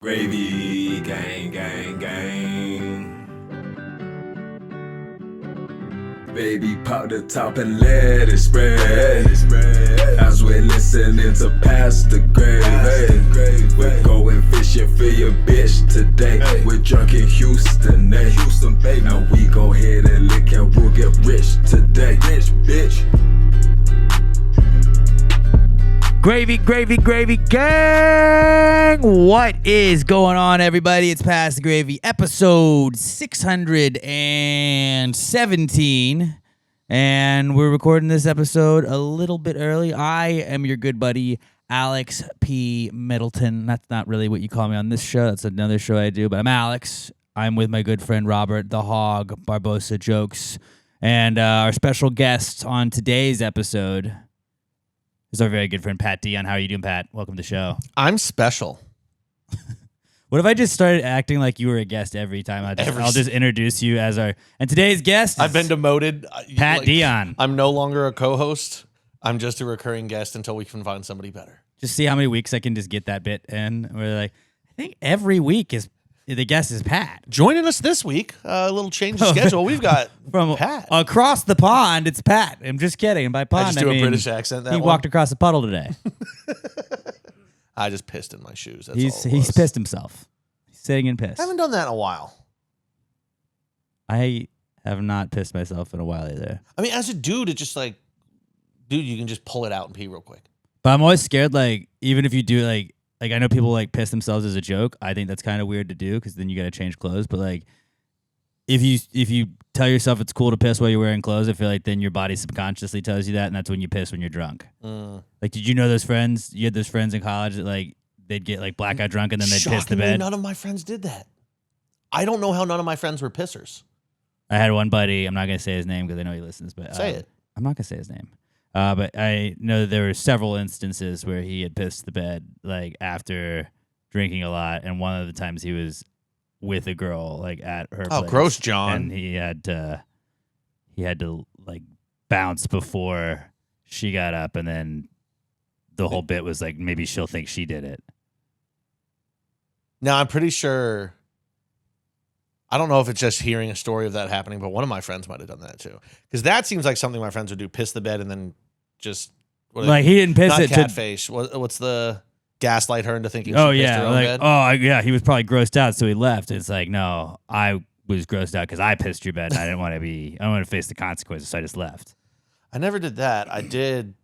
Gravy, gang, gang, gang. Baby, pop the top and let it spread. As we're listening to Pastor Gravy. We're going fishing for your bitch today. We're drunk in Houston, baby. And we go ahead and lick and we'll get rich today. Rich, bitch. Gravy, gravy, gravy, gang! What is going on, everybody? It's Pass the Gravy, episode 617. And we're recording this episode a little bit early. I am your good buddy, Alex P. Middleton. That's not really what you call me on this show. That's another show I do, but I'm Alex. I'm with my good friend, Robert the Hog, Barbosa Jokes. And our special guest on today's episode is our very good friend, Pat Dion. How are you doing, Pat? Welcome to the show. I'm special. What if I just started acting like you were a guest every time? I'll just introduce you as our... And today's guest is I've been demoted. Pat Dion. I'm no longer a co-host. I'm just a recurring guest until we can find somebody better. Just see how many weeks I can just get that bit in. We're like, I think every week is the guest is Pat. Joining us this week, a little change of schedule. We've got From Pat. across the pond, it's Pat. I'm just kidding. And by pond, I just do mean, a British accent. He walked across the puddle today. I just pissed in my shoes. That's He's all it was. pissed himself. He's sitting in piss. I haven't done that in a while. I have not pissed myself in a while either. I mean, as a dude, it's just like, dude, you can just pull it out and pee real quick. But I'm always scared, like, even if you do, like I know people, like, piss themselves as a joke. I think that's kind of weird to do because then you got to change clothes. But, like, if you tell yourself it's cool to piss while you're wearing clothes, I feel like then your body subconsciously tells you that, and that's when you piss when you're drunk. Like, did you know those friends? You had those friends in college that, like, they'd get, like, blackout drunk and then they'd piss the bed? None of my friends did that. I don't know how none of my friends were pissers. I had one buddy. I'm not going to say his name because I know he listens. But Say it. I'm not going to say his name. But I know that there were several instances where he had pissed the bed, like, after drinking a lot, and one of the times he was with a girl, like, at her place. Gross, John. And he had to like, bounce before she got up, and then the whole bit was, like, maybe she'll think she did it. Now, I'm pretty sure, I don't know if it's just hearing a story of that happening, but one of my friends might have done that too. Because that seems like something my friends would do, piss the bed and then just... Like, he didn't piss not it cat to... face. What's the... Gaslight her into thinking Oh, she pissed yeah. her own bed? Yeah, he was probably grossed out, so he left. It's like, no, I was grossed out because I pissed your bed, and I didn't want to face the consequences, so I just left. I never did that. I did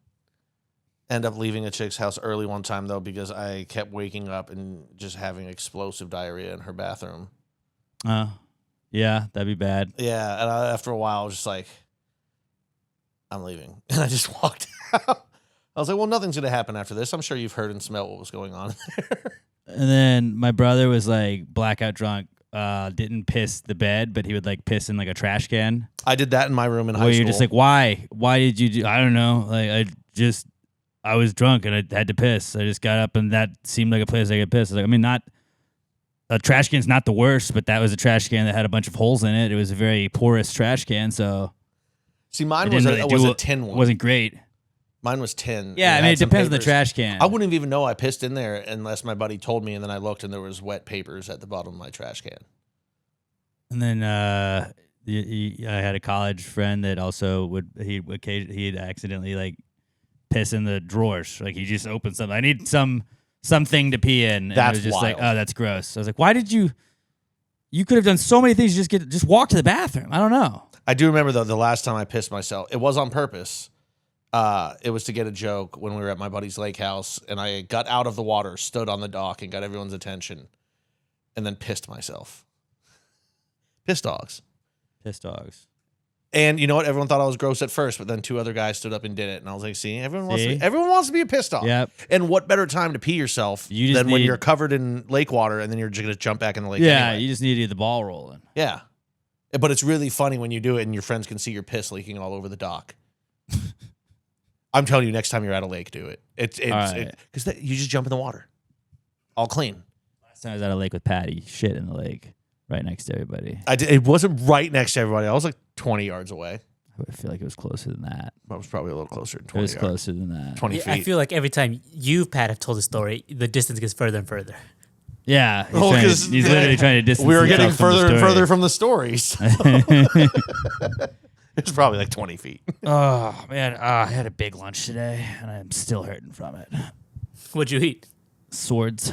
end up leaving a chick's house early one time, though, because I kept waking up and just having explosive diarrhea in her bathroom. Yeah, that'd be bad. Yeah, and after a while, I was just like, I'm leaving. And I just walked out. I was like, well, nothing's going to happen after this. I'm sure you've heard and smelled what was going on there. And then my brother was, like, blackout drunk, didn't piss the bed, but he would, like, piss in, like, a trash can. I did that in my room in high school. Where you're just like, why? Why did you do? I don't know. Like, I was drunk and I had to piss. I just got up and that seemed like a place I could piss. I was like, I mean, not a trash can's not the worst, but that was a trash can that had a bunch of holes in it. It was a very porous trash can, so. See, mine was a tin one. It wasn't great. Mine was tin. Yeah, I mean, it depends on the trash can. I wouldn't even know I pissed in there unless my buddy told me, and then I looked and there was wet papers at the bottom of my trash can. And then I had a college friend that also he'd accidentally, like, piss in the drawers. Like, he just opened something. I need something to pee in. And that's it was just wild. like, oh, that's gross. I was like, why did you could have done so many things. Just walk to the bathroom. I don't know. I do remember, though, the last time I pissed myself, it was on purpose. It was to get a joke when we were at my buddy's lake house, and I got out of the water, stood on the dock, and got everyone's attention, and then pissed myself. Piss dogs. Piss dogs. And you know what? Everyone thought I was gross at first, but then two other guys stood up and did it, and I was like, "See, everyone wants to be a piss dog." Yep. And what better time to pee yourself than when you're covered in lake water, and then you're just gonna jump back in the lake? Yeah, anyway. you just need to get the ball rolling. Yeah, but it's really funny when you do it, and your friends can see your piss leaking all over the dock. I'm telling you, next time you're at a lake, do it. It's because you just jump in the water, all clean. Last time I was at a lake with Patty, shit in the lake, right next to everybody. It wasn't right next to everybody. I was like 20 yards away. I feel like it was closer than that. I was probably a little closer than 20 It was yards. closer than that. 20 feet. I feel like every time you, Pat, have told a story, the distance gets further and further. Yeah, Because he's literally trying to distance we were himself getting further from and the further story. from the story. So. It's probably like 20 feet. Oh man, I had a big lunch today, and I'm still hurting from it. What'd you eat? Swords.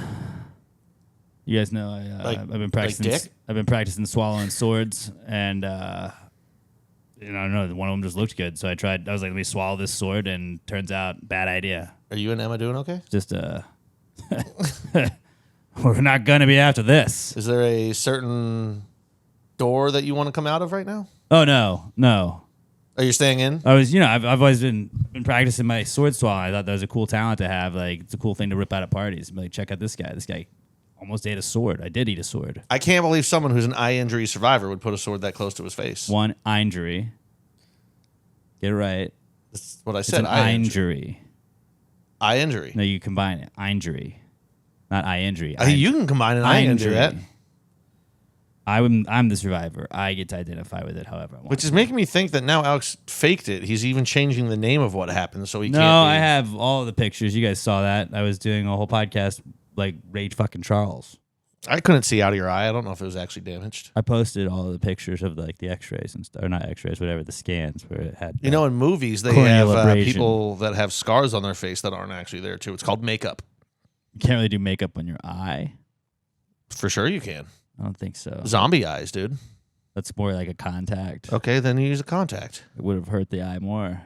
You guys know I've been practicing. dick? I've been practicing swallowing swords, and I don't know. One of them just looked good, so I tried. I was like, let me swallow this sword, and turns out bad idea. Are you and Emma doing okay? Just we're not gonna be after this. Is there a certain door that you want to come out of right now? Oh no. Are you staying in? I was, I've always been practicing my sword swallowing. I thought that was a cool talent to have. Like, it's a cool thing to rip out at parties. Like, check out this guy. This guy almost ate a sword. I did eat a sword. I can't believe someone who's an eye injury survivor would put a sword that close to his face. One eye injury. Get it right. That's what I It's said. an eye injury. Eye injury. No, you combine it. Eye injury, not eye injury. You can combine an eye injury. I'm the survivor. I get to identify with it however I want. Which is making me think that now Alex faked it. He's even changing the name of what happened so he No, can't. I have all the pictures. You guys saw that. I was doing a whole podcast like Rage fucking Charles. I couldn't see out of your eye. I don't know if it was actually damaged. I posted all the pictures of like the X-rays and stuff, or not X-rays, whatever, the scans where it had. You know, in movies they corneal have abrasion. people that have scars on their face that aren't actually there too. It's called makeup. You can't really do makeup on your eye. For sure you can. I don't think so. Zombie eyes, dude. That's more like a contact. Okay, then you use a contact. It would have hurt the eye more.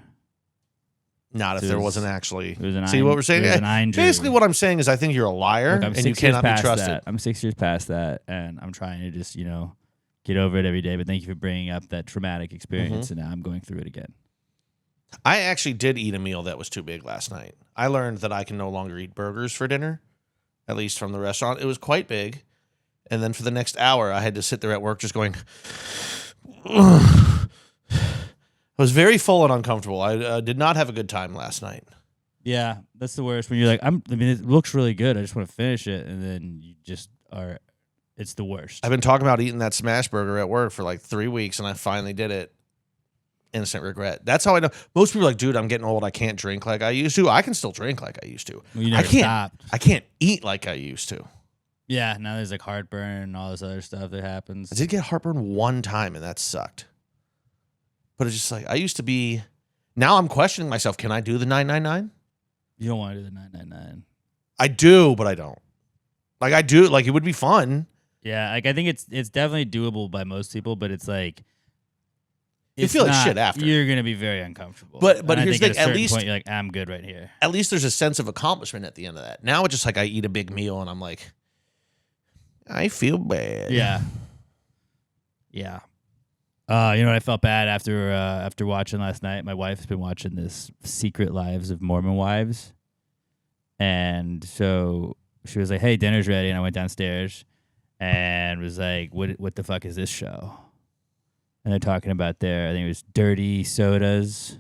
Not if It there was- wasn't actually. it was an See eye- what we're saying? it was an eye injury. Basically, what I'm saying is I think you're a liar Look, I'm and you 6 years cannot be past trusted. that. I'm 6 years past that, and I'm trying to just get over it every day. But thank you for bringing up that traumatic experience, Mm-hmm. and now I'm going through it again. I actually did eat a meal that was too big last night. I learned that I can no longer eat burgers for dinner, at least from the restaurant. It was quite big. And then for the next hour, I had to sit there at work just going. I was very full and uncomfortable. I did not have a good time last night. Yeah, that's the worst when you're like, it looks really good. I just want to finish it, and then you just are. It's the worst. I've been talking about eating that smash burger at work for like 3 weeks, and I finally did it. Instant regret. That's how I know. Most people are like, dude, I'm getting old. I can't drink like I used to. I can still drink like I used to. Well, you never I can't. stopped. I can't eat like I used to. Yeah, now there's like heartburn and all this other stuff that happens. I did get heartburn one time, and that sucked. But it's just like I used to be. Now I'm questioning myself. Can I do the 999? You don't want to do the 999. I do, but I don't. Like I do. Like it would be fun. Yeah, like I think it's definitely doable by most people, but it's like You feel like shit after. You're gonna be very uncomfortable. But And I here's think the thing, at a at certain least- point you're like, I'm good right here. At least there's a sense of accomplishment at the end of that. Now it's just like I eat a big meal, and I'm like, I feel bad. Yeah. Yeah. You know what I felt bad after watching last night? My wife's been watching this Secret Lives of Mormon Wives. And so she was like, hey, dinner's ready. And I went downstairs and was like, what the fuck is this show? And they're talking about I think it was dirty sodas,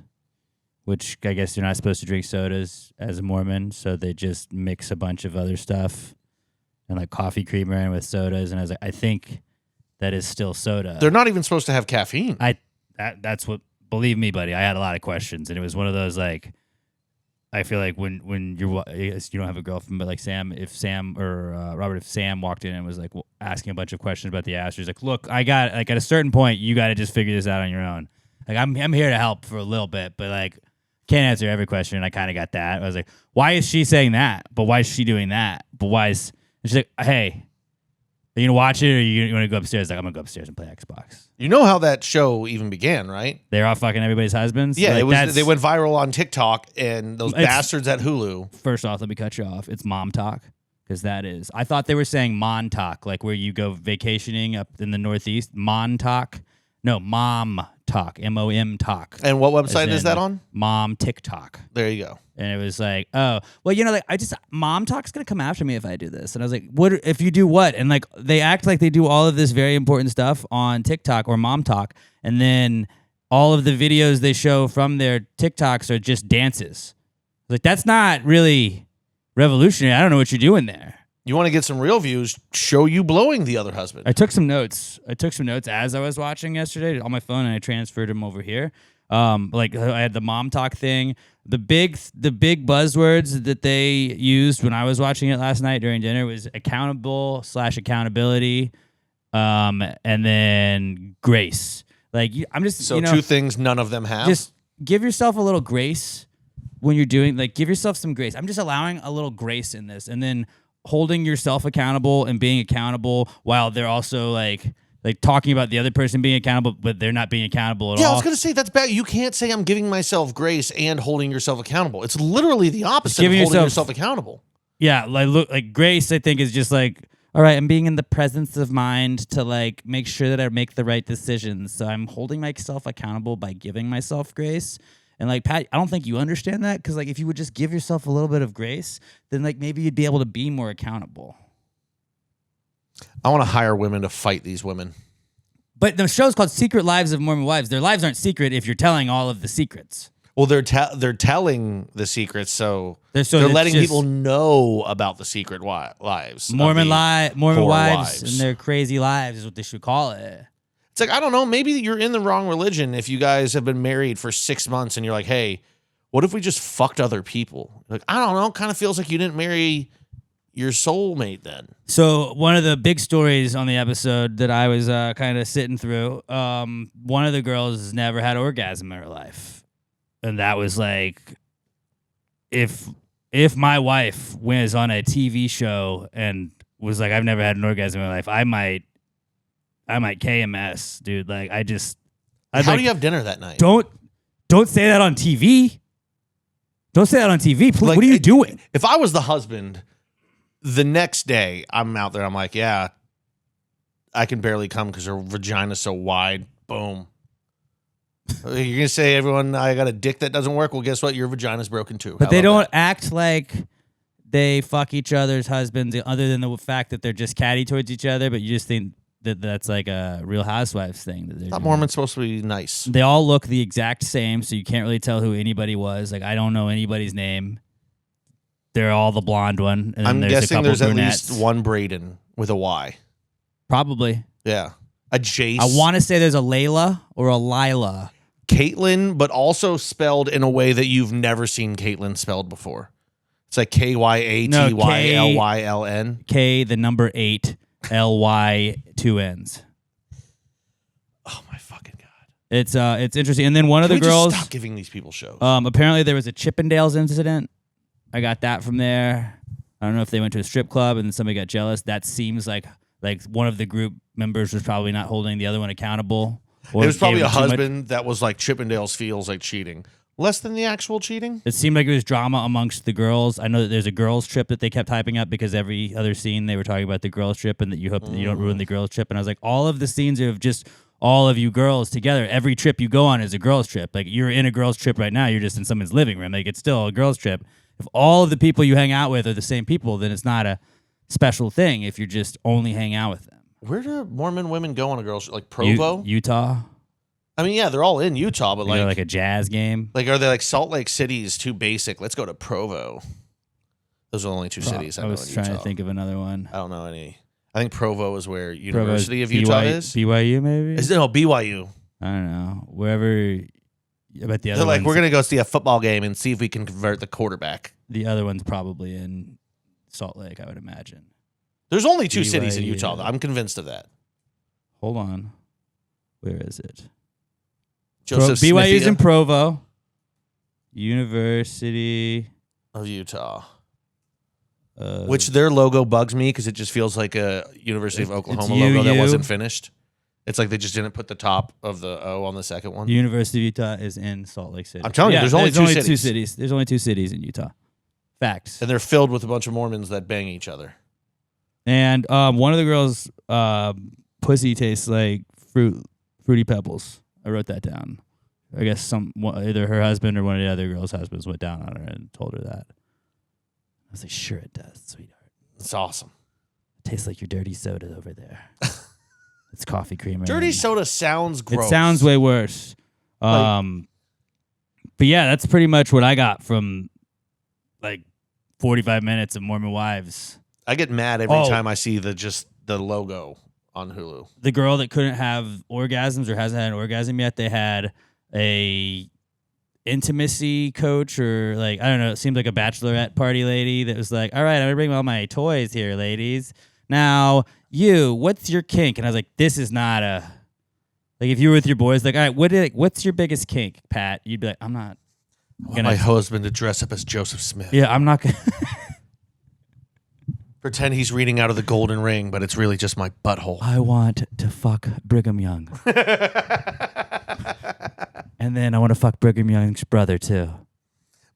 which I guess you're not supposed to drink sodas as a Mormon. So they just mix a bunch of other stuff and like coffee creamer in with sodas. And I was like, I think that is still soda. They're not even supposed to have caffeine. That's what, believe me, buddy, I had a lot of questions. And it was one of those like, I feel like when you don't have a girlfriend, but like if Sam walked in and was like asking a bunch of questions about the ass, she's like, look, I got like at a certain point, you got to just figure this out on your own. Like I'm here to help for a little bit, but like can't answer every question. And I kind of got that. I was like, why is she saying that? But why is she doing that? But and she's like, hey, are you gonna watch it or you want to go upstairs? Like I'm gonna go upstairs and play Xbox. You know how that show even began, right? They're all fucking everybody's husbands. Yeah, Like, they went viral on TikTok, and those bastards at Hulu. First off, let me cut you off. It's mom talk, because that is. I thought they were saying Montauk, like where you go vacationing up in the Northeast. Montauk. No, Mom Talk. MOM Talk. And what website As is in, that like, on? Mom TikTok. There you go. And it was like, oh, well, like Mom Talk's gonna come after me if I do this. And I was like, what if you do what? And like they act like they do all of this very important stuff on TikTok or Mom Talk, and then all of the videos they show from their TikToks are just dances. Like that's not really revolutionary. I don't know what you're doing there. You want to get some real views? Show you blowing the other husband. I took some notes as I was watching yesterday on my phone, and I transferred them over here. Like I had the mom talk thing. The big buzzwords that they used when I was watching it last night during dinner was accountable/accountability, and then grace. Like I'm just So two things none of them have. Just give yourself a little grace when you're doing, like, give yourself some grace. I'm just allowing a little grace in this, and then holding yourself accountable and being accountable while they're also like talking about the other person being accountable, but they're not being accountable at all. Yeah, I was going to say that's bad. You can't say I'm giving myself grace and holding yourself accountable. It's literally the opposite of holding yourself accountable. Yeah, like grace, I think, is just like, all right, I'm being in the presence of mind to like make sure that I make the right decisions. So I'm holding myself accountable by giving myself grace. And like, Pat, I don't think you understand that, because like if you would just give yourself a little bit of grace, then like maybe you'd be able to be more accountable. I want to hire women to fight these women. But the show's called Secret Lives of Mormon Wives. Their lives aren't secret if you're telling all of the secrets. Well, they're telling the secrets, so they're letting people know about the secret lives. Mormon wives and their crazy lives is what they should call it. It's like, I don't know, maybe you're in the wrong religion if you guys have been married for 6 months and you're like, hey, what if we just fucked other people? Like, I don't know, kind of feels like you didn't marry your soulmate then. So one of the big stories on the episode that I was kind of sitting through, one of the girls has never had an orgasm in her life. And that was like, if my wife was on a TV show and was like, I've never had an orgasm in my life, I might KMS, dude. Like, how do you have dinner that night? Don't say that on TV. Don't say that on TV. Please. Like, what are you doing? If I was the husband, the next day I'm out there, I'm like, yeah, I can barely come because her vagina's so wide. Boom. You're going to say, everyone, I got a dick that doesn't work? Well, guess what? Your vagina's broken too. But they don't act like they fuck each other's husbands, other than the fact that they're just catty towards each other, but you just think that's like a Real Housewives thing. That they're Mormon's supposed to be nice. They all look the exact same, so you can't really tell who anybody was. Like, I don't know anybody's name. They're all the blonde one. And I'm guessing there's brunettes. At least one Braden with a Y. Probably. Yeah. A Jace. I want to say there's a Layla or a Lila. Caitlyn, but also spelled in a way that you've never seen Caitlyn spelled before. It's like KYATYLYLN. K, the number 8, LY, 2 N's. Oh my fucking God. It's interesting. And then one of the girls. Just stop giving these people shows. Apparently there was a Chippendales incident. I got that from there. I don't know if they went to a strip club and then somebody got jealous. That seems like one of the group members was probably not holding the other one accountable. It was probably a husband that was like, Chippendales feels like cheating. Less than the actual cheating? It seemed like it was drama amongst the girls. I know that there's a girls' trip that they kept hyping up because every other scene they were talking about the girls' trip and that you hope that you don't ruin the girls' trip. And I was like, all of the scenes are of just all of you girls together. Every trip you go on is a girls' trip. Like, you're in a girls' trip right now. You're just in someone's living room. Like, it's still a girls' trip. If all of the people you hang out with are the same people, then it's not a special thing if you just only hang out with them. Where do Mormon women go on a girls' trip? Like Provo? Utah. I mean, yeah, they're all in Utah, but like a jazz game. Like, are they like Salt Lake City is too basic? Let's go to Provo. Those are the only two cities I know in Utah. I was trying to think of another one. I don't know any. I think Provo is where University of Utah is. BYU maybe? No, BYU. I don't know. Wherever. But the other they're like, we're going to go see a football game and see if we can convert the quarterback. The other one's probably in Salt Lake, I would imagine. There's only two cities in Utah, though. I'm convinced of that. Hold on. Where is it? BYU's in Provo. University of Utah. Which their logo bugs me because it just feels like a University of Oklahoma logo that wasn't finished. It's like they just didn't put the top of the O on the second one. University of Utah is in Salt Lake City. I'm telling you, there's only two cities. There's only 2 cities in Utah. Facts. And they're filled with a bunch of Mormons that bang each other. And one of the girls' pussy tastes like fruity pebbles. I wrote that down. I guess either her husband or one of the other girls' husbands went down on her and told her that. I was like, sure it does, sweetheart. It's awesome. It tastes like your dirty soda over there. It's coffee creamer. Dirty soda sounds gross. It sounds way worse. But yeah, that's pretty much what I got from like 45 minutes of Mormon Wives. I get mad every time I see the logo on Hulu. The girl that couldn't have orgasms or hasn't had an orgasm yet, they had a intimacy coach or like, I don't know, it seemed like a bachelorette party lady that was like, all right, I'm gonna bring all my toys here, ladies. Now, what's your kink? And I was like, this is not a, like, if you were with your boys, like, all right, what's your biggest kink, Pat? You'd be like, I'm not gonna. My husband to dress up as Joseph Smith. Yeah, I'm not gonna. Pretend he's reading out of the golden ring, but it's really just my butthole. I want to fuck Brigham Young. And then I want to fuck Brigham Young's brother, too.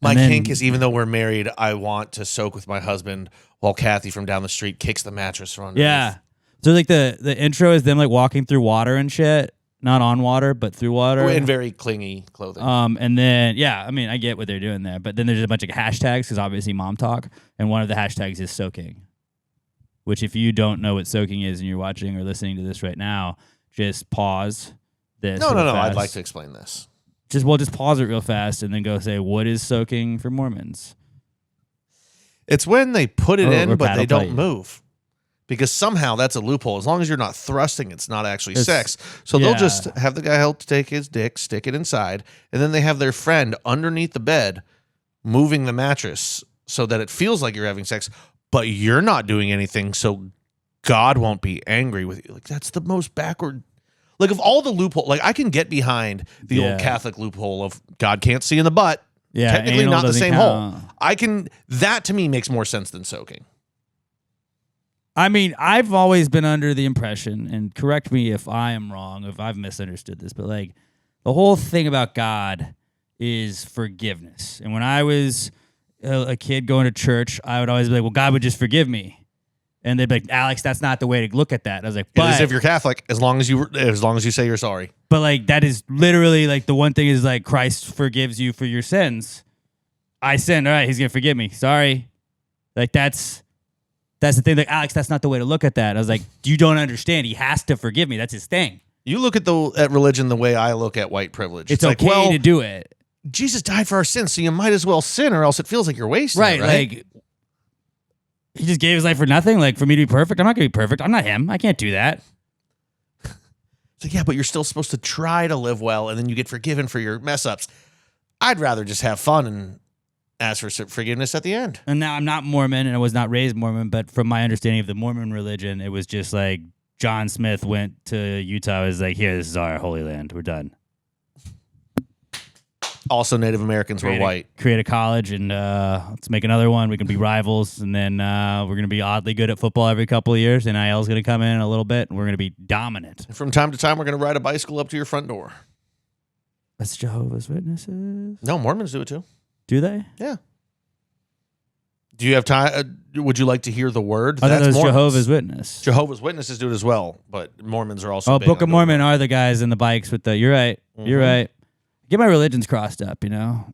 My kink is, even though we're married, I want to soak with my husband while Kathy from down the street kicks the mattress from underneath. Yeah. So, like, the intro is them, like, walking through water and shit. Not on water, but through water. In very clingy clothing. And then, yeah, I mean, I get what they're doing there. But then there's a bunch of hashtags, because obviously mom talk. And one of the hashtags is soaking. Which, if you don't know what soaking is and you're watching or listening to this right now, just pause this. No. I'd like to explain this. Just pause it real fast and then go say, what is soaking for Mormons? It's when they put it in, but they don't you. Move. Because somehow that's a loophole. As long as you're not thrusting, it's not actually sex. So they'll just have the guy help take his dick, stick it inside, and then they have their friend underneath the bed moving the mattress so that it feels like you're having sex, but you're not doing anything, so God won't be angry with you. Like, that's the most backward. Like, of all the loophole, like, I can get behind the old Catholic loophole of God can't see in the butt. Yeah, technically not the same count. hole. That to me makes more sense than soaking. I mean, I've always been under the impression, and correct me if I am wrong, if I've misunderstood this, but like the whole thing about God is forgiveness. And when I was a kid going to church, I would always be like, well, God would just forgive me. And they'd be like, Alex, that's not the way to look at that. And I was like, but as if you're Catholic, as long as you say you're sorry. But like, that is literally like the one thing is like Christ forgives you for your sins. I sinned. All right, he's going to forgive me. Sorry. Like that's the thing. Like, Alex, that's not the way to look at that. I was like, you don't understand. He has to forgive me. That's his thing. You look at religion the way I look at white privilege. It's like, okay to do it. Jesus died for our sins, so you might as well sin, or else it feels like you're wasting it, right? Like, he just gave his life for nothing? Like, for me to be perfect? I'm not going to be perfect. I'm not him. I can't do that. It's like, yeah, but you're still supposed to try to live well, and then you get forgiven for your mess-ups. I'd rather just have fun and ask for forgiveness at the end. And now I'm not Mormon, and I was not raised Mormon, but from my understanding of the Mormon religion, it was just like John Smith went to Utah. Was like, here, this is our holy land. We're done. Also, Native Americans were white. Create a college, and let's make another one. We can be rivals, and then we're going to be oddly good at football every couple of years. NIL is going to come in a little bit, and we're going to be dominant. From time to time, we're going to ride a bicycle up to your front door. That's Jehovah's Witnesses? No, Mormons do it too. Do they? Yeah. Do you have time? Would you like to hear the word? I thought it was Jehovah's Witness. Jehovah's Witnesses do it as well, but Mormons are also. Oh, Book of Mormon are the guys in the bikes with the. You're right. Mm-hmm. You're right. Get my religions crossed up, you know?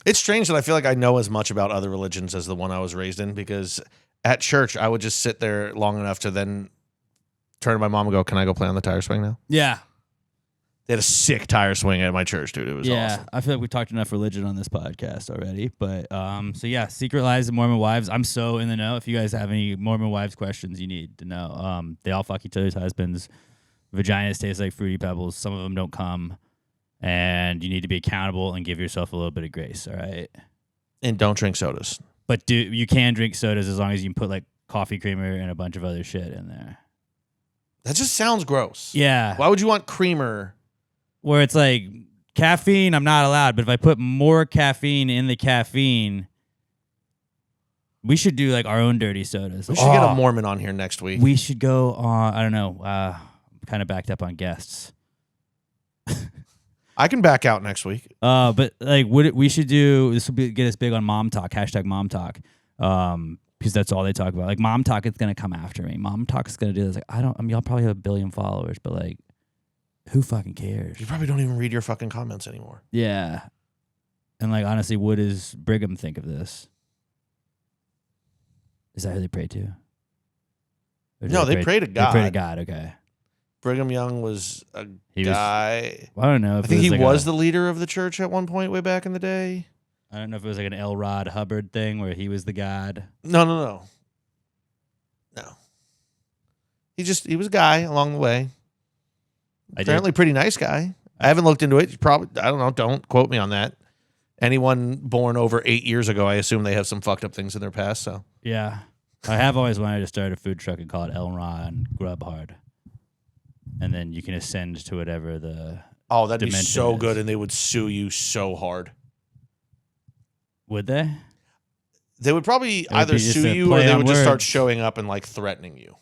It's strange that I feel like I know as much about other religions as the one I was raised in, because at church, I would just sit there long enough to then turn to my mom and go, can I go play on the tire swing now? Yeah. They had a sick tire swing at my church, dude. It was awesome. I feel like we talked enough religion on this podcast already. But, so yeah, Secret Lives of Mormon Wives. I'm so in the know. If you guys have any Mormon wives questions you need to know. They all fuck each other's husbands. Vaginas taste like Fruity Pebbles. Some of them don't come. And you need to be accountable and give yourself a little bit of grace, all right? And don't drink sodas. But you can drink sodas as long as you can put like coffee creamer and a bunch of other shit in there. That just sounds gross. Yeah. Why would you want creamer? Where it's like caffeine, I'm not allowed. But if I put more caffeine in the caffeine, we should do like our own dirty sodas. We should get a Mormon on here next week. We should go on, I don't know, kind of backed up on guests. I can back out next week. But like, we should do this will get us big on Mom Talk, hashtag Mom Talk, because that's all they talk about. Like, Mom Talk is gonna come after me. Mom Talk is gonna do this. Like, y'all probably have 1 billion followers, but like, who fucking cares? You probably don't even read your fucking comments anymore. Yeah, and like, honestly, what does Brigham think of this? Is that who they pray to? No, they pray to God. They pray to God. Okay. Brigham Young was a guy. I don't know. I think he was the leader of the church at one point way back in the day. I don't know if it was like an L. Rod Hubbard thing where he was the god. No. He was a guy along the way. Apparently pretty nice guy. I haven't looked into it. Probably, I don't know. Don't quote me on that. Anyone born over 8 years ago, I assume they have some fucked up things in their past. So Yeah. I have always wanted to start a food truck and call it El Ron Grub Hard. And then you can ascend to whatever the that'd be so is. good, and they would sue you so hard. Would they? They would probably would either be just sue a you or play they on would just start words. showing up and like threatening you.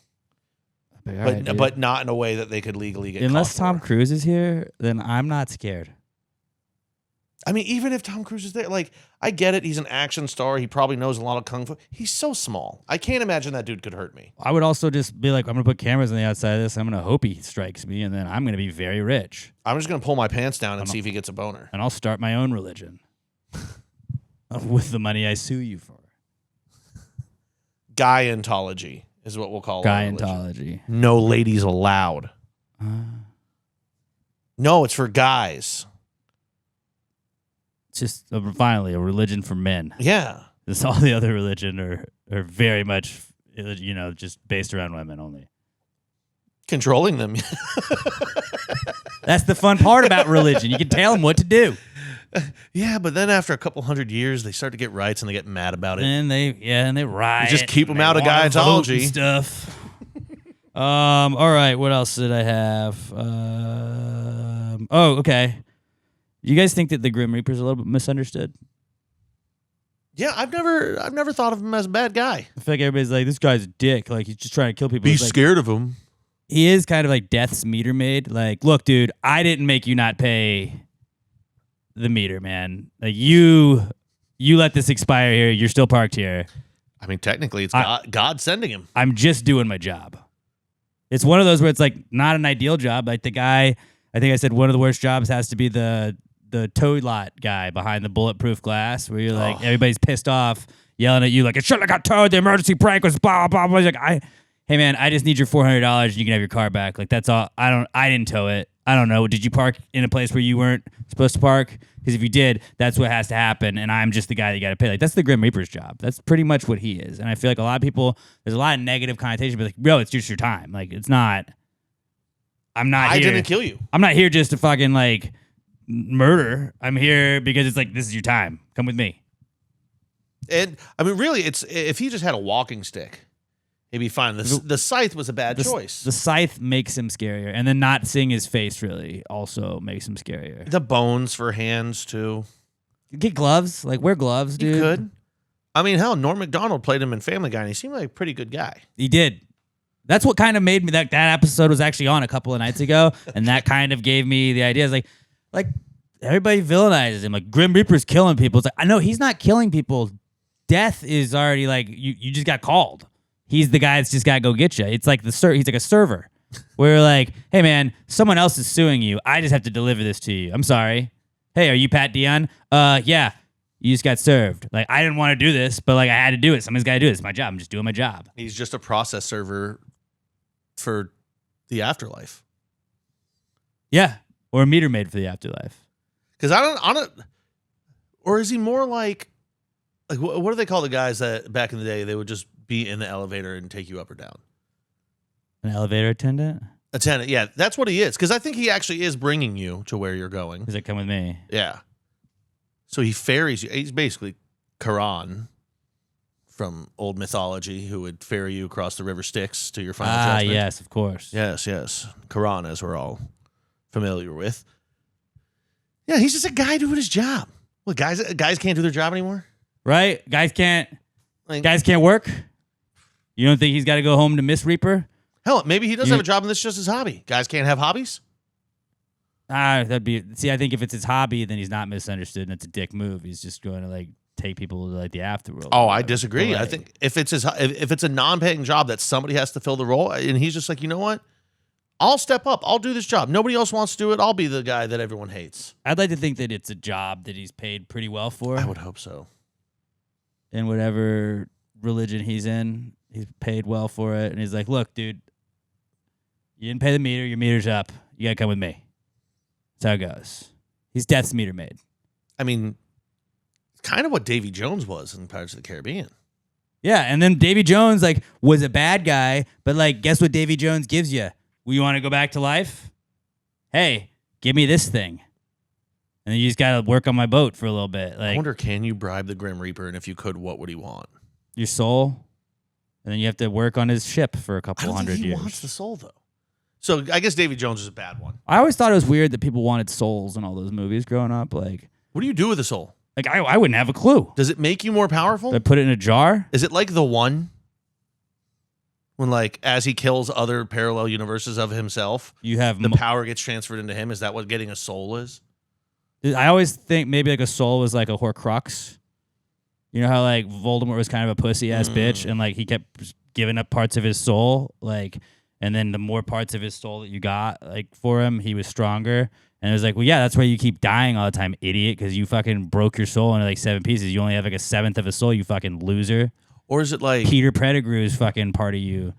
But not in a way that they could legally get Unless caught Tom for. Cruise is here, then I'm not scared. I mean, even if Tom Cruise is there, like, I get it. He's an action star. He probably knows a lot of kung fu. He's so small. I can't imagine that dude could hurt me. I would also just be like, I'm going to put cameras on the outside of this. I'm going to hope he strikes me, and then I'm going to be very rich. I'm just going to pull my pants down and see if he gets a boner. And I'll start my own religion with the money I sue you for. Guyentology is what we'll call it. Guyentology. No ladies allowed. No, it's for guys. It's just finally a religion for men. Yeah. This all the other religion are very much, just based around women only. Controlling them. That's the fun part about religion. You can tell them what to do. Yeah, but then after a couple hundred years, they start to get rights and they get mad about it. And they riot. You just keep them and out of they wanna vote and Guyentology. stuff. All right. What else did I have? Okay. You guys think that the Grim Reaper is a little bit misunderstood? Yeah, I've never thought of him as a bad guy. I feel like everybody's like, this guy's a dick. Like, he's just trying to kill people. Be It's like, scared of him. he is kind of like death's meter maid. Like, look, dude, I didn't make you not pay the meter, man. Like, you let this expire here. You're still parked here. I mean, technically, it's God sending him. I'm just doing my job. It's one of those where it's like not an ideal job. Like the guy, I think I said one of the worst jobs has to be the tow lot guy behind the bulletproof glass, where you're like, everybody's pissed off, yelling at you like, it shouldn't have got towed. The emergency brake was blah, blah, blah. He's like, hey man, I just need your $400 and you can have your car back. Like, that's all. I didn't tow it. I don't know. Did you park in a place where you weren't supposed to park? Because if you did, that's what has to happen. And I'm just the guy that you got to pay. Like, that's the Grim Reaper's job. That's pretty much what he is. And I feel like a lot of people, there's a lot of negative connotation, but like, bro, it's just your time. Like, it's not. I didn't kill you. I'm not here just to fucking like murder. I'm here because it's like, this is your time. Come with me. And I mean, really, it's if he just had a walking stick, he'd be fine. The scythe was a bad choice. The scythe makes him scarier, and then not seeing his face really also makes him scarier. The bones for hands too. Get gloves, like wear gloves, dude. You could. I mean, hell, Norm Macdonald played him in Family Guy, and he seemed like a pretty good guy. He did. That's what kind of made me that episode was actually on a couple of nights ago, and that kind of gave me the idea. It's like everybody villainizes him. Like Grim Reaper's killing people. It's like, I know he's not killing people. Death is already like you just got called. He's the guy that's just got to go get you. It's like he's like a server. Where like, hey man, someone else is suing you. I just have to deliver this to you. I'm sorry. Hey, are you Pat Dion? Yeah. You just got served. Like, I didn't want to do this, but like I had to do it. Somebody's got to do it. It's my job. I'm just doing my job. He's just a process server for the afterlife. Yeah. Or a meter maid for the afterlife. Because I don't, or is he more like what do they call the guys that back in the day, they would just be in the elevator and take you up or down? An elevator attendant? Attendant, yeah, that's what he is. Because I think he actually is bringing you to where you're going. He's like, come with me. Yeah. So he ferries you. He's basically Quran from old mythology, who would ferry you across the river Styx to your final judgment. Yes, of course. Yes. Quran, as we're all familiar with. Yeah, he's just a guy doing his job. What, guys can't do their job anymore? Right? Guys can't work? You don't think he's got to go home to Miss Reaper? Hell, maybe he does have a job and this is just his hobby. Guys can't have hobbies? I think if it's his hobby, then he's not misunderstood and it's a dick move. He's just going to like take people to like the afterworld. Oh, I disagree. Like, I think if it's a non-paying job that somebody has to fill the role, and he's just like, you know what? I'll step up. I'll do this job. Nobody else wants to do it. I'll be the guy that everyone hates. I'd like to think that it's a job that he's paid pretty well for. I would hope so. In whatever religion he's in, he's paid well for it. And he's like, look, dude, you didn't pay the meter. Your meter's up. You got to come with me. That's how it goes. He's death's meter maid. I mean, it's kind of what Davy Jones was in Pirates of the Caribbean. Yeah, and then Davy Jones like was a bad guy, but like guess what Davy Jones gives you? Well, you want to go back to life? Hey, give me this thing. And then you just got to work on my boat for a little bit. I Like, wonder, can you bribe the Grim Reaper? And if you could, what would he want? your soul. And then you have to work on his ship for a I couple don't hundred think he years. wants the soul, though. So I guess Davy Jones is a bad one. I always thought it was weird that people wanted souls in all those movies growing up. Like What do you do with the soul? I wouldn't have a clue. Does it make you more powerful? I put it in a jar. Is it like The One? When, like, as he kills other parallel universes of himself, You have. the power gets transferred into him? Is that what getting a soul is? I always think maybe like a soul was like a Horcrux. You know how like Voldemort was kind of a pussy ass bitch, and like he kept giving up parts of his soul, like, and then the more parts of his soul that you got like for him, he was stronger. And it was like, well, yeah, that's why you keep dying all the time, idiot, because you fucking broke your soul into like 7 pieces. You only have like a seventh of a soul, you fucking loser. Or is it like Peter Pettigrew is fucking part of you.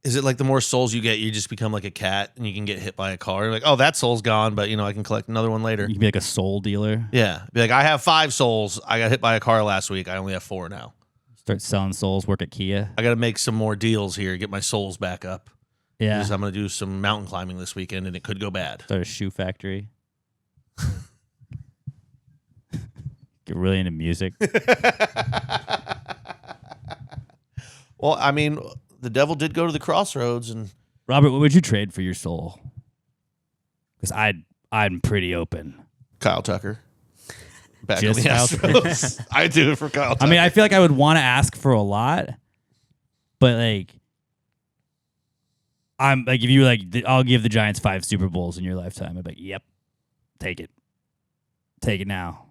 Is it like the more souls you get, you just become like a cat and you can get hit by a car? You're like, oh, that soul's gone, but I can collect another one later. You can be like a soul dealer. Yeah. Be like, I have 5 souls. I got hit by a car last week. I only have 4 now. Start selling souls, work at Kia. I got to make some more deals here, get my souls back up. Yeah. Because I'm going to do some mountain climbing this weekend and it could go bad. Start a shoe factory. Get really into music. Well, I mean, the devil did go to the crossroads and Robert, what would you trade for your soul? Because I'm pretty open. Kyle Tucker. Back Just in the Kyle Astros. I do it for Kyle Tucker. I mean, I feel like I would want to ask for a lot, but like, I'm like, if you were like, I'll give the Giants 5 Super Bowls in your lifetime, I'd be like, yep, take it now.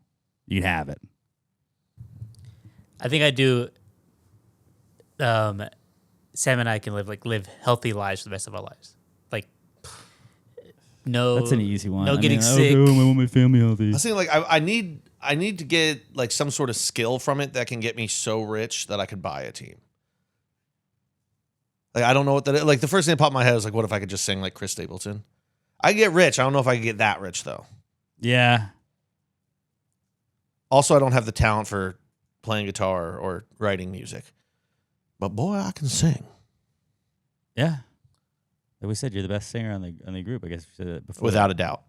You can have it. I think I do. Sam and I can live healthy lives for the rest of our lives. Like, no, That's an easy one. No I getting mean, sick. I want my family healthy. I was thinking, like, I need to get like some sort of skill from it that can get me so rich that I could buy a team. Like, I don't know what that is. Like, the first thing that popped in my head was like, what if I could just sing like Chris Stapleton? I get rich. I don't know if I could get that rich though. Yeah. Also, I don't have the talent for playing guitar or writing music. But boy, I can sing. Yeah. Like we said, you're the best singer on the group. I guess we said it before. Without a doubt.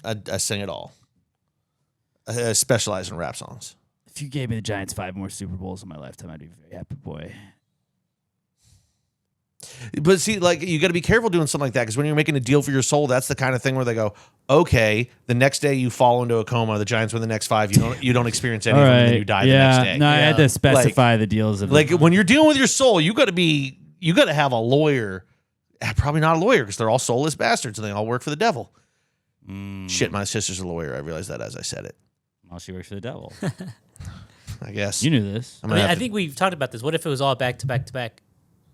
I sing it all. I specialize in rap songs. If you gave me the Giants 5 more Super Bowls in my lifetime, I'd be a very happy boy. But see, like, you got to be careful doing something like that because when you're making a deal for your soul, that's the kind of thing where they go, okay, the next day you fall into a coma, the Giants win the next 5, you don't experience any of them, and then you die the next day. No, I had to specify the deals of like when you're dealing with your soul, you got to have a lawyer. Probably not a lawyer because they're all soulless bastards and they all work for the devil. Shit, my sister's a lawyer. I realized that as I said it. Well, she works for the devil. I guess You knew this. I think we've talked about this. What if it was all back to back to back,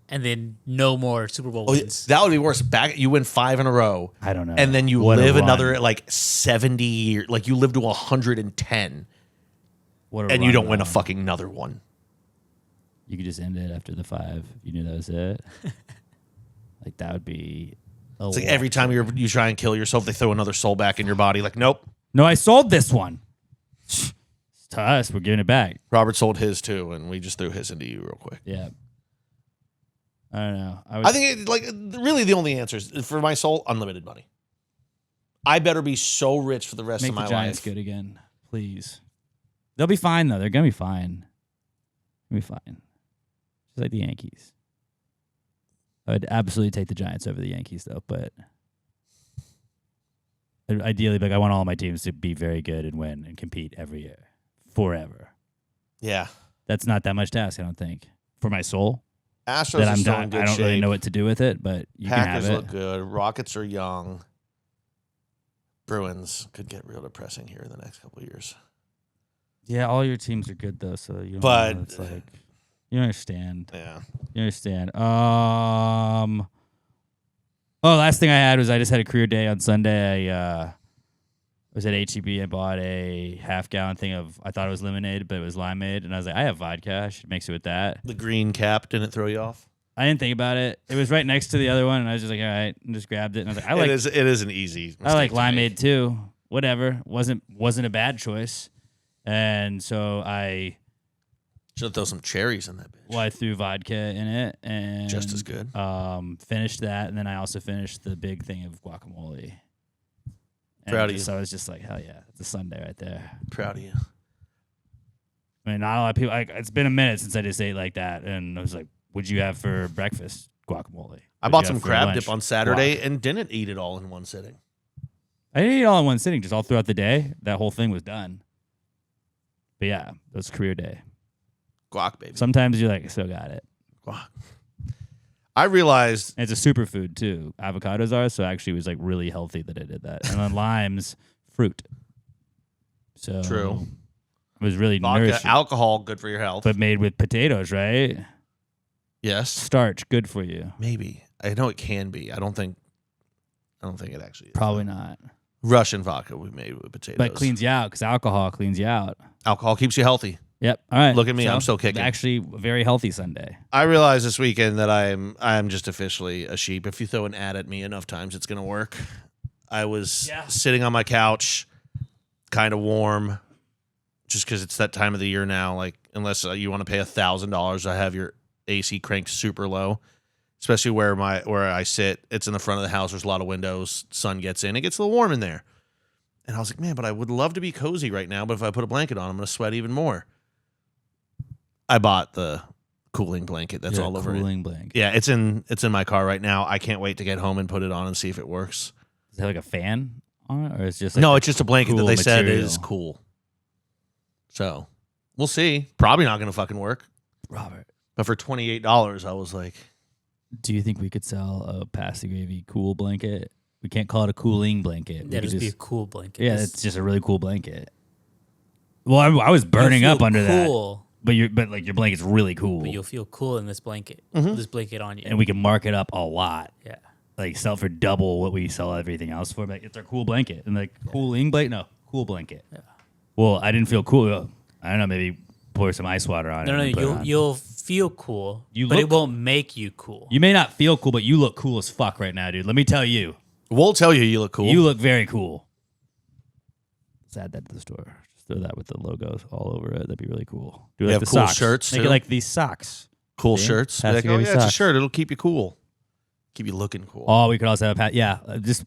and then no more Super Bowl wins? That would be worse. You win 5 in a row. I don't know. And then you What a live run. another like 70 years. Like you live to 110 What a and you run, don't win though. a fucking another one. You could just end it after the 5 if you knew that was it. Like that would be. It's like every time you try and kill yourself, they throw another soul back in your body. Like, nope. No, I sold this one. To us, we're giving it back. Robert sold his too, and we just threw his into you real quick. Yeah. I don't know. I think really the only answer is for my soul, unlimited money. I better be so rich for the rest make of my the Giants life. good again, please. They'll be fine though. They're gonna be fine. They'll be fine. Just like the Yankees. I would absolutely take the Giants over the Yankees though, but ideally, like I want all my teams to be very good and win and compete every year, forever. Yeah. That's not that much to ask, I don't think, for my soul. Astros That are I'm still not. in good I don't shape. really know what to do with it, but you Packers can have look it. good. Rockets are young. Bruins could get real depressing here in the next couple of years. Yeah, all your teams are good though, so you. But- It's like you don't understand. Yeah. You understand. Last thing I had was I just had a career day on Sunday. I was at HEB. I bought a half-gallon thing of, I thought it was lemonade, but it was limeade. And I was like, I have vodka. I should mix it with that. The green cap didn't throw you off? I didn't think about it. It was right next to the other one, and I was just like, all right, and just grabbed it. And I was like, It is an easy I like mistake to make. limeade too. Whatever. Wasn't a bad choice. And so I Should throw some cherries in that bitch. I threw vodka in it, and Just as good. Finished that, and then I also finished the big thing of guacamole. Proud of you. So I was just like, hell yeah, it's a Sunday right there. Proud of you. I mean, not a lot of people. It's been a minute since I just ate like that, and I was like, "What'd you have for breakfast?" Guacamole. I bought some crab dip on Saturday and didn't eat it all in one sitting. I didn't eat it all in one sitting, just all throughout the day. That whole thing was done. But yeah, it was career day. Guac, baby. Sometimes you're like, I still got it. Guac. I realized And it's a superfood too. Avocados are, so actually it was like really healthy that I did that. And then limes, fruit. So True. It was really vodka, nourishing. alcohol, good for your health. But made with potatoes, right? Yes, Starch, good for you. maybe. I know it can be. I don't think it actually is. Probably not. Russian vodka we made with potatoes. But it cleans you out because alcohol cleans you out. Alcohol keeps you healthy. Yep. All right. Look at me, I'm still kicking. Actually, a very healthy Sunday. I realized this weekend that I'm just officially a sheep. If you throw an ad at me enough times, it's gonna work. I was sitting on my couch, kind of warm, just because it's that time of the year now. Like, unless you want to pay $1,000, I have your AC cranked super low. Especially where I sit, it's in the front of the house. There's a lot of windows. Sun gets in. It gets a little warm in there. And I was like, man, but I would love to be cozy right now. But if I put a blanket on, I'm going to sweat even more. I bought the cooling blanket that's all over it. Cooling blanket. Yeah, it's in my car right now. I can't wait to get home and put it on and see if it works. Is it like a fan on it, or it's just like No, it's just a blanket that cool they said material? is cool. So we'll see. Probably not going to fucking work. Robert, But for $28, I was like, do you think we could sell a Pass the Gravy cool blanket? We can't call it a cooling blanket. We That'd could just be a cool blanket. yeah, it's just a really cool blanket. Well, I was burning You'll up feel under cool, that. But like your blanket's really cool. but you'll feel cool in this blanket. Mm-hmm. This blanket on you. And we can mark it up a lot. yeah. Like sell for double what we sell everything else for. Like, it's our cool blanket. And like cooling blanket? No, cool blanket. Yeah. Well, I didn't feel cool. I don't know, maybe pour some ice water on it. No, and put it on. you'll feel cool, You but look it won't make you cool. You may not feel cool, but you look cool as fuck right now, dude. Let me tell you. we'll tell you look cool. You look very cool. Let's add that to the store. Just throw that with the logos all over it. That'd be really cool. Do We like have the cool socks. shirts, Make too. it like these socks. cool See? shirts. Pass Like, the oh, Gravy yeah, it's a socks. shirt. It'll keep you cool. Keep you looking cool. Oh, we could also have just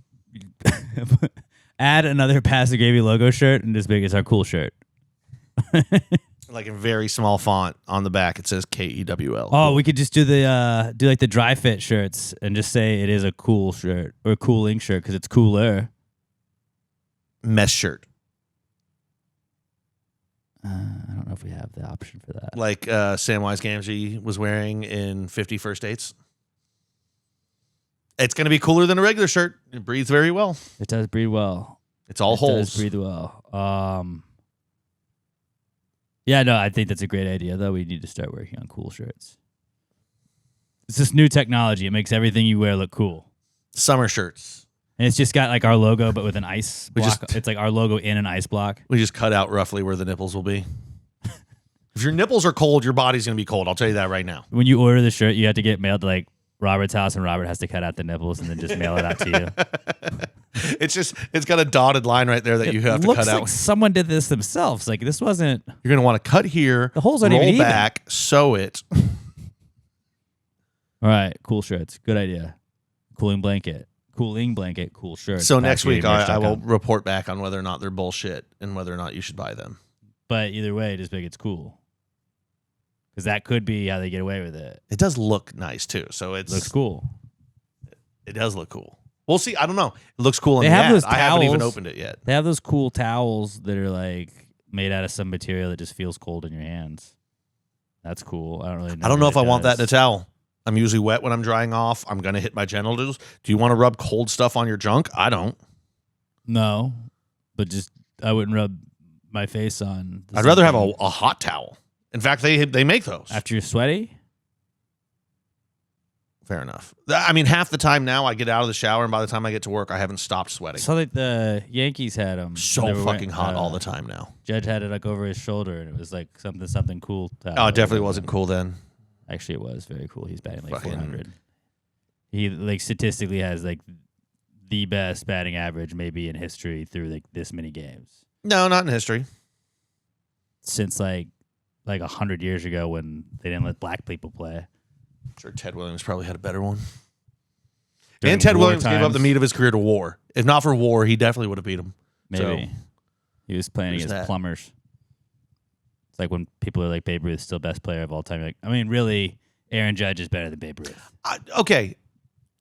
add another Pass the Gravy logo shirt and just make it our cool shirt. Like in very small font on the back, it says KEWL. Oh, we could just do the like the dry fit shirts and just say it is a cool shirt or a cooling shirt because it's cooler. Mesh shirt. I don't know if we have the option for that. Like Samwise Gamgee was wearing in 50 First Dates. It's going to be cooler than a regular shirt. It breathes very well. It does breathe well. It's all It holes. does breathe well. Yeah, no, I think that's a great idea, though. We need to start working on cool shirts. It's this new technology. It makes everything you wear look cool. Summer shirts. And it's just got like our logo, but with an ice We block. just- It's like our logo in an ice block. We just cut out roughly where the nipples will be. If your nipples are cold, your body's going to be cold. I'll tell you that right now. When you order the shirt, you have to get mailed to like Robert's house, and Robert has to cut out the nipples and then just mail it out to you. It's got a dotted line right there that you have to looks cut out. like someone did this themselves. Like this wasn't. You're going to want to cut here, The holes aren't roll even even. back, sew it. All right, cool shirts. Good idea. Cooling blanket, cool shirt. So next week I will report back on whether or not they're bullshit and whether or not you should buy them. But either way, just make it's cool. Because that could be how they get away with it. It does look nice too. So it Looks cool. It does look cool. We'll see. I don't know. It looks cool in They the have ad. those I haven't even towels. opened it yet. They have those cool towels that are like made out of some material that just feels cold in your hands. That's cool. I don't really know. I don't know what if I it want that in a does. towel. I'm usually wet when I'm drying off. I'm going to hit my genitals. Do you want to rub cold stuff on your junk? I don't. No, but just I wouldn't rub my face on. I'd rather have a hot towel. In fact, they make those. After you're sweaty. Fair enough. I mean, half the time now I get out of the shower, and by the time I get to work, I haven't stopped sweating. So like the Yankees had them. So fucking hot all the time now. Judge had it like over his shoulder, and it was like something cool. Oh, it definitely wasn't cool then. Actually, it was very cool. He's batting like Fucking- 400. He like statistically has like the best batting average maybe in history through like this many games No, not in history. since like 100 years ago when they didn't let black people play. I'm sure Ted Williams probably had a better one. During And Ted war Williams gave up times. the meat of his career to war. If not for war, he definitely would have beat him. Maybe. So, He was playing there's against that. plumbers. It's like when people are like, Babe Ruth is still best player of all time. You're like, I mean, really, Aaron Judge is better than Babe Ruth. Okay.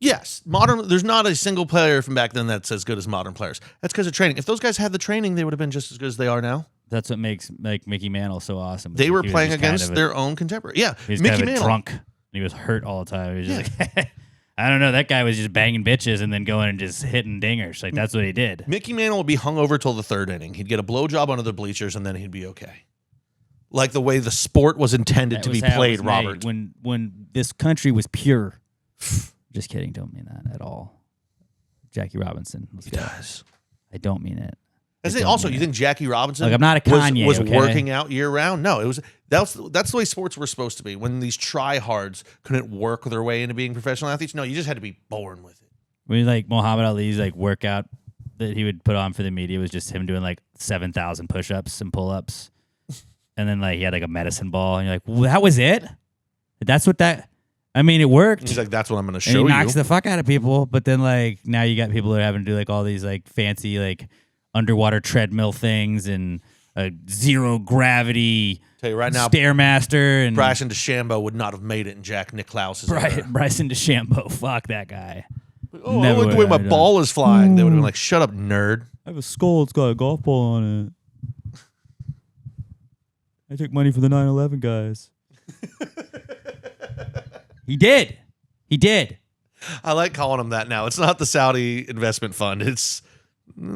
Yes. There's not a single player from back then that's as good as modern players. That's because of training. If those guys had the training, they would have been just as good as they are now. That's what makes like Mickey Mantle so awesome. They were He was playing just kind against of their own contemporary. Yeah. He was Mickey kind of a Mantle. drunk. And he was hurt all the time. He was just like, I don't know. That guy was just banging bitches and then going and just hitting dingers. Like, that's what he did. Mickey Mantle would be hung over till the third inning. He'd get a blowjob under the bleachers, and then he'd be okay. Like the way the sport was intended That to was be how it played, was Robert. made. When this country was pure. Just kidding. Don't mean that at all. Jackie Robinson. Let's go. does. I don't mean it. Also, you think Jackie Robinson Like, I'm not a Kanye, was okay? working out year round? No, it was that's the way sports were supposed to be. When these tryhards couldn't work their way into being professional athletes, no, you just had to be born with it. When like Muhammad Ali's like workout that he would put on for the media was just him doing like 7,000 push-ups and pull-ups, and then like he had like a medicine ball, and you're like, well, that was it? That's what that? I mean, it worked. He's like, that's what I'm going to And show he knocks you. the fuck out of people, but then like now you got people that are having to do like all these like fancy like underwater treadmill things and zero gravity Tell you right now, Stairmaster and Bryson DeChambeau would not have made it in Jack Nicklaus's era. Bryson DeChambeau. Fuck that guy. Oh, I Never like the way would my have done. ball is flying. They would have been like, shut up, nerd. I have a skull. It's got a golf ball on it. I took money for the 9/11 guys. He did. He did. I like calling them that now. It's not the Saudi investment fund. It's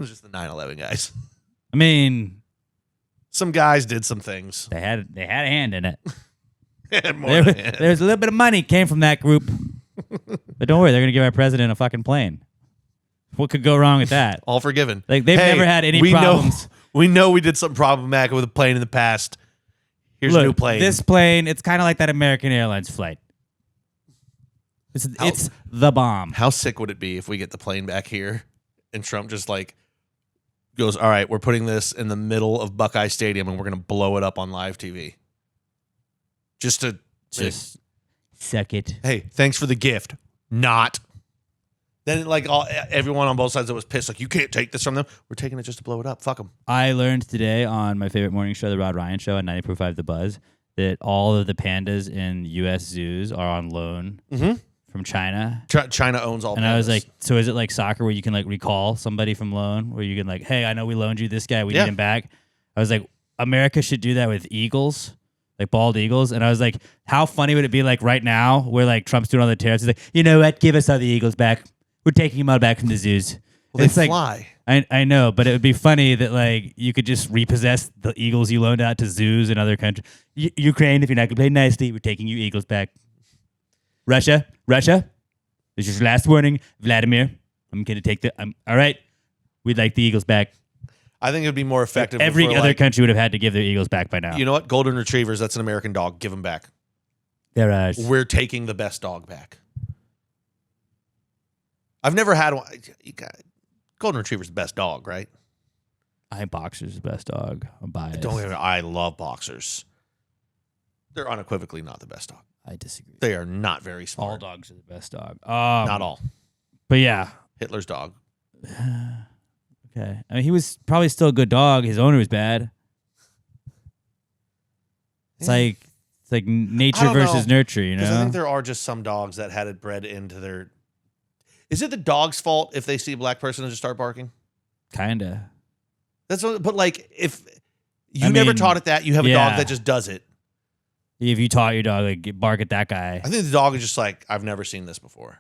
just the 9/11 guys. I mean, Some guys did some things. they had a hand in it. And more than that. There's a little bit of money came from that group. But don't worry, they're gonna give our president a fucking plane. What could go wrong with that? All forgiven. Like, they've never had any problems. We know we did something problematic with a plane in the past. Here's a new plane. This plane, it's kind of like that American Airlines flight. It's the bomb. How sick would it be if we get the plane back here and Trump just like goes, all right, we're putting this in the middle of Buckeye Stadium and we're going to blow it up on live TV. Just to Just suck it. hey, thanks for the gift. Not. Then like everyone on both sides that was pissed, like, you can't take this from them. We're taking it just to blow it up. Fuck them. I learned today on my favorite morning show, the Rod Ryan Show on 90.5 The Buzz, that all of the pandas in U.S. zoos are on loan from China. China owns all. And pandas. I was like, so is it like soccer where you can like recall somebody from loan, where you can like, hey, I know we loaned you this guy, we need him back. I was like, America should do that with eagles, like bald eagles. And I was like, how funny would it be like right now where like Trump's doing all the tariffs? He's like, you know what? Give us all the eagles back. We're taking them all back from the zoos. well, they It's like, fly. I know, but it would be funny that like you could just repossess the eagles you loaned out to zoos in other countries. Ukraine, if you're not going to play nicely, we're taking you eagles back. Russia, this is your last warning. Vladimir, I'm going to take all right, we'd like the eagles back. I think it would be more effective. Every if we're other like, country would have had to give their eagles back by now. you know what? Golden retrievers, that's an American dog. Give them back. They're ours. We're taking the best dog back. I've never had one. Golden retriever's the best dog, right? I think Boxer's the best dog. I'm biased. I love boxers. They're unequivocally not the best dog. I disagree. They are not very smart. All dogs are the best dog. Not all. But yeah. Hitler's dog. Okay. I mean, he was probably still a good dog. His owner was bad. It's like nature versus nurture, you know? Because I think there are just some dogs that had it bred into their. Is it the dog's fault if they see a black person and just start barking? Kinda. That's what, but like if you never taught it that, you have a dog that just does it. If you taught your dog like bark at that guy, I think the dog is just like, I've never seen this before.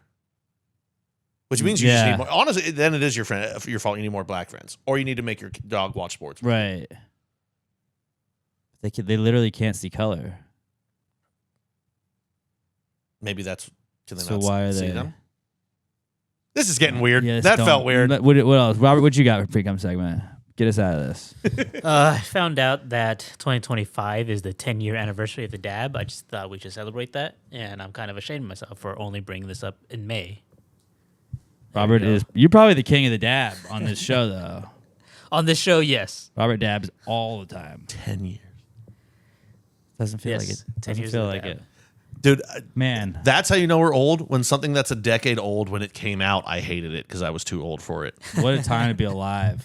Which means you just need more. Honestly, then it is your fault. You need more black friends, or you need to make your dog watch sports. Right. They literally can't see color. Maybe that's to So why are see they? them. This is getting weird. Yes, That felt weird. What else, Robert? What you got for Precome segment? Get us out of this. I found out that 2025 is the 10-year anniversary of the dab. I just thought we should celebrate that, and I'm kind of ashamed of myself for only bringing this up in May. Robert you're probably the king of the dab on this show, though. On this show, yes. Robert dabs all the time. 10 years. Doesn't feel Yes, like it. 10 Doesn't years feel of like dab. it. Dude, Man, that's how you know we're old. When something that's a decade old, when it came out, I hated it because I was too old for it. what a time to be alive.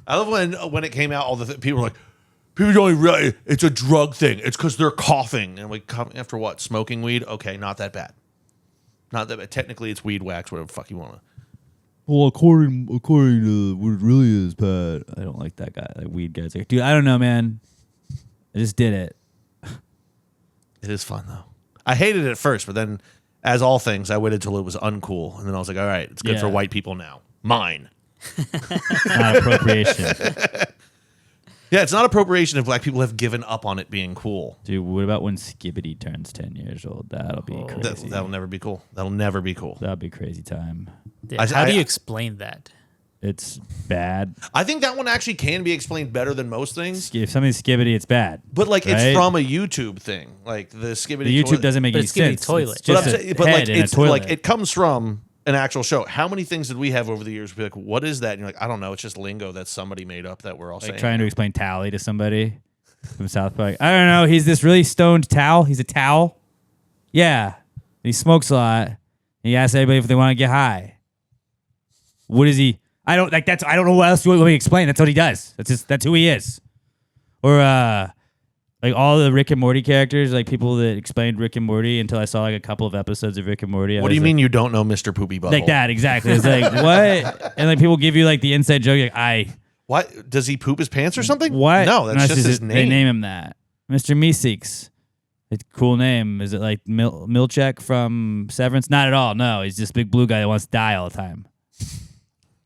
I love when it came out, all the people were like, people don't even realize it's a drug thing. It's because they're coughing. And we come after what? Smoking weed? Okay, not that bad. Not that bad. Technically, it's weed wax, whatever the fuck you want to. Well, according to what it really is, Pat. I don't like that guy, like weed guys. Like, dude, I don't know, man. I just did it. It is fun, though. I hated it at first, but then, as all things, I waited till it was uncool. And then I was like, all right, it's good for white people now. Mine. Not appropriation. Yeah, it's not appropriation if black people have given up on it being cool. Dude, what about when Skibbity turns 10 years old? That'll be crazy. That'll never be cool. That'll never be cool. That'll be a crazy time. Yeah, how do you explain that? It's bad. I think that one actually can be explained better than most things. If something's Skibbity, it's bad. But like right? it's from a YouTube thing. Like the Skibbity The YouTube toilet. doesn't make But any it's Skibbity sense. toilet. It's just But, a but head like in a it's toilet. like it comes from an actual show. How many things did we have over the years? Be like, what is that? And you're like, I don't know. It's just lingo that somebody made up that we're all like saying. trying to explain tally to somebody from South Park. I don't know. He's this really stoned towel. He's a towel. Yeah. He smokes a lot. He asks everybody if they want to get high. What is he? I don't know what else you want me to explain. That's what he does. That's who he is. Or like all the Rick and Morty characters, like people that explained Rick and Morty until I saw like a couple of episodes of Rick and Morty. What do you mean you don't know Mr. Poopy Butthole? Like that, exactly. It's like, what? And like people give you like the inside joke, like, What? Does he poop his pants or something? what? No, that's just his name. They name him that. Mr. Meeseeks. It's a cool name. Is it like Milchek from Severance? Not at all. No, he's this big blue guy that wants to die all the time.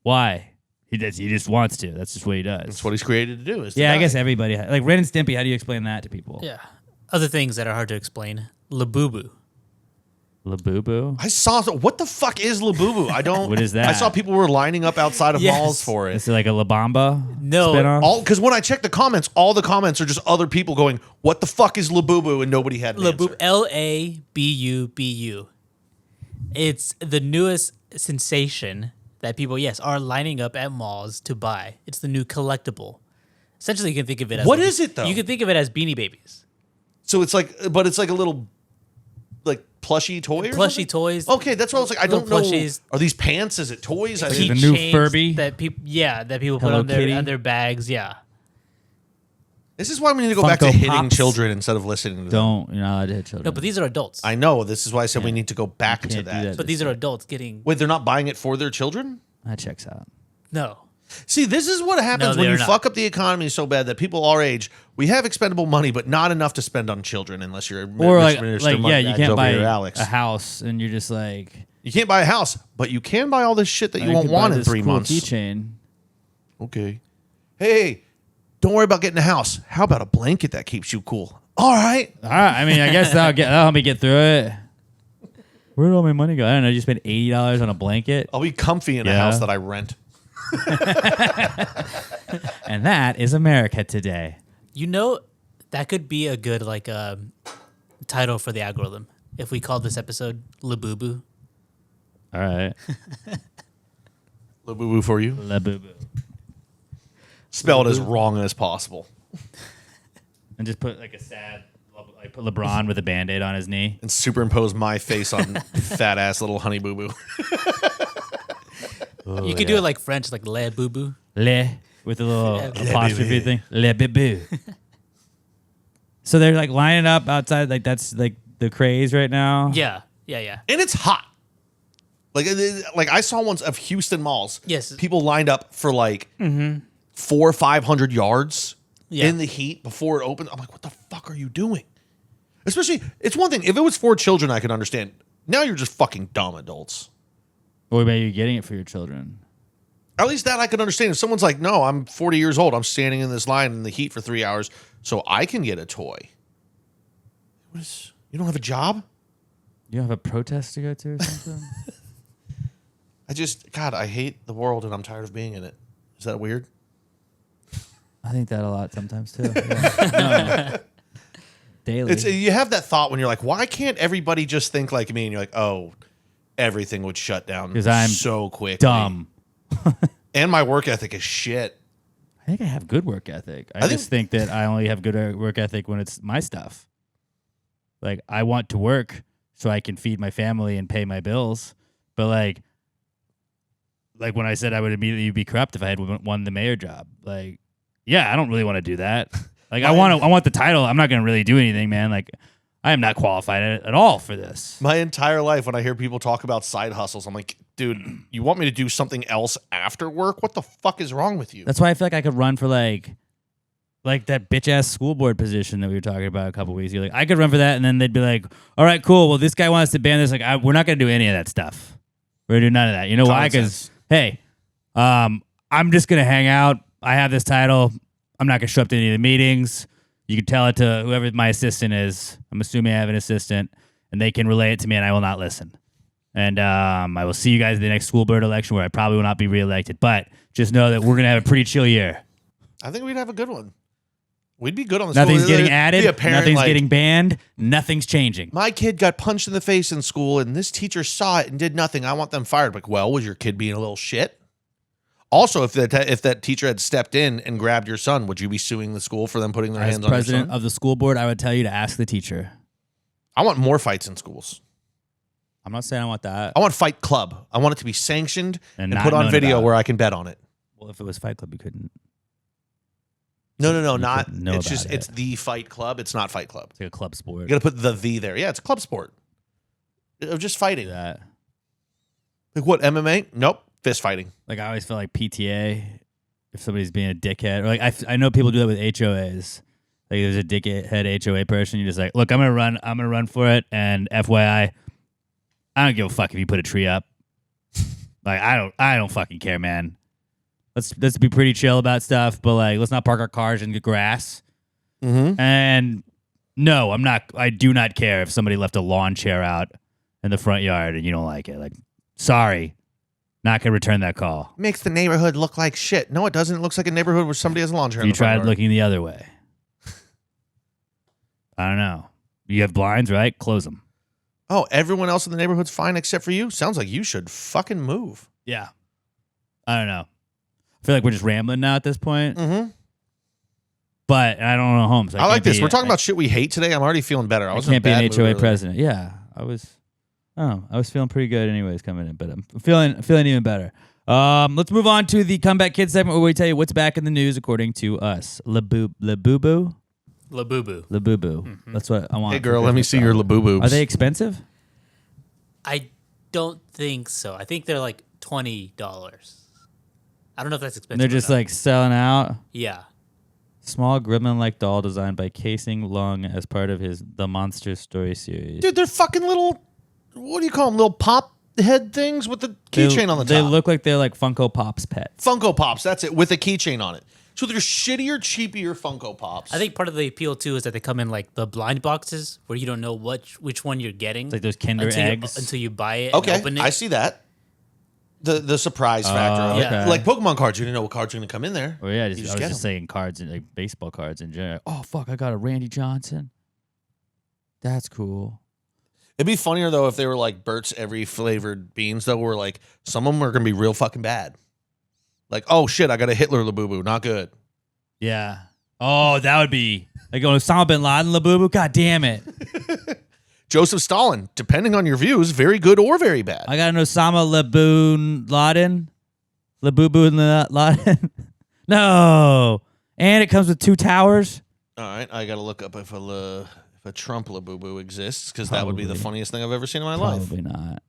Why? He just wants to. That's just what he does. That's what he's created to do. Is to Yeah, I die. guess everybody like Ren and Stimpy. How do you explain that to people? Yeah. Other things that are hard to explain. Labubu. Labubu. I saw. What the fuck is Labubu? I don't. What is that? I saw people were lining up outside of Yes. malls for it. Is it like a La Bamba? No. spinoff? All because when I check the comments, all the comments are just other people going, "What the fuck is Labubu?" and nobody had an Labubu. answer. Labubu. It's the newest sensation that people, are lining up at malls to buy. It's the new collectible. Essentially, you can think of it as What is it, though? You can think of it as Beanie Babies. So it's like, but it's like a little, like plushy toy. Or Plushy something? toys. Okay, that's what I was like. I don't Little know. plushies. Are these pants? Is it toys? I Key- didn't- The new keychains Furby? that people put Hello on Kitty? their bags. Yeah. This is why we need to go back to Funko hitting Pops? children instead of listening to them. Don't. You're not allowed to hit children. No, but these are adults. I know. This is why I said we need to go back You to can't do that. that. But these are adults getting Wait, they're not buying it for their children? That checks out. no. See, this is what happens No, when you they're not. fuck up the economy so bad that people our age, we have expendable money, but not enough to spend on children unless you're Or Mr. like Minister yeah, Money you Bags can't over buy here, Alex. a house, and you're just like You can't buy a house, but you can buy all this shit that you won't could buy want in this 3 cool months. Keychain. Okay. Hey, don't worry about getting a house. How about a blanket that keeps you cool? All right. All right. I mean, I guess that'll help me get through it. Where did all my money go? I don't know. You spent $80 on a blanket, I'll be comfy in a Yeah. house that I rent. and that is America today. You know, that could be a good title for the algorithm if we called this episode Labubu. All right, Labubu for you. Labubu, Spelled as wrong as possible. and just put like a sad, like put LeBron with a Band-Aid on his knee. And superimpose my face on fat ass little honey boo boo. You could do it like French, like Le Bubu. Le with a little Le apostrophe thing. Le bibu. So they're like lining up outside. Like that's like the craze right now. Yeah. And it's hot. Like I saw ones of Houston malls. Yes. People lined up for like 400 or 500 yards Yeah. in the heat before it opened. I'm like, what the fuck are you doing? Especially, it's one thing. If it was for children, I could understand. Now you're just fucking dumb adults. Or maybe you're getting it for your children. At least that I could understand. If someone's like, no, I'm 40 years old. I'm standing in this line in the heat for 3 hours so I can get a toy. You don't have a job? You don't have a protest to go to or something? God, I hate the world and I'm tired of being in it. Is that weird? I think that a lot sometimes too. Yeah. No. Daily. You have that thought when you're like, why can't everybody just think like me? And you're like, oh, everything would shut down 'Cause I'm so quick. dumb. And my work ethic is shit. I think I have good work ethic. I just think that I only have good work ethic when it's my stuff. Like, I want to work so I can feed my family and pay my bills. But like when I said I would immediately be corrupt if I had won the mayor job. Like, yeah, I don't really want to do that. Like, I want the title. I'm not going to really do anything, man. Like, I am not qualified at all for this. My entire life, when I hear people talk about side hustles, I'm like, dude, you want me to do something else after work? What the fuck is wrong with you? That's why I feel like I could run for like that bitch ass school board position that we were talking about a couple weeks ago. Like, I could run for that, and then they'd be like, "All right, cool. Well, this guy wants to ban this. Like, we're not gonna do any of that stuff. We're gonna do none of that. You know why? Because hey, I'm just gonna hang out. I have this title. I'm not gonna show up to any of the meetings. You can tell it to whoever my assistant is. I'm assuming I have an assistant, and they can relay it to me, and I will not listen. And I will see you guys at the next school board election, where I probably will not be reelected. But just know that we're gonna have a pretty chill year. I think we'd have a good one. We'd be good on the Nothing's school. getting added. Nothing's like, getting banned. Nothing's changing. My kid got punched in the face in school, and this teacher saw it and did nothing. I want them fired. Like, well, was your kid being a little shit? Also, if that teacher had stepped in and grabbed your son, would you be suing the school for them putting their hands on your son? As president of the school board, I would tell you to ask the teacher. I want more fights in schools. I'm not saying I want that. I want Fight Club. I want it to be sanctioned and not put on known video about. where I can bet on it. Well, if it was Fight Club, you couldn't. No, not. couldn't know It's just about it's the Fight Club. It's not Fight Club. It's like a club sport. You got to put the there. Yeah, it's a club sport. Of just fighting. That. Like what? MMA? Nope. Fist fighting. Like, I always feel like PTA. If somebody's being a dickhead, or like I know people do that with HOAs. Like, there's a dickhead HOA person. You're just like, look, I'm gonna run for it, and FYI, I don't give a fuck if you put a tree up. Like, I don't fucking care, man. Let's be pretty chill about stuff, but like, let's not park our cars in the grass. Mm-hmm. And no, I do not care if somebody left a lawn chair out in the front yard and you don't like it. Like, sorry, not gonna return that call. Makes the neighborhood look like shit. No, it doesn't. It looks like a neighborhood where somebody has a lawn chair. You tried looking the other way. I don't know. You have blinds, right? Close them. Oh, everyone else in the neighborhood's fine except for you? Sounds like you should fucking move. Yeah. I don't know. I feel like we're just rambling now at this point. Mm-hmm. But I don't own a home. So I like this. We're talking about shit we hate today. I'm already feeling better. I can't be an HOA president. Yeah. I was feeling pretty good anyways coming in, but I'm feeling even better. Let's move on to the Comeback Kids segment where we tell you what's back in the news according to us. Labubu. Mm-hmm. That's what I want. Hey, girl, let me see your Labubu. Are they expensive? I don't think so. I think they're like $20. I don't know if that's expensive. And they're just like selling out. Yeah. Small gremlin-like doll designed by Casing Lung as part of his The Monster Story series. Dude, they're fucking little, what do you call them? Little pop head things with the keychain on the top. They look like they're like Funko Pop's pets. Funko Pops, that's it, with a keychain on it. So they're shittier, cheapier Funko Pops. I think part of the appeal too is that they come in like the blind boxes where you don't know which one you're getting. It's like those Kinder eggs until you buy it. Okay, and open it. I see that. The surprise factor of it. okay. Like Pokemon cards, you didn't know what cards are going to come in there. Well, yeah, I You was get just 'em. saying cards and like baseball cards in general. Oh fuck, I got a Randy Johnson. That's cool. It'd be funnier though if they were like Burt's Every Flavored Beans though, where like some of them are going to be real fucking bad. Like, oh shit, I got a Hitler Labubu, not good. Yeah. Oh, that would be like Osama bin Laden Labubu. God damn it. Joseph Stalin, depending on your views, very good or very bad. I got an Osama Labubu Laden. No. And it comes with 2 towers. All right, I got to look up if a Trump Labubu exists because that would be the Probably. funniest thing I've ever seen in my life. Probably not.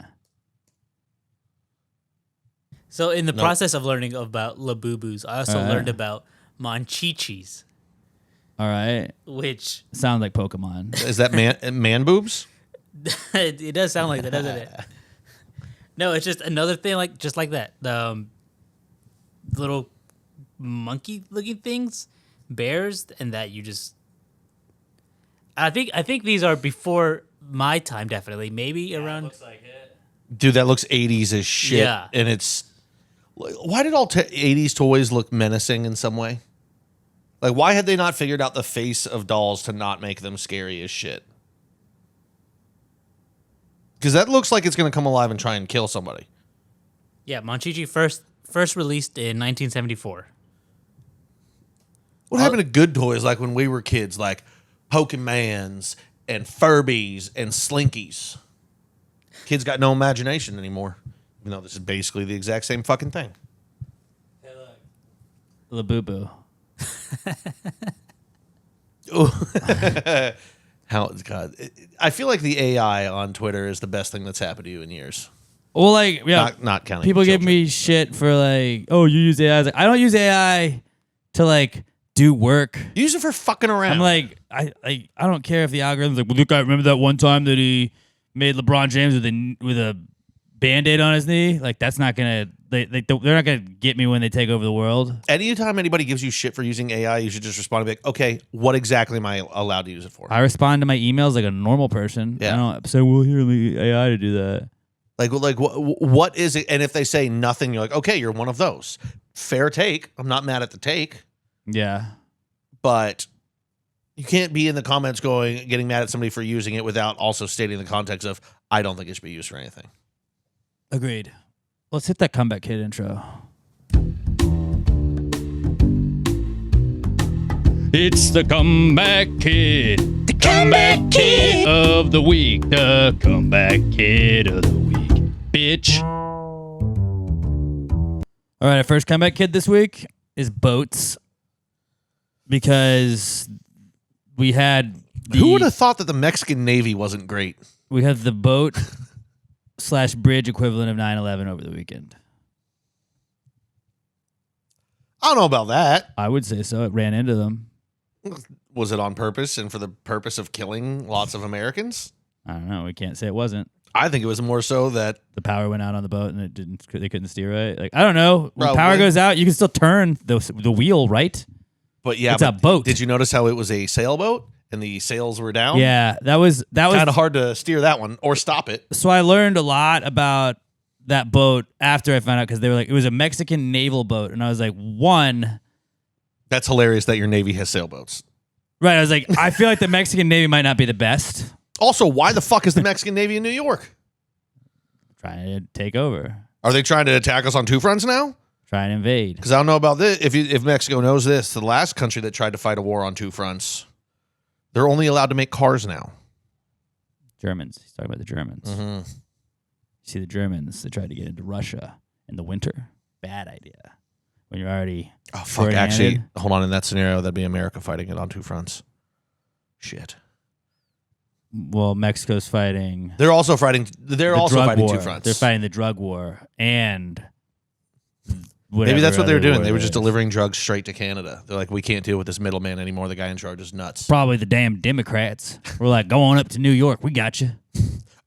So in the Nope. process of learning about Labubus, I also learned about Monchichis, All right. which Sounds like Pokemon. Is that man boobs? it does sound like that, doesn't it? No, it's just another thing just like that. The little monkey-looking things, bears, and that you just. I think these are before my time, definitely. Maybe around. Looks like it. Dude, that looks 80s as shit. Yeah. And it's... Why did all 80s toys look menacing in some way? Like, why had they not figured out the face of dolls to not make them scary as shit? Because that looks like it's going to come alive and try and kill somebody. Yeah, Monchichi first released in 1974. What happened to good toys like when we were kids? Like Pokemans and Furbies and Slinkies. Kids got no imagination anymore. Even though this is basically the exact same fucking thing. Labubu. God, I feel like the AI on Twitter is the best thing that's happened to you in years. Well, like, yeah, Not counting. people give children. me shit for like, oh, you use AI. I was like, I don't use AI to like do work. Use it for fucking around. I'm like, I don't care if the algorithm's like, well, look, I remember that one time that he made LeBron James with a Band-Aid on his knee. Like, that's not gonna they're not gonna get me when they take over the world. Anytime anybody gives you shit for using AI, you should just respond and be like, okay, what exactly am I allowed to use it for? I respond to my emails like a normal person. Yeah. I don't say, well, here, leave AI to do that. Like what is it? And if they say nothing, you're like, okay, you're one of those. Fair take. I'm not mad at the take, Yeah. but you can't be in the comments getting mad at somebody for using it without also stating the context of, I don't think it should be used for anything. Agreed. Let's hit that Comeback Kid intro. It's the Comeback Kid. The Comeback Kid of the week. The Comeback Kid of the week. Bitch. All right, our first Comeback Kid this week is boats. Because we had Who would have thought that the Mexican Navy wasn't great? We had the boat / bridge equivalent of 9/11 over the weekend. I don't know about that. I would say so. It ran into them. Was it on purpose and for the purpose of killing lots of Americans? I don't know. We can't say it wasn't. I think it was more so that The power went out on the boat and they couldn't steer right. Like, I don't know. When Probably. power goes out, you can still turn the wheel, right? But yeah, It's a boat. Did you notice how it was a sailboat and the sails were down? Yeah, that was Kind of hard to steer that one or stop it. So I learned a lot about that boat after I found out because they were like, it was a Mexican naval boat. And I was like, one, That's hilarious that your Navy has sailboats. right. I was like, I feel like the Mexican Navy might not be the best. Also, why the fuck is the Mexican Navy in New York? Trying to take over, Are they trying to attack us on two fronts now? trying to invade. Because I don't know about this. If Mexico knows this, the last country that tried to fight a war on two fronts, they're only allowed to make cars now. Germans. He's talking about the Germans. Mm-hmm. You see the Germans, they tried to get into Russia in the winter. Bad idea. When you're already Oh, fuck. short-handed. Actually, hold on. In that scenario, that'd be America fighting it on two fronts. Shit. Well, Mexico's fighting They're also fighting. They're the also drug fighting war. two fronts. They're fighting the drug war and Maybe that's what they were doing. They were just delivering. delivering drugs straight to Canada. They're like, we can't deal with this middleman anymore. The guy in charge is nuts. Probably the damn Democrats. We're like, go on up to New York. We got you.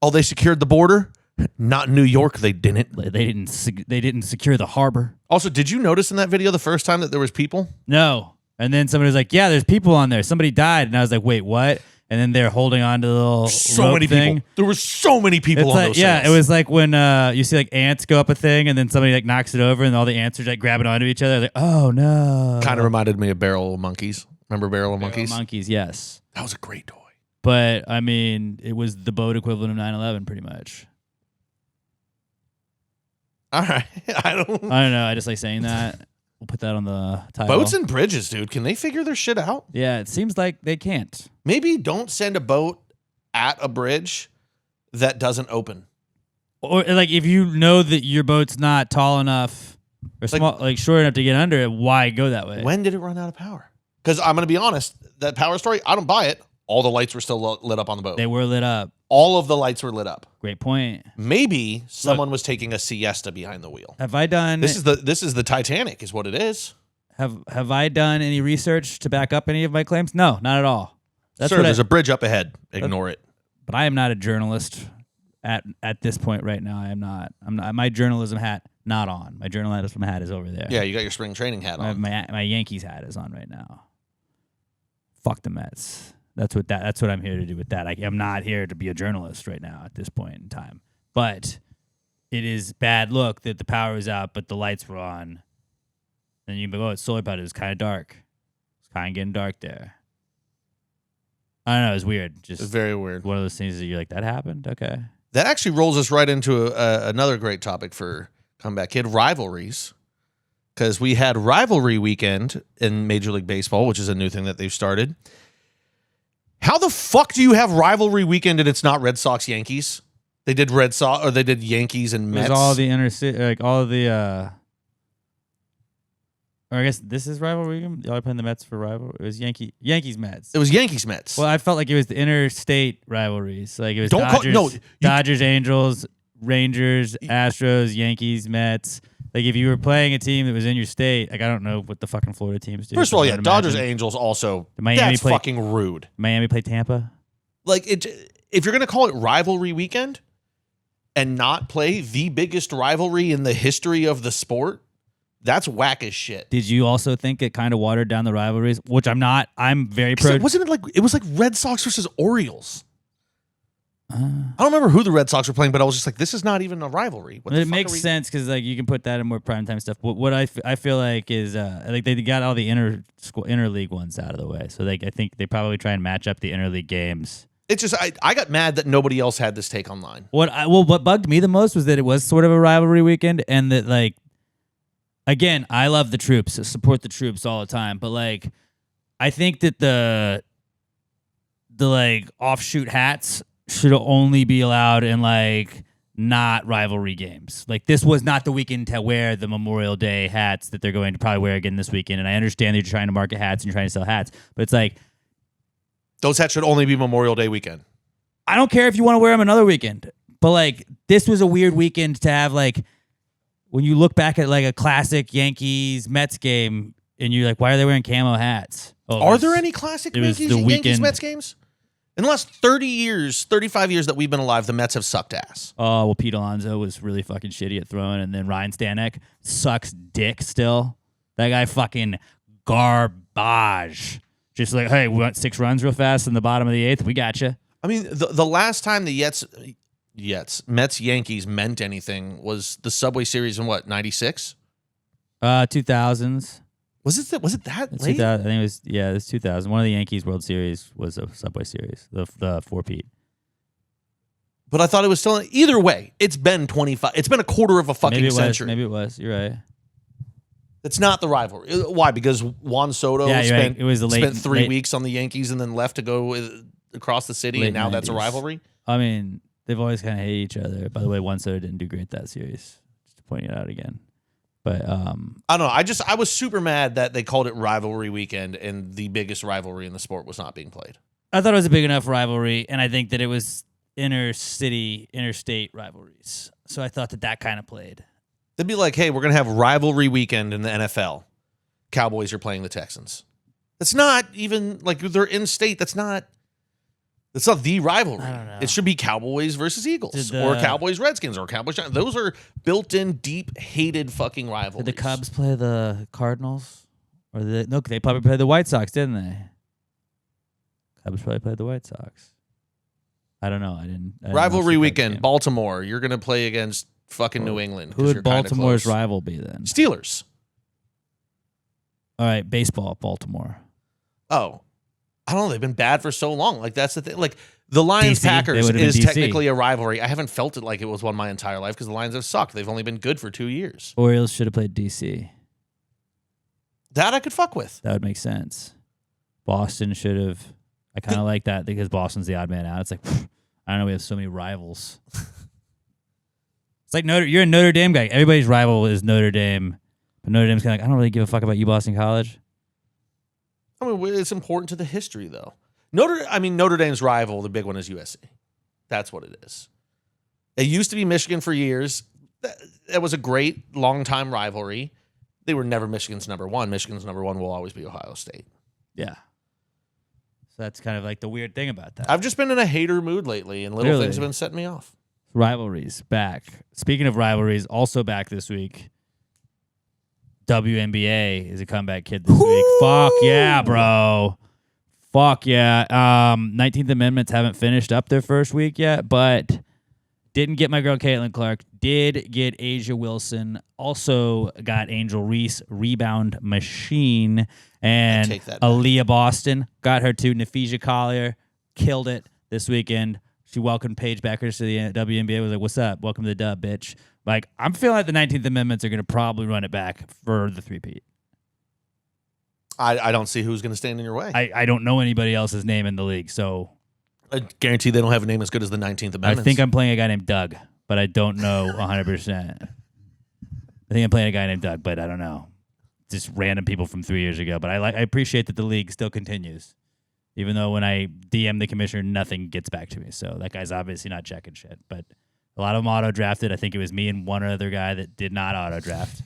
Oh, they secured the border? Not in New York. They didn't. They didn't secure the harbor. Also, did you notice in that video the first time that there was people? No. And then somebody was like, yeah, there's people on there. Somebody died. And I was like, wait, what? And then they're holding on to the little So rope many thing. people. There were so many people It's on like, those yeah, sails. it was like when you see like ants go up a thing and then somebody like knocks it over and all the ants are like grabbing onto each other. Like, oh no. Kind of reminded me of Barrel of Monkeys. Remember Barrel of Monkeys? Monkeys, yes. That was a great toy. But I mean, it was the boat equivalent of 9/11 pretty much. All right. I don't know. I just like saying that. We'll put that on the title. Boats and bridges, dude. Can they figure their shit out? Yeah, it seems like they can't. Maybe don't send a boat at a bridge that doesn't open. Or like if you know that your boat's not tall enough or small, like short enough to get under it, why go that way? When did it run out of power? Because I'm going to be honest, that power story, I don't buy it. All the lights were still lit up on the boat. They were lit up. All of the lights were lit up. Great point. Maybe someone was taking a siesta behind the wheel. Have I done This is the Titanic, is what it is. Have I done any research to back up any of my claims? No, not at all. That's Sir, what there's a bridge up ahead. Ignore it. But I am not a journalist at this point right now. I'm not. My journalism hat not on. My journalism hat is over there. Yeah, you got your spring training hat on. My Yankees hat is on right now. Fuck the Mets. That's what I'm here to do with that. I'm not here to be a journalist right now at this point in time. But it is bad look that the power was out, but the lights were on. And you go, oh, it's solar powered. It was kind of dark. It's kind of getting dark there. I don't know. It was weird. Just It's very weird. one of those things that you're like, that happened? Okay. That actually rolls us right into another great topic for Comeback Kid, rivalries. Because we had rivalry weekend in Major League Baseball, which is a new thing that they've started. How the fuck do you have rivalry weekend and it's not Red Sox Yankees? They did Red Sox or they did Yankees and It Mets. was all the all of the. Or I guess this is rivalry. Y'all are playing the Mets for rival. It was Yankees Mets. It was Yankees Mets. Well, I felt like it was the interstate rivalries. Like it was Don't call- Dodgers, Angels, Rangers, Astros, Yankees, Mets. Like if you were playing a team that was in your state, like I don't know what the fucking Florida teams do. First of all, yeah, I'd Dodgers, imagine. Angels also. Miami That's play- fucking rude. Miami play Tampa. Like if you're gonna call it rivalry weekend and not play the biggest rivalry in the history of the sport, that's whack as shit. Did you also think it kind of watered down the rivalries? Which I'm not. I'm very pro. Wasn't it like it was like Red Sox versus Orioles? I don't remember who the Red Sox were playing, but I was just like, this is not even a rivalry. What the It fuck makes are we- sense because like you can put that in more primetime stuff. What I feel like is like they got all the interleague ones out of the way, so like I think they probably try and match up the interleague games. It's just I got mad that nobody else had this take online. What bugged me the most was that it was sort of a rivalry weekend, and that like again, I love the troops, support the troops all the time, but like I think that the like offshoot hats should only be allowed in like not rivalry games. Like this was not the weekend to wear the Memorial Day hats that they're going to probably wear again this weekend. And I understand that you're trying to market hats and you're trying to sell hats, but it's like Those hats should only be Memorial Day weekend. I don't care if you want to wear them another weekend, but like this was a weird weekend to have like when you look back at like a classic Yankees Mets game and you're like, why are they wearing camo hats? Oh, Are there any classic it was Yankees, the weekend- Mets games? In the last 30 years, 35 years that we've been alive, the Mets have sucked ass. Oh, well, Pete Alonso was really fucking shitty at throwing, and then Ryan Stanek sucks dick still. That guy fucking garbage. Just like, hey, we want 6 runs real fast in the bottom of the 8th. We got you. I mean, the last time the Mets Yankees meant anything was the Subway Series in what, 96? 2000s. Was it that It's late? 2000, I think it was 2000. One of the Yankees World Series was a Subway Series, the 4-peat. But I thought it was still either way. It's been 25. It's been a quarter of a fucking Maybe it century. was. Maybe it was. You're right. It's not the rivalry. Why? Because Juan Soto Yeah, you're spent right. It was the late- spent 3 late- weeks on the Yankees and then left to go across the city, Late and now that's a 90s. rivalry. I mean, they've always kind of hated each other. By the way, Juan Soto didn't do great that series. Just to point it out again. But I don't know. I was super mad that they called it rivalry weekend and the biggest rivalry in the sport was not being played. I thought it was a big enough rivalry, and I think that it was interstate rivalries. So I thought that kind of played. They'd be like, hey, we're going to have rivalry weekend in the NFL. Cowboys are playing the Texans. That's not even, like, they're in state. That's not the rivalry. I don't know. It should be Cowboys versus Eagles Did or Cowboys Redskins or Cowboys Giants. Those are built-in, deep, hated fucking rivalries. Did the Cubs play the Cardinals? Or no, they probably played the White Sox, didn't they? Cubs probably played the White Sox. I don't know. I didn't Rivalry watch the Cubs weekend, game. Baltimore. You're going to play against fucking New England. Who 'cause would you're kinda Baltimore's close. rival be then? Steelers. All right, baseball, Baltimore. Oh, I don't know. They've been bad for so long. Like, that's the thing. Like, the Lions DC, they Packers would've been is DC. technically a rivalry. I haven't felt it like it was one my entire life because the Lions have sucked. They've only been good for 2 years. Orioles should have played DC. That I could fuck with. That would make sense. Boston should have. I kind of like that because Boston's the odd man out. It's like, I don't know. We have so many rivals. It's like you're a Notre Dame guy. Everybody's rival is Notre Dame. But Notre Dame's kind of like, I don't really give a fuck about you, Boston College. I mean, it's important to the history, though. Notre Dame's rival, the big one, is USC. That's what it is. It used to be Michigan for years. That was a great, long-time rivalry. They were never Michigan's number one. Michigan's number one will always be Ohio State. Yeah. So that's kind of like the weird thing about that. I've just been in a hater mood lately, and little Really? things have been setting me off. Rivalries back. Speaking of rivalries, also back this week. WNBA is a comeback kid this week. Fuck yeah, bro. Fuck yeah. 19th Amendments haven't finished up their first week yet, but didn't get my girl Caitlin Clark. Did get Asia Wilson. Also got Angel Reese, rebound machine. And take that back. Aaliyah Boston got her too. Nafisha Collier killed it this weekend. She welcomed Paige Beckers to the WNBA. Was like, what's up? Welcome to the dub, bitch. Like, I'm feeling like the 19th Amendments are going to probably run it back for the 3-peat. I don't see who's going to stand in your way. I don't know anybody else's name in the league, so I guarantee they don't have a name as good as the 19th Amendment. I think I'm playing a guy named Doug, but I don't know 100%. I think I'm playing a guy named Doug, but I don't know. Just random people from 3 years ago. But I appreciate that the league still continues, even though when I DM the commissioner, nothing gets back to me. So that guy's obviously not checking shit. But a lot of them auto drafted. I think it was me and one other guy that did not auto draft.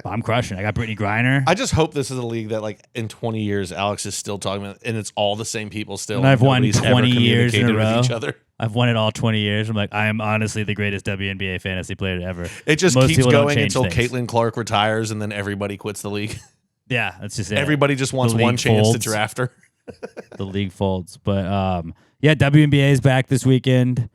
I'm crushing. I got Brittany Griner. I just hope this is a league that, like, in 20 years, Alex is still talking about, and it's all the same people still. And I've won Nobody's 20 ever years in a communicated row. with each other. I've won it all 20 years. I'm like, I am honestly the greatest WNBA fantasy player ever. It just Most keeps people don't going change until things. Caitlin Clark retires, and then everybody quits the league. Yeah, that's just it. Everybody just wants The one league chance to folds. draft her. The league folds. But yeah, WNBA is back this weekend.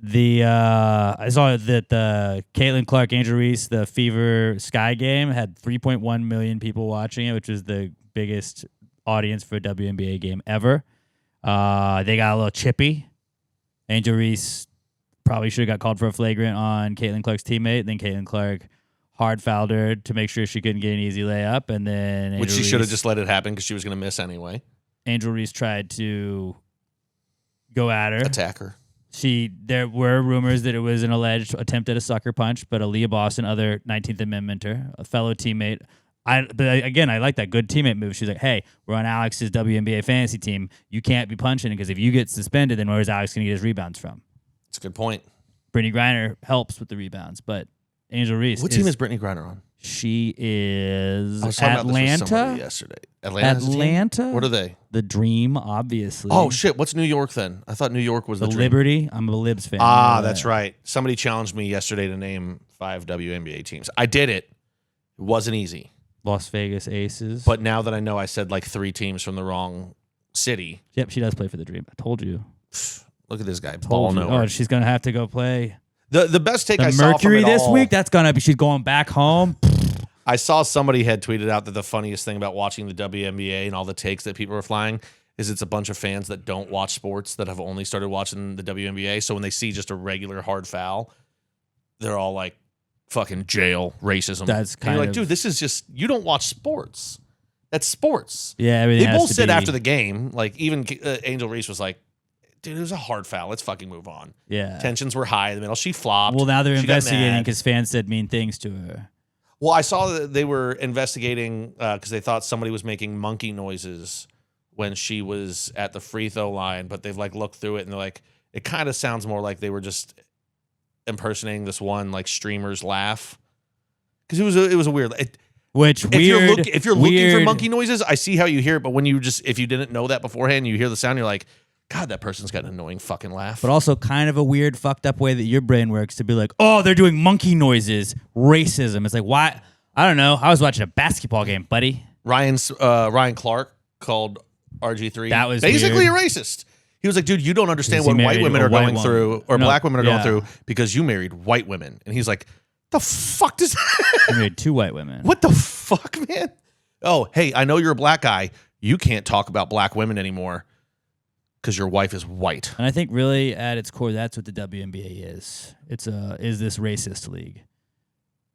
I saw that the Caitlin Clark, Angel Reese, the Fever Sky game had 3.1 million people watching it, which is the biggest audience for a WNBA game ever. They got a little chippy. Angel Reese probably should have got called for a flagrant on Caitlin Clark's teammate. Then Caitlin Clark hard fouled her to make sure she couldn't get an easy layup, and then Which she should have just let it happen because she was going to miss anyway. Angel Reese tried to go at her. Attack her. There were rumors that it was an alleged attempt at a sucker punch, but Aaliyah Boston, other 19th Amendmenter, a fellow teammate. I like that good teammate move. She's like, hey, we're on Alex's WNBA fantasy team. You can't be punching because if you get suspended, then where's Alex going to get his rebounds from? That's a good point. Brittany Griner helps with the rebounds, but Angel Reese. What team is Brittany Griner on? She is I was talking about this with somebody Atlanta. yesterday. Atlanta. What are they? The Dream, obviously. Oh shit! What's New York then? I thought New York was the Dream. Liberty. I'm a Libs fan. That's right. Somebody challenged me yesterday to name 5 WNBA teams. I did it. It wasn't easy. Las Vegas Aces. But now that I know I said like 3 teams from the wrong city. Yep, she does play for the Dream. I told you. Look at this guy. Ball Told you. nowhere. Oh, she's gonna have to go play The best take the I saw from Mercury it this all, week. That's gonna be. She's going back home. I saw somebody had tweeted out that the funniest thing about watching the WNBA and all the takes that people are flying is it's a bunch of fans that don't watch sports that have only started watching the WNBA. So when they see just a regular hard foul, they're all like, fucking jail, racism. That's and you're kind like, of- dude, this is just, you don't watch sports. That's sports. Yeah, everything They has both to said be- after the game, like even Angel Reese was like, dude, it was a hard foul. Let's fucking move on. Yeah. Tensions were high in the middle. She flopped. Well, now they're She got investigating mad. because fans said mean things to her. Well, I saw that they were investigating because they thought somebody was making monkey noises when she was at the free throw line, but they've like looked through it and they're like, it kind of sounds more like they were just impersonating this one like streamer's laugh because it was a weird. Which If weird. you're looking for weird- monkey noises, I see how you hear it, but when you just if you didn't know that beforehand, you hear the sound, you're like, God, that person's got an annoying fucking laugh. But also kind of a weird, fucked up way that your brain works to be like, oh, they're doing monkey noises, racism. It's like, why? I don't know. I was watching a basketball game, buddy. Ryan Clark called RG3 That was basically weird. a racist. He was like, dude, you don't understand Because he what white married women a are white going woman. through or No, black women are yeah. going through because you married white women. And he's like, the fuck does He married 2 white women. what the fuck, man? Oh, hey, I know you're a black guy. You can't talk about black women anymore because your wife is white. And I think really at its core, that's what the WNBA is. Is this racist league.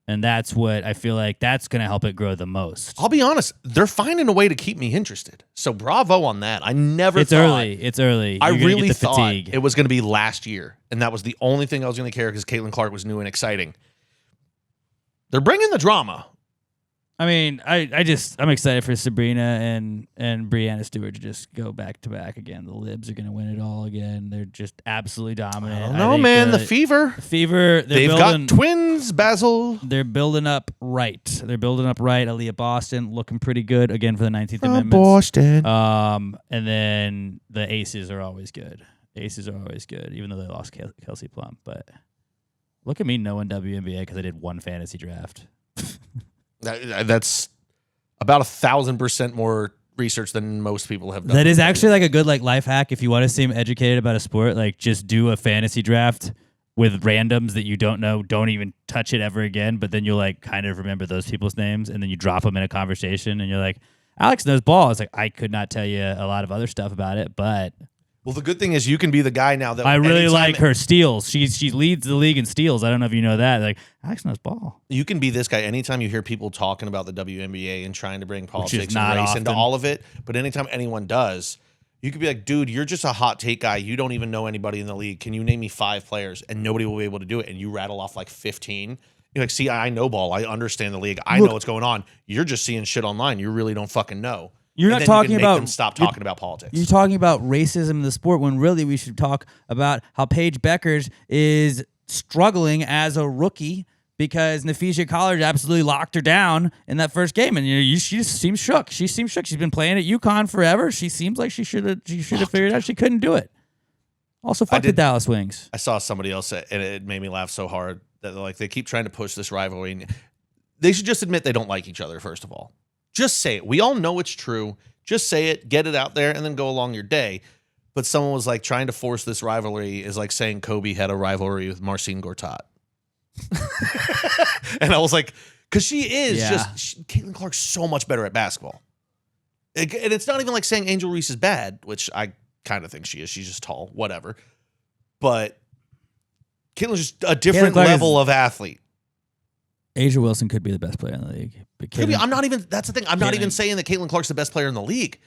And that's what I feel like that's going to help it grow the most. I'll be honest, they're finding a way to keep me interested. So bravo on that. I never It's thought. early. It's early. I You're gonna really get the thought fatigue. it was going to be last year, and that was the only thing I was going to care because Caitlin Clark was new and exciting. They're bringing the drama. I mean, I'm excited for Sabrina and Brianna Stewart to just go back to back again. The Libs are going to win it all again. They're just absolutely dominant. I don't know, man. The Fever. Fever. They've got twins, Basil. They're building up right. Aaliyah Boston looking pretty good again for the 19th Amendment. Boston. And then the Aces are always good. Even though they lost Kelsey Plum. But look at me knowing WNBA because I did one fantasy draft. That's about 1,000% more research than most people have done. That is actually like a good like life hack if you want to seem educated about a sport. Like just do a fantasy draft with randoms that you don't know. Don't even touch it ever again. But then you'll like kind of remember those people's names, and then you drop them in a conversation, and you're like, Alex knows ball. It's like I could not tell you a lot of other stuff about it, but Well, the good thing is you can be the guy now that I really anytime- like her steals. She leads the league in steals. I don't know if you know that. Like, Alex knows ball. You can be this guy anytime you hear people talking about the WNBA and trying to bring politics not and race into often. all of it. But anytime anyone does, you could be like, dude, you're just a hot take guy. You don't even know anybody in the league. Can you name me 5 players? And nobody will be able to do it. And you rattle off like 15. You're like, see, I know ball. I understand the league. I know what's going on. You're just seeing shit online. You really don't fucking know. You're And not then talking you can about make them stop talking about politics. You're talking about racism in the sport when really we should talk about how Paige Beckers is struggling as a rookie because Nafisha College absolutely locked her down in that first game, and she just seems shook. She seems shook. She's been playing at UConn forever. She seems like she should have figured out she couldn't do it. Also, fuck the Dallas Wings. I saw somebody else say, and it made me laugh so hard that like they keep trying to push this rivalry. They should just admit they don't like each other. First of all, just say it. We all know it's true. Just say it, get it out there, and then go along your day. But someone was like trying to force this rivalry is like saying Kobe had a rivalry with Marcin Gortat. And I was like, because she is Caitlin Clark's so much better at basketball. And it's not even like saying Angel Reese is bad, which I kind of think she is. She's just tall, whatever. But Caitlin's just a different level of athlete. Asia Wilson could be the best player in the league. But I'm not even. That's the thing. I'm not even saying that Caitlin Clark's the best player in the league.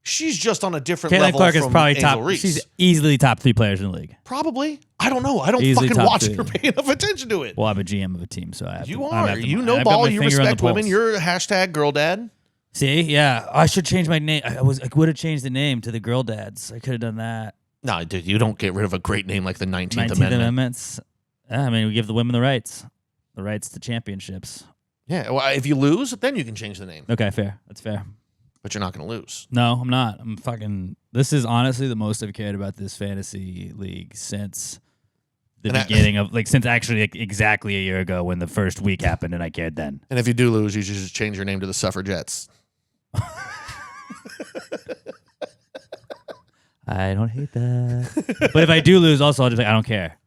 She's just on a different Caitlin level. Clark from is probably Angel top. Reese. She's easily top 3 players in the league. Probably. I don't know. I don't Easily fucking top watch 3. it or pay enough attention to it. Well, I'm a GM of a team, so I have You to. are. You know I've got ball. my You finger on the respect women. pulse. You're hashtag girl dad. See, yeah, I should change my name. I would have changed the name to the Girl Dads. I could have done that. No, dude, you don't get rid of a great name like the 19th 19th Amendment. Amendments. I mean, we give the women the rights to championships. Yeah, well, if you lose, then you can change the name. Okay, fair. That's fair. But you're not going to lose. No, I'm not. I'm fucking. This is honestly the most I've cared about this fantasy league since the beginning of since actually exactly a year ago when the first week happened, and I cared then. And if you do lose, you should just change your name to the Suffragettes. I don't hate that. But if I do lose, also I'll just I don't care.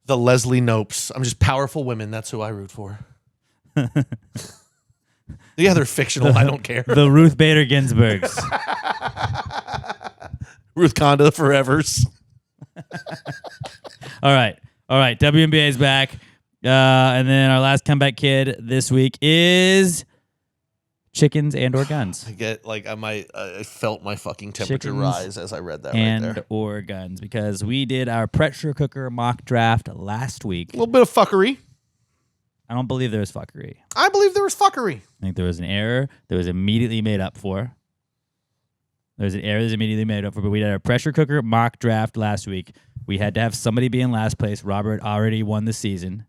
The Leslie Nopes. I'm just powerful women. That's who I root for. Yeah, they're fictional. I don't care. The Ruth Bader Ginsburgs. Ruth Conda Forevers. All right. WNBA is back. And then our last comeback kid this week is chickens and or guns. I get I felt my fucking temperature Chickens rise as I read that right there. And or guns because we did our pressure cooker mock draft last week. A little bit of fuckery. I don't believe there was fuckery. I believe there was fuckery. I think there was an error that was immediately made up for. There's an error that was immediately made up for, but we did our pressure cooker mock draft last week. We had to have somebody be in last place. Robert already won the season,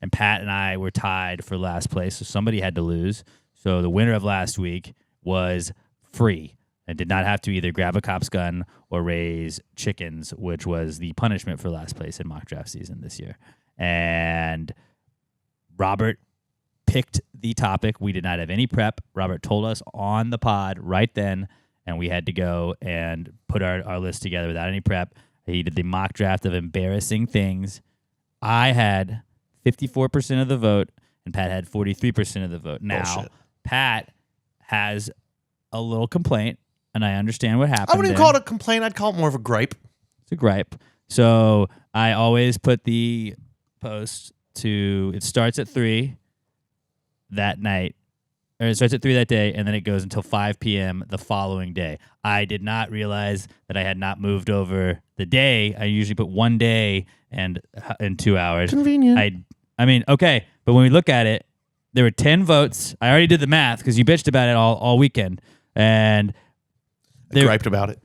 and Pat and I were tied for last place, so somebody had to lose. So the winner of last week was free and did not have to either grab a cop's gun or raise chickens, which was the punishment for last place in mock draft season this year. And Robert picked the topic. We did not have any prep. Robert told us on the pod right then, and we had to go and put our list together without any prep. He did the mock draft of embarrassing things. I had 54% of the vote, and Pat had 43% of the vote. Now, Bullshit. Pat has a little complaint, and I understand what happened. I wouldn't even call it a complaint. I'd call it more of a gripe. It's a gripe. So I always put the post to, it starts at 3 that night, or it starts at 3 that day, and then it goes until 5 p.m. the following day. I did not realize that I had not moved over the day. I usually put 1 day and in 2 hours. Convenient. I mean, okay, but when we look at it, there were 10 votes. I already did the math because you bitched about it all weekend. And I griped about it.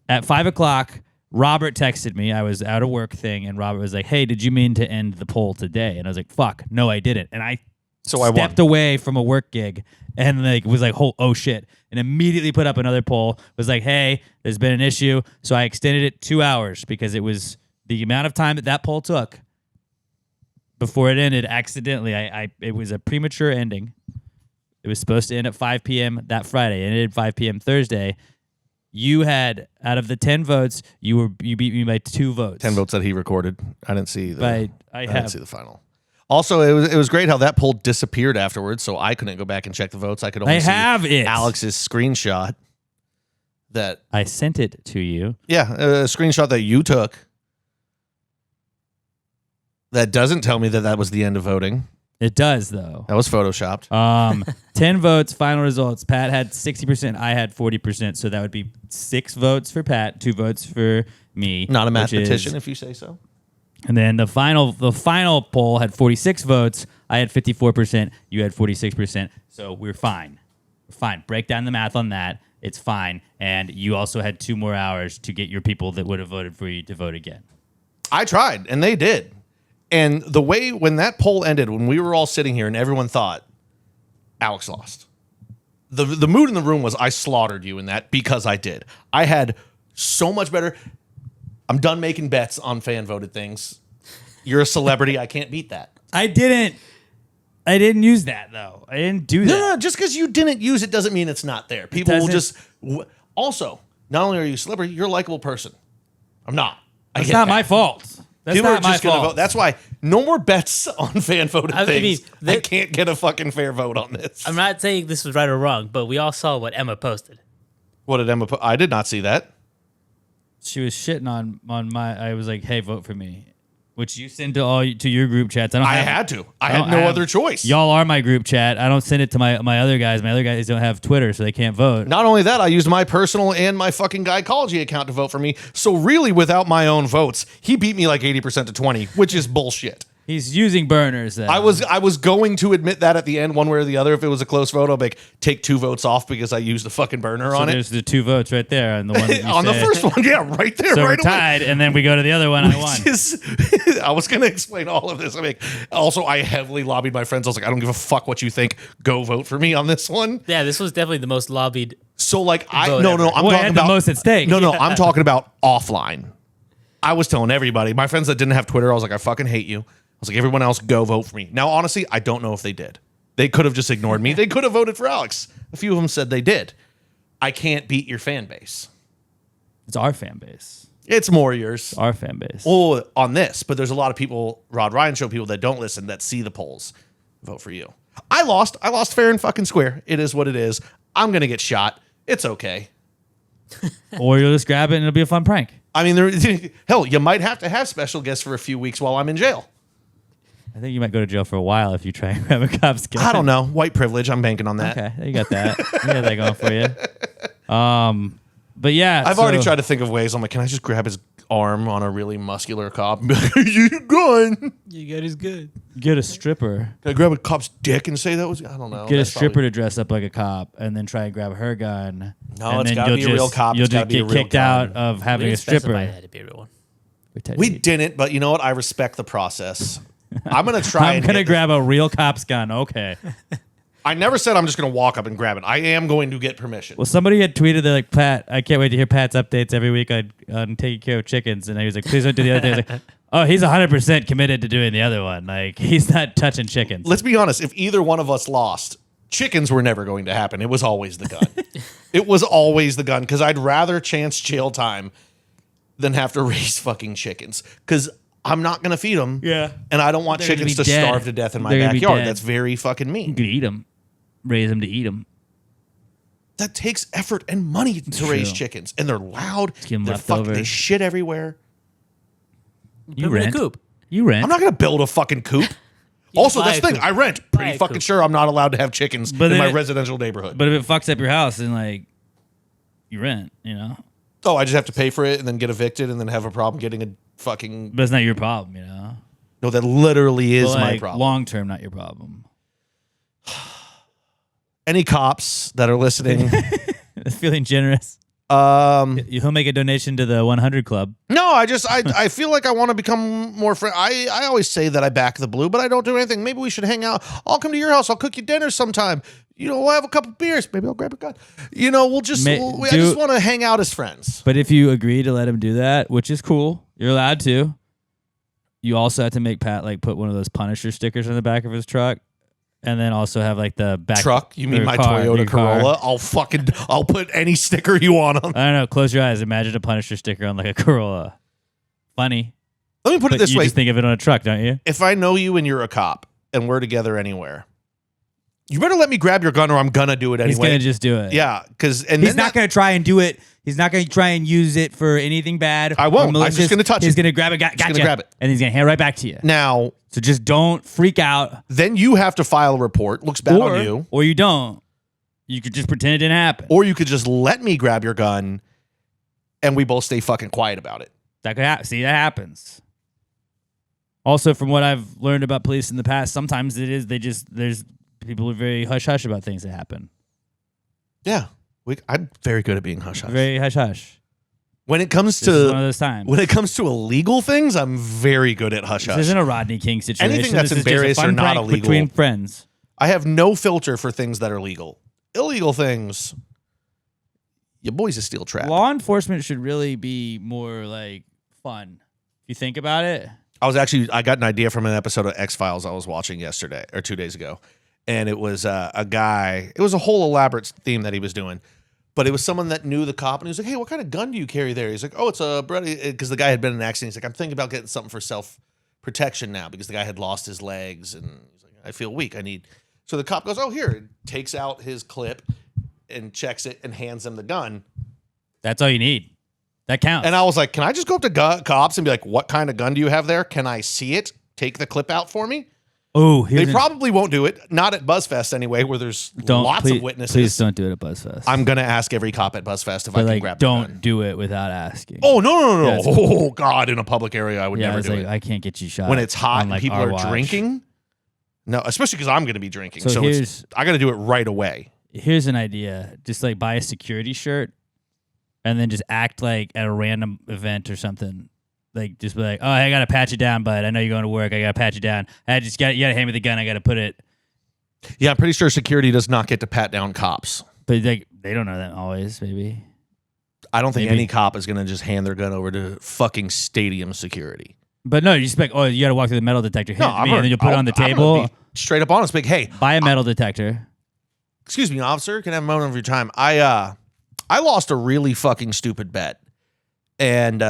at 5 o'clock, Robert texted me. I was out of work thing, and Robert was like, "Hey, did you mean to end the poll today?" And I was like, "Fuck, no, I didn't." And I stepped away from a work gig and was like, "Oh shit!" And immediately put up another poll. Was like, "Hey, there's been an issue," so I extended it 2 hours because it was the amount of time that poll took before it ended. Accidentally, it was a premature ending. It was supposed to end at 5 p.m. that Friday. It ended 5 p.m. Thursday. You had, out of the 10 votes, you beat me by 2 votes. 10 votes that he recorded. I didn't see the I didn't see the final. Also, it was great how that poll disappeared afterwards, so I couldn't go back and check the votes. I could only see have it. Alex's screenshot that I sent it to you. Yeah, a screenshot that you took. That doesn't tell me that that was the end of voting. It does, though. That was photoshopped. 10 votes, final results. Pat had 60%, I had 40%, so that would be 6 votes for Pat, 2 votes for me. Not a mathematician, if you say so. And then the final poll had 46 votes. I had 54%. You had 46%. So we're fine. We're fine. Break down the math on that. It's fine. And you also had 2 more hours to get your people that would have voted for you to vote again. I tried, and they did. And the way when that poll ended, when we were all sitting here and everyone thought Alex lost, the mood in the room was I slaughtered you in that because I did. I had so much better. I'm done making bets on fan voted things. You're a celebrity. I can't beat that. I didn't use that, though. I didn't do that. No, just because you didn't use it doesn't mean it's not there. People will just... Also, not only are you a celebrity, you're a likable person. I'm not. It's not my fault. That's People not are my just going to fault. vote. That's why no more bets on fan voted things. mean, I can't get a fucking fair vote on this. I'm not saying this was right or wrong, but we all saw what Emma posted. What did Emma put? I did not see that. She was shitting on my. I was like, "Hey, vote for me," which you send to your group chats. I had to. I had no other choice. Y'all are my group chat. I don't send it to my other guys. My other guys don't have Twitter, so they can't vote. Not only that, I used my personal and my fucking Guycology account to vote for me. So really, without my own votes, he beat me like 80% to 20, which is bullshit. He's using burners. Then. I was going to admit that at the end, one way or the other. If it was a close vote, I'll be like, take 2 votes off because I used the fucking burner so on it. There's the 2 votes right there, and the one that you on the first one, yeah, right there, so right we're tied, and then we go to the other one. I won. I was going to explain all of this. I mean, also, I heavily lobbied my friends. I was like, I don't give a fuck what you think. Go vote for me on this one. Yeah, this was definitely the most lobbied. So, like, I'm Well, talking had about the most at stake. No, I'm talking about offline. I was telling everybody, my friends that didn't have Twitter, I was like, I fucking hate you. I was like, everyone else, go vote for me. Now, honestly, I don't know if they did. They could have just ignored me. They could have voted for Alex. A few of them said they did. I can't beat your fan base. It's our fan base. It's more yours. Our fan base. Well, on this, but there's a lot of people, Rod Ryan show people that don't listen, that see the polls, vote for you. I lost fair and fucking square. It is what it is. I'm going to get shot. It's okay. Or you'll just grab it and it'll be a fun prank. I mean, hell, you might have to have special guests for a few weeks while I'm in jail. I think you might go to jail for a while if you try and grab a cop's gun. I don't know. White privilege. I'm banking on that. Okay, you got that. You got that going for you. But yeah, I've already tried to think of ways. I'm like, can I just grab his arm on a really muscular cop and be like, you gone? You got is good. Get a stripper. Can I grab a cop's dick and say that was, I don't know. Get a stripper to dress up like a cop and then try and grab her gun. No, and it's then got to be a real cop. You'll It's just got to be a get real kicked gun. out of We having a didn't specify stripper. it had to be a real one. We didn't, but you know what? I respect the process. I'm going to try I'm going to grab a real cop's gun. Okay. I never said I'm just going to walk up and grab it. I am going to get permission. Well, somebody had tweeted, they're like, Pat, I can't wait to hear Pat's updates every week on taking care of chickens. And he was like, please don't do the other thing. I was like, oh, he's 100% committed to doing the other one. Like, he's not touching chickens. Let's be honest. If either one of us lost, chickens were never going to happen. It was always the gun. It was always the gun because I'd rather chance jail time than have to raise fucking chickens because I'm not going to feed them. Yeah. And I don't want They're gonna chickens be to dead. starve to death in my They're gonna be backyard. dead. That's very fucking mean. You could eat them. Raise them to eat them. That takes effort and money to raise true. chickens. And they're loud. give 'em They're fucking, they leftovers. shit everywhere. You Put 'em in a rent. coop. You rent. I'm not going to build a fucking coop. Also, buy that's the a thing. coop. I rent. Buy Pretty a fucking coop. sure I'm not allowed to have chickens But in my then residential neighborhood. But if it fucks up your house, then like you rent, you know. Oh, I just have to pay for it and then get evicted and then have a problem getting a fucking... But it's not your problem, you know. No, that literally is But, my like, problem. long term, not your problem. Any cops that are listening... Feeling generous. He'll make a donation to the 100 Club. No, I feel like I want to become more friend. I always say that I back the blue, but I don't do anything. Maybe we should hang out. I'll come to your house. I'll cook you dinner sometime. You know, we'll have a couple beers. Maybe I'll grab a gun. You know, I just want to hang out as friends. But if you agree to let him do that, which is cool, you're allowed to. You also have to make Pat like put one of those Punisher stickers on the back of his truck. And then also have like the back Truck? You mean or my car, Toyota your car. Corolla? I'll put any sticker you want on. I don't know. Close your eyes. Imagine a Punisher sticker on like a Corolla. Funny. Let me put it But this you way. just think of it on a truck, don't you? If I know you and you're a cop and we're together anywhere, You better let me grab your gun or I'm going to do it anyway. He's going to just do it. Yeah, because he's not going to try and do it. He's not going to try and use it for anything bad. I won't. I'm just going to touch it. He's going to grab it. Gotcha. He's going to grab it. And he's going to hand it right back to you. Now. So just don't freak out. Then you have to file a report. Looks bad on you. Or you don't. You could just pretend it didn't happen. Or you could just let me grab your gun and we both stay fucking quiet about it. That could happen. See, that happens. Also, from what I've learned about police in the past, sometimes there's people who are very hush-hush about things that happen. Yeah. I'm very good at being hush-hush. Very hush-hush. When it comes This is to one of those times. When it comes to illegal things, I'm very good at hush-hush. This isn't a Rodney King situation. Anything that's This is just a embarrassed fun or not prank illegal. between friends. I have no filter for things that are legal. Illegal things, your boy's a steel trap. Law enforcement should really be more like fun. If you think about it. I got an idea from an episode of X-Files I was watching yesterday or 2 days ago. And it was a guy, it was a whole elaborate theme that he was doing. But it was someone that knew the cop, and he was like, hey, what kind of gun do you carry there? He's like, oh, it's a Brady, because the guy had been in an accident. He's like, I'm thinking about getting something for self-protection now because the guy had lost his legs, and he's like, I feel weak. So the cop goes, oh, here, takes out his clip and checks it and hands him the gun. That's all you need. That counts. And I was like, can I just go up to cops and be like, what kind of gun do you have there? Can I see it? Take the clip out for me? Oh, they probably won't do it. Not at BuzzFest anyway, where there's lots of witnesses. Please don't do it at BuzzFest. I'm gonna ask every cop at BuzzFest if I can grab the gun. Don't do it without asking. Oh no! Yeah, oh God, in a public area, I would never do it. I can't get you shot when it's hot and like people are drinking. No, especially because I'm gonna be drinking. So I gotta do it right away. Here's an idea: just like buy a security shirt, and then just act like at a random event or something. Like, just be like, oh, I got to patch it down, bud. I know you're going to work. I got to patch it down. You got to hand me the gun. I got to put it. Yeah, I'm pretty sure security does not get to pat down cops. But they don't know that always, maybe. I don't think any cop is going to just hand their gun over to fucking stadium security. But no, you just like, oh, you got to walk through the metal detector. Hand it to me, and then you'll put it on the table. Straight up honest, big, hey. Buy a metal detector. Excuse me, officer. Can I have a moment of your time? I lost a really fucking stupid bet. And,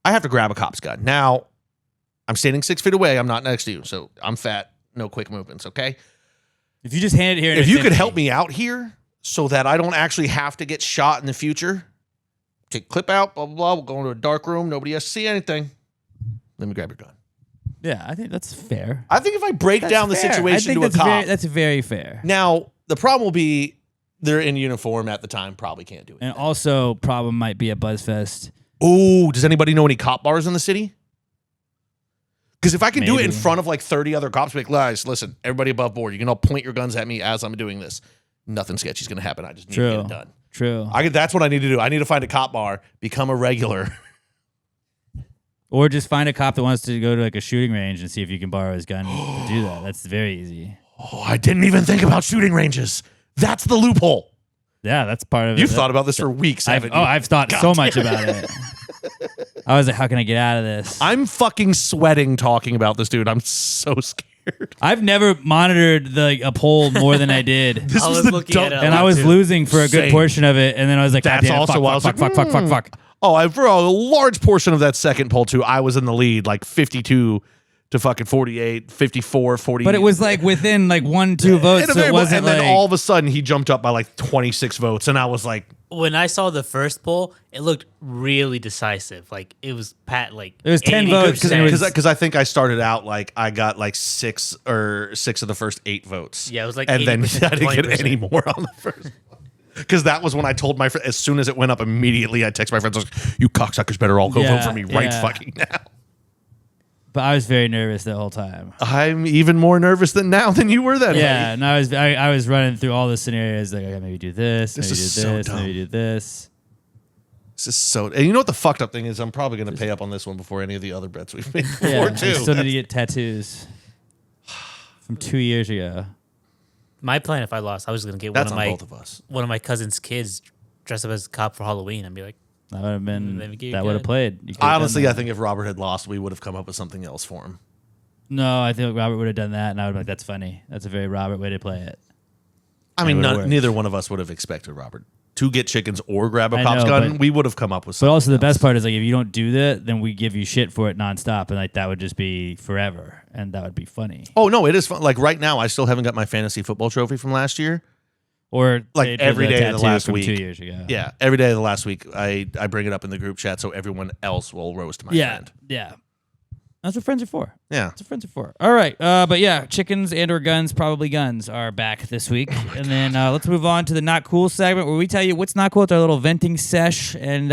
I have to grab a cop's gun. Now, I'm standing 6 feet away. I'm not next to you, so I'm fat. No quick movements, okay? If you just hand it here. If you could help me out here so that I don't actually have to get shot in the future, take clip out, blah, blah, blah. We'll go into a dark room. Nobody has to see anything. Let me grab your gun. Yeah, I think that's fair. I think if I break down the situation to a cop. That's very fair. Now, the problem will be they're in uniform at the time. Probably can't do it. And also, problem might be at BuzzFest. Oh, does anybody know any cop bars in the city? Because if I can do it in front of like 30 other cops, like, guys, listen, everybody above board, you can all point your guns at me as I'm doing this. Nothing sketchy is going to happen. I just need to get it done. True. That's what I need to do. I need to find a cop bar, become a regular. Or just find a cop that wants to go to like a shooting range and see if you can borrow his gun to do that. That's very easy. Oh, I didn't even think about shooting ranges. That's the loophole. Yeah, that's part of it. You've thought about this for weeks, haven't you? Oh, I've thought so much about it. I was like, how can I get out of this? I'm fucking sweating talking about this, dude. I'm so scared. I've never monitored a poll more than I did. This was the dumb, and I was losing for a good portion of it, and then I was like, that's also why I was like, fuck. Oh, for a large portion of that second poll too, I was in the lead, like 52 to fucking 48, 54, 40. But it was like within like 1-2 votes, so it wasn't. And then all of a sudden, he jumped up by like 26 votes, and I was like, when I saw the first poll, it looked really decisive. Like it was it was 10 votes because I think I started out like I got like six of the first 8 votes. Yeah, it was like, and then I didn't get any more on the first. Because that was when I told my friend, as soon as it went up, immediately I text my friends, I was like, you cocksuckers better all go vote for me right fucking now. But I was very nervous the whole time. I'm even more nervous than you were then. Yeah, and I was running through all the scenarios, like, okay, maybe do this, maybe do this, maybe do this. This is so... And you know what the fucked up thing is? I'm probably going to pay up on this one before any of the other bets we've made before, too. I still need to get tattoos from 2 years ago. My plan, if I lost, I was going to get one of my cousin's kids dressed up as a cop for Halloween and be like, that would have been. That would have played. Honestly, I think if Robert had lost, we would have come up with something else for him. No, I think Robert would have done that, and I would be like, "That's funny. That's a very Robert way to play it." I mean, neither one of us would have expected Robert to get chickens or grab a I cop's know, gun, but- we would have come up with But something. also the best else. part is like if you don't do that, then we give you shit for it nonstop, and like that would just be forever, and that would be funny. Oh no, it is fun. Like right now, I still haven't got my fantasy football trophy from last year. Or Like they did every day of the tattoo last from week. 2 years ago. Yeah, every day of the last week, I bring it up in the group chat so everyone else will roast my friend. Yeah. That's what friends are for. Yeah. That's what friends are for. All right. But yeah, chickens and or guns, probably guns, are back this week. And then let's move on to the not cool segment where we tell you what's not cool. It's our little venting sesh, and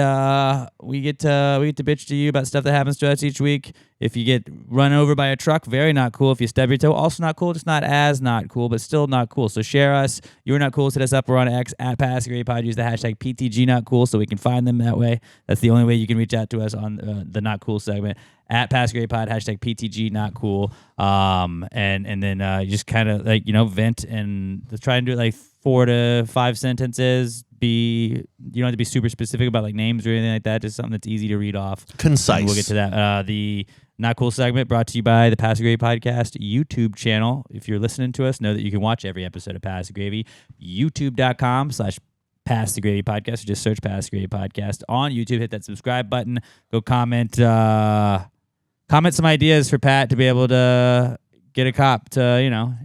we get to bitch to you about stuff that happens to us each week. If you get run over by a truck, very not cool. If you stub your toe, also not cool. Just not as not cool, but still not cool. So share us. You're not cool. Hit us up. We're on X at @PassGreatPod. Use the hashtag PTG not cool so we can find them that way. That's the only way you can reach out to us on the not cool segment. At @PassGreatPod, hashtag PTG not cool. And then you just kind of like, vent and try and do it like 4 to 5 sentences. You don't have to be super specific about like names or anything like that. Just something that's easy to read off. Concise. And we'll get to that. The Not Cool segment brought to you by the Pass the Gravy Podcast YouTube channel. If you're listening to us, know that you can watch every episode of Pass the Gravy. YouTube.com/Pass the Gravy Podcast. Or just search Pass the Gravy Podcast on YouTube. Hit that subscribe button. Go comment. Comment some ideas for Pat to be able to get a cop to,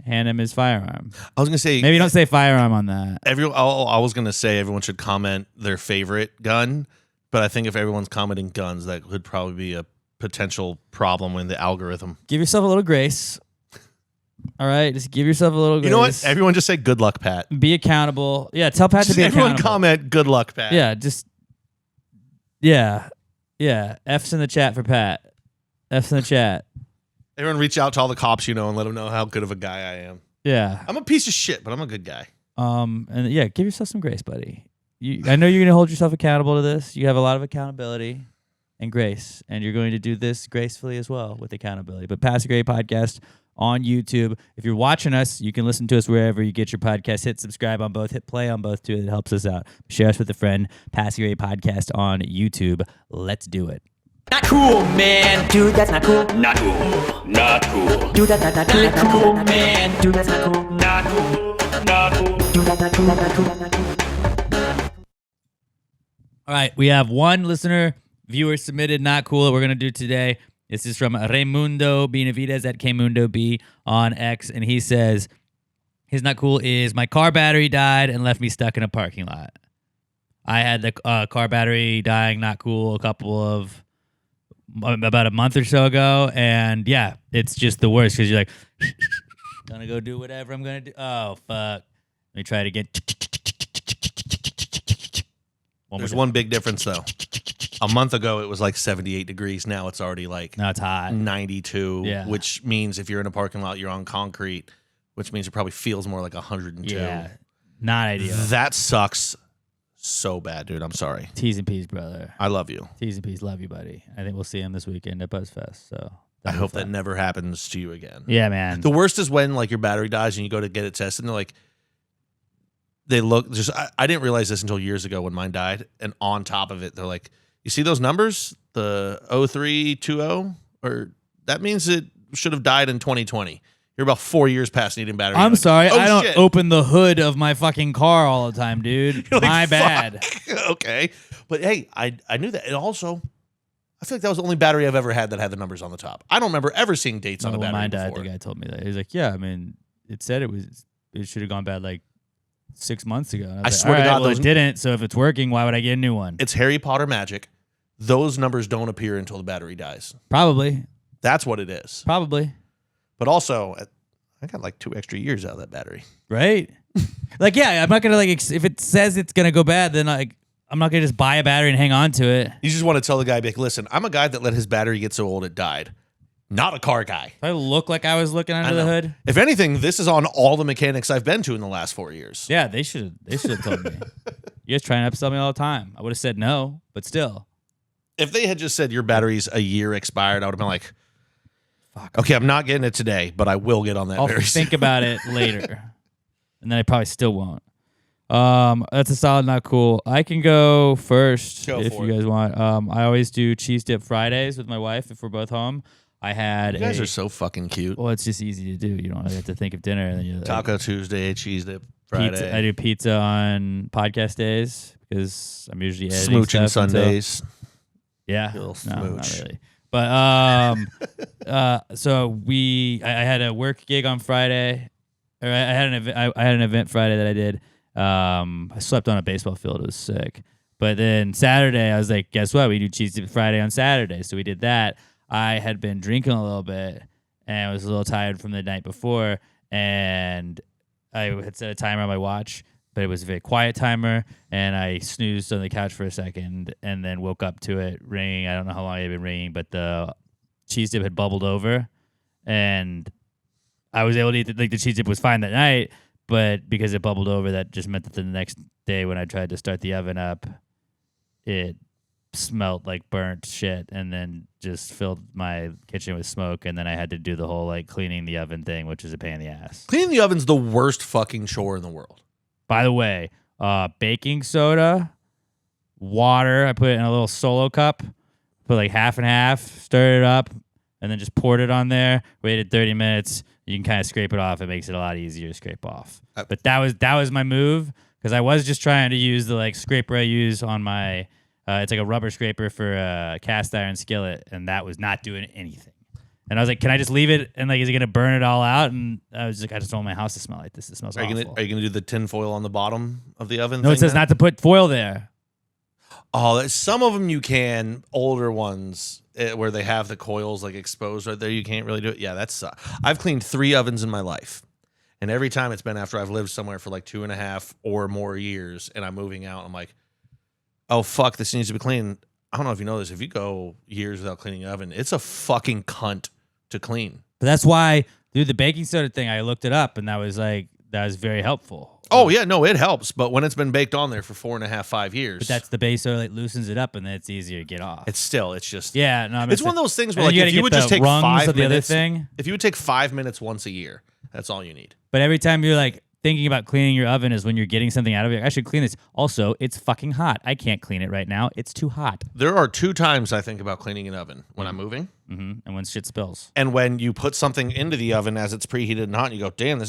hand him his firearm. I was gonna say Maybe don't say firearm on that. I was gonna say everyone should comment their favorite gun, but I think if everyone's commenting guns, that could probably be a potential problem in the algorithm. Give yourself a little grace. All right, just give yourself a little grace. You know what? Everyone just say good luck, Pat. Be accountable. Yeah, tell Pat Just to be everyone accountable. comment good luck, Pat. Yeah. F's in the chat for Pat. F's in the chat. Everyone reach out to all the cops and let them know how good of a guy I am. Yeah. I'm a piece of shit, but I'm a good guy. And yeah, give yourself some grace, buddy. I know you're going to hold yourself accountable to this. You have a lot of accountability and grace, and you're going to do this gracefully as well with accountability. But Pass the Gravy Podcast on YouTube. If you're watching us, you can listen to us wherever you get your podcast. Hit subscribe on both. Hit play on both, too. It helps us out. Share us with a friend. Pass the Gravy Podcast on YouTube. Let's do it. Not cool, man. Dude, that's not cool. Not cool. Not cool. Dude, that's not cool, man. Dude, that's not cool. Not cool. Not cool. Dude, that's not cool. That's not cool. That's not cool. All right, we have one listener, viewer submitted, not cool, that we're going to do today. This is from Raimundo Benavides at KMundoB on X, and he says, his not cool is, my car battery died and left me stuck in a parking lot. I had the car battery dying, not cool, about a month or so ago, and yeah, it's just the worst because you're like, gonna go do whatever I'm gonna do. Oh, fuck. Let me try it again. There's one big difference, though. A month ago, it was like 78 degrees. Now it's already like No, it's hot. 92, Yeah. which means if you're in a parking lot, you're on concrete, which means it probably feels more like 102. Yeah, not ideal. That sucks so bad, dude. I'm sorry. T's and P's, brother. I love you. T's and P's, love you, buddy. I think we'll see him this weekend at BuzzFest. So I that'll be hope that fun. never happens to you again. Yeah, man. The worst is when like your battery dies and you go to get it tested and they're like, they look just, I didn't realize this until years ago when mine died. And on top of it, they're like, you see those numbers? The 0320? Or that means it should have died in 2020. You're about 4 years past needing battery. I'm Like, sorry. oh, I don't shit. open the hood of my fucking car all the time, dude. You're like, My "Fuck." bad. Okay. But hey, I knew that. And also, I feel like that was the only battery I've ever had that had the numbers on the top. I don't remember ever seeing dates on a When battery mine died, before. the guy told me that. He was like, yeah, I mean, it said it should have gone bad like 6 months ago. And I was like, swear to "All right, God, well, those- it didn't. So if it's working, why would I get a new one? It's Harry Potter magic. Those numbers don't appear until the battery dies. Probably. That's what it is. Probably. But also, I got like 2 extra years out of that battery. Right? Like, yeah, I'm not going to, like, if it says it's going to go bad, then I'm not going to just buy a battery and hang on to it. You just want to tell the guy, be like, listen, I'm a guy that let his battery get so old it died. Not a car guy. Do I look like I was looking I under the know. hood? If anything, this is on all the mechanics I've been to in the last 4 years. Yeah, they should have told me. You guys try and upsell me all the time. I would have said no, but still. If they had just said your battery's a year expired, I would have been like, Fuck. okay, I'm not getting it today, but I will get on that I'll very think soon. about it later. And then I probably still won't. That's a solid not cool. I can go first Go if for you it. guys want. I always do cheese dip Fridays with my wife if we're both home. I had You guys are so fucking cute. well, it's just easy to do. You don't really have to think of dinner. And then you Taco Tuesday, cheese dip Friday. pizza. I do pizza on podcast days because I'm usually editing Smooching stuff until- Sundays. Yeah, Little no, not smooch. really. But so I had a work gig on Friday, or I had an event. I had an event Friday that I did. I slept on a baseball field. It was sick. But then Saturday, I was like, guess what? We do Cheese Dip Friday on Saturday. So we did that. I had been drinking a little bit and I was a little tired from the night before. And I had set a timer on my watch, but it was a very quiet timer. And I snoozed on the couch for a second and then woke up to it ringing. I don't know how long it had been ringing, but the cheese dip had bubbled over. And I was able to eat the cheese dip was fine that night. But because it bubbled over, that just meant that the next day when I tried to start the oven up, it smelled like burnt shit and then just filled my kitchen with smoke. And then I had to do the whole like cleaning the oven thing, which is a pain in the ass. Cleaning the oven's the worst fucking chore in the world. By the way, baking soda, water, I put it in a little Solo cup, put like half and half, stirred it up, and then just poured it on there, waited 30 minutes. You can kind of scrape it off. It makes it a lot easier to scrape off. But that was my move because I was just trying to use the like scraper I use on my it's like a rubber scraper for a cast iron skillet, and that was not doing anything. And I was like, can I just leave it? And like, is it gonna burn it all out? And I was like, I just don't want my house to smell like this. It smells awful. Are you gonna do the tin foil on the bottom of the oven? No, it says not to put foil there. Oh, some of them you can. Older ones where they have the coils like exposed right there, you can't really do it. Yeah, that's. I've cleaned 3 ovens in my life, and every time it's been after I've lived somewhere for like 2.5 or more years, and I'm moving out. I'm like, oh fuck, this needs to be cleaned. I don't know if you know this. If you go years without cleaning an oven, it's a fucking cunt to clean. But that's why, dude, the baking soda thing, I looked it up, and that was very helpful. Oh yeah, no, it helps. But when it's been baked on there for 4.5, 5 years, But that's the base soda that loosens it up, and then it's easier to get off. it's just. Yeah, no, It's one of those things where And like then if you you would gotta just get take the rungs 5 of the other minutes, thing. if you would take 5 minutes once a year, that's all you need. But every time you're like thinking about cleaning your oven is when you're getting something out of it. I should clean this. Also, it's fucking hot. I can't clean it right now. It's too hot. There are 2 times I think about cleaning an oven when I'm moving. And when shit spills. And when you put something into the oven as it's preheated and hot, and you go, damn,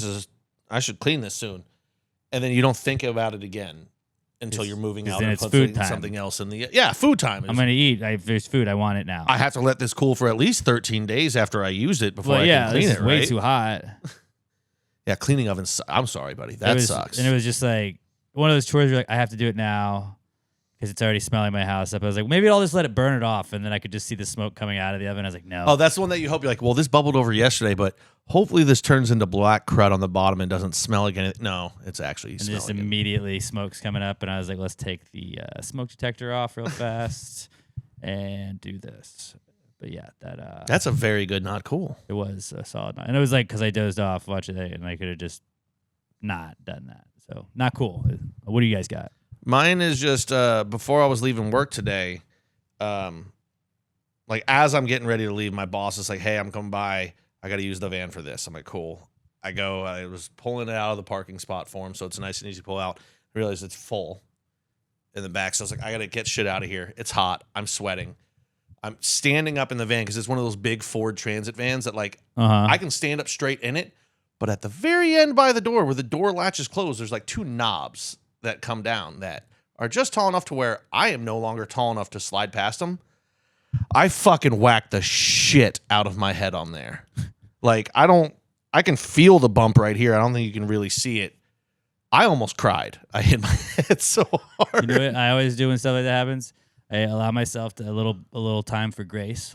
I should clean this soon. And then you don't think about it again until you're moving out then and it's putting food time. something else in the. Yeah, food time. I'm going to eat. If there's food, I want it now. I have to let this cool for at least 13 days after I use it before well, I yeah, can clean this it, is way right? too hot. Yeah, cleaning ovens. I'm sorry, buddy. That sucks. And it was just like one of those chores where like, I have to do it now because it's already smelling my house up. I was like, maybe I'll just let it burn it off, and then I could just see the smoke coming out of the oven. I was like, no. Oh, that's the one that you hope. You're like, well, this bubbled over yesterday, but hopefully this turns into black crud on the bottom and doesn't smell like anything. No, it's actually and smelling. just immediately smoke's coming up, and I was like, let's take the smoke detector off real fast and do this. But yeah, That's a very good, not cool. it was a solid night. And it was like because I dozed off watching it, and I could have just not done that. So not cool. What do you guys got? Mine is just before I was leaving work today, like as I'm getting ready to leave, my boss is like, hey, I'm coming by. I got to use the van for this. I'm like, cool. I go, I was pulling it out of the parking spot for him, so it's nice and easy to pull out. I realized it's full in the back. So I was like, I got to get shit out of here. It's hot. I'm sweating. I'm standing up in the van because it's one of those big Ford Transit vans that like I can stand up straight in it. But at the very end by the door where the door latch is closed, there's like 2 knobs that come down that are just tall enough to where I am no longer tall enough to slide past them. I fucking whacked the shit out of my head on there. Like, I can feel the bump right here. I don't think you can really see it. I almost cried. I hit my head so hard. You know what I always do when stuff like that happens? I allow myself to a little time for grace.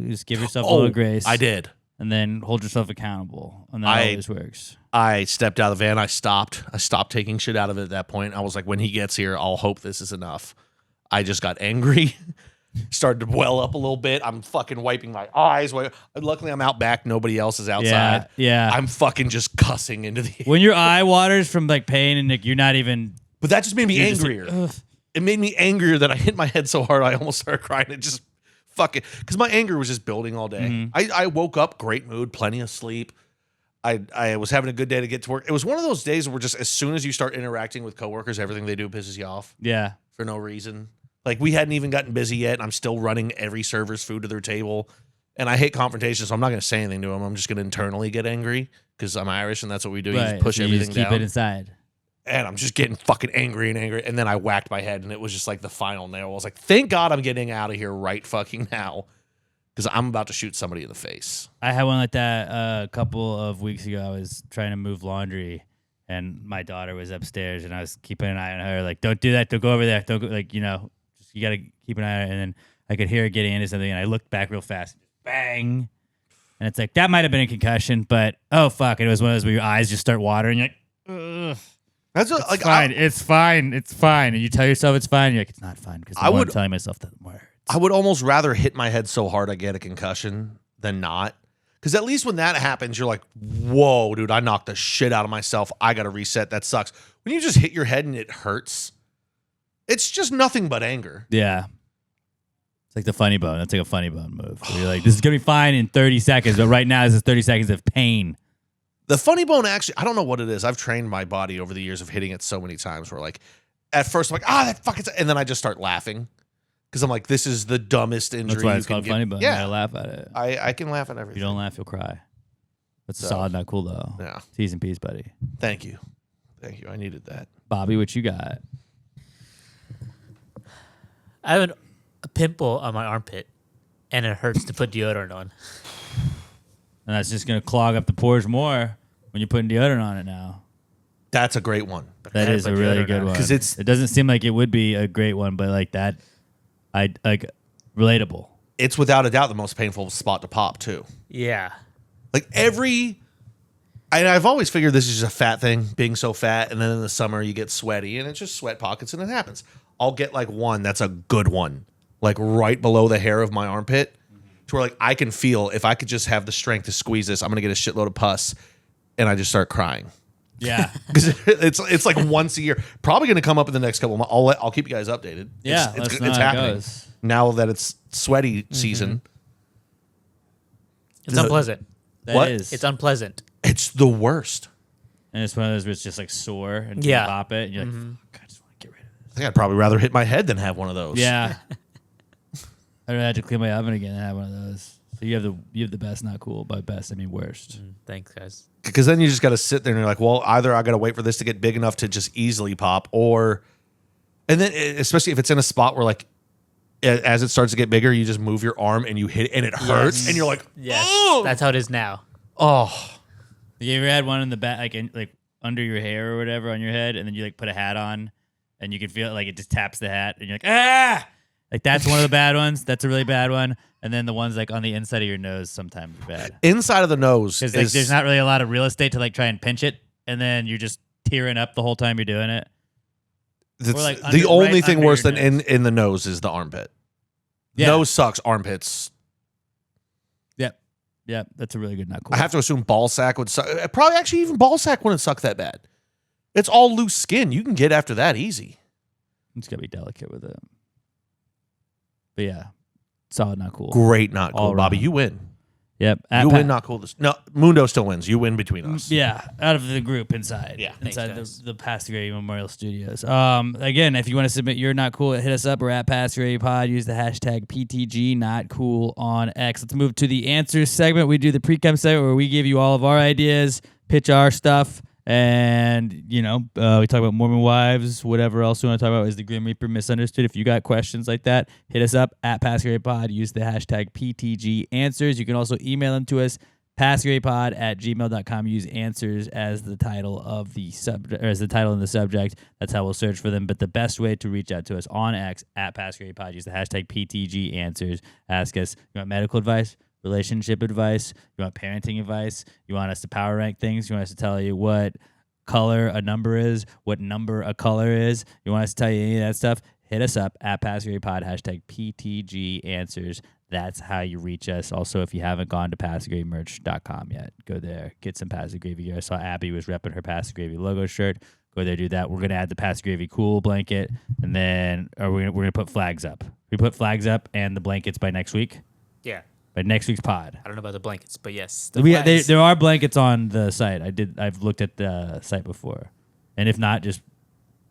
Just give yourself a little grace. I did. And then hold yourself accountable. And that always works. I stepped out of the van. I stopped taking shit out of it at that point. I was like, when he gets here, I'll hope this is enough. I just got angry. Started to well up a little bit. I'm fucking wiping my eyes. Luckily, I'm out back. Nobody else is outside. Yeah. I'm fucking just cussing into the. When your eye waters from like pain and you're not even. But that just made me you're just angrier. like, it made me angrier that I hit my head so hard I almost started crying. It just fucking because my anger was just building all day. Mm-hmm. I woke up great mood, plenty of sleep. I was having a good day to get to work. It was one of those days where just as soon as you start interacting with coworkers, everything they do pisses you off Yeah. for no reason. Like we hadn't even gotten busy yet, and I'm still running every server's food to their table, And I hate confrontation, so I'm not going to say anything to him. I'm just going to internally get angry because I'm Irish and that's what we do. You just push so everything you just keep down. it inside. And I'm just getting fucking angry and angry. And then I whacked my head and it was just like the final nail. I was like, thank God I'm getting out of here right fucking now because I'm about to shoot somebody in the face. I had one like that a couple of weeks ago. I was trying to move laundry, and my daughter was upstairs, and I was keeping an eye on her. Like, don't do that. Don't go over there. Don't go. Like, you know, just, you got to keep an eye on her. And then I could hear her getting into something, and I looked back real fast. Bang. And it's like, that might have been a concussion, but oh, fuck. It was one of those where your eyes just start watering. You're like, ugh. That's what, It's like, fine. It's fine. It's fine. And you tell yourself it's fine. You're like, it's not fine because I would- telling myself that more. I would almost rather hit my head so hard I get a concussion than not. Because at least when that happens, you're like, whoa, dude, I knocked the shit out of myself. I got to reset. That sucks. When you just hit your head and it hurts, it's just nothing but anger. Yeah. It's like the funny bone. That's like a funny bone move. Where you're like, this is going to be fine in 30 seconds, but right now this is 30 seconds of pain. The funny bone actually, I don't know what it is. I've trained my body over the years of hitting it so many times where like, at first I'm like, that fucking, and then I just start laughing. Because I'm like, this is the dumbest injury. That's why you it's can called get. funny bone. Yeah. You gotta laugh at it. I can laugh at If everything. you don't laugh, you'll cry. That's So- solid, not cool though. Yeah. T's and P's, buddy. Thank you. Thank you. I needed that. Bobby, what you got? I have a pimple on my armpit, and it hurts to put deodorant on. And that's just gonna clog up the pores more when you're putting deodorant on it now. That's a great one. That is a put really deodorant good on. one. 'Cause it's- it doesn't seem like it would be a great one, but like that, I like relatable. It's without a doubt the most painful spot to pop too. Yeah. Like I've always figured this is just a fat thing, being so fat, and then in the summer you get sweaty, and it's just sweat pockets, and it happens. I'll get like one that's a good one, like right below the hair of my armpit, to where like I can feel if I could just have the strength to squeeze this, I'm gonna get a shitload of pus, and I just start crying Yeah. because it's like once a year. Probably gonna come up in the next couple of months. I'll keep you guys updated. Yeah, it's, let us it's know how it happening goes. now that it's sweaty season. It's unpleasant. That is. It's unpleasant. It's the worst. And it's one of those where it's just like sore and Yeah. you pop it and you're like, fuck, I just want to get rid of this. I think I'd probably rather hit my head than have one of those. Yeah. I would have to clean my oven again and have one of those. So you have the best, not cool. By best, I mean worst. Thanks, guys. Because then you just got to sit there and you're like, well, either I got to wait for this to get big enough to just easily pop, and then especially if it's in a spot where like, as it starts to get bigger, you just move your arm and you hit it and it hurts Yes. and you're like, Yes. oh, That's how it is now. You ever had one in the back, like under your hair or whatever on your head, and then you like put a hat on, and you can feel it, like it just taps the hat, and you're like, ah! Like that's one of the bad ones. That's a really bad one. And then the ones like on the inside of your nose sometimes are bad. inside of the nose Because like, is there's not really a lot of real estate to like try and pinch it, and then you're just tearing up the whole time you're doing it. it's- or, like, the under- only right thing under worse your than nose. in the nose is the armpit. Yeah. Nose sucks. Armpits. Yep. That's a really good not cool. I have to assume ball sack would suck. Probably actually even ball sack wouldn't suck that bad. It's all loose skin. You can get after that easy. It's gotta be delicate with it. But yeah, solid not cool. Great, not cool, All Bobby. around. You win. Yep. You win, not cool. No, Mundo still wins. You win between us. Yeah, out of the group inside. Yeah. inside Thanks, the Past Gravy Memorial Studios. Again, if you want to submit your not cool, hit us up. We're at Past Gravy Pod. Use the hashtag PTG not cool on X. Let's move to the answers segment. We do the Precome segment where we give you all of our ideas, pitch our stuff, and we talk about Mormon wives. Whatever else we want to talk about is the Grim Reaper misunderstood. If you got questions like that, hit us up at Past Gravy Pod. Use the hashtag PTG answers. You can also email them to us. PastGravyPod@gmail.com. Use answers as the title of the subject, or as the title in the subject. That's how we'll search for them. But the best way to reach out to us on X at PastGravyPod, use the hashtag PTG answers. Ask us, you want medical advice, relationship advice, you want parenting advice, you want us to power rank things, you want us to tell you what color a number is, what number a color is, you want us to tell you any of that stuff, hit us up at PastGravyPod, hashtag PTG answers. That's how you reach us. Also, if you haven't gone to PastGravyMerch.com yet, go there. Get some Pasta Gravy gear. I saw Abby was repping her Pasta Gravy logo shirt. Go there, do that. We're going to add the Pasta Gravy cool blanket, and then we're gonna put flags up. We put flags up and the blankets by next week. Yeah. By next week's pod. I don't know about the blankets, but yes. There are blankets on the site. I've looked at the site before. And if not,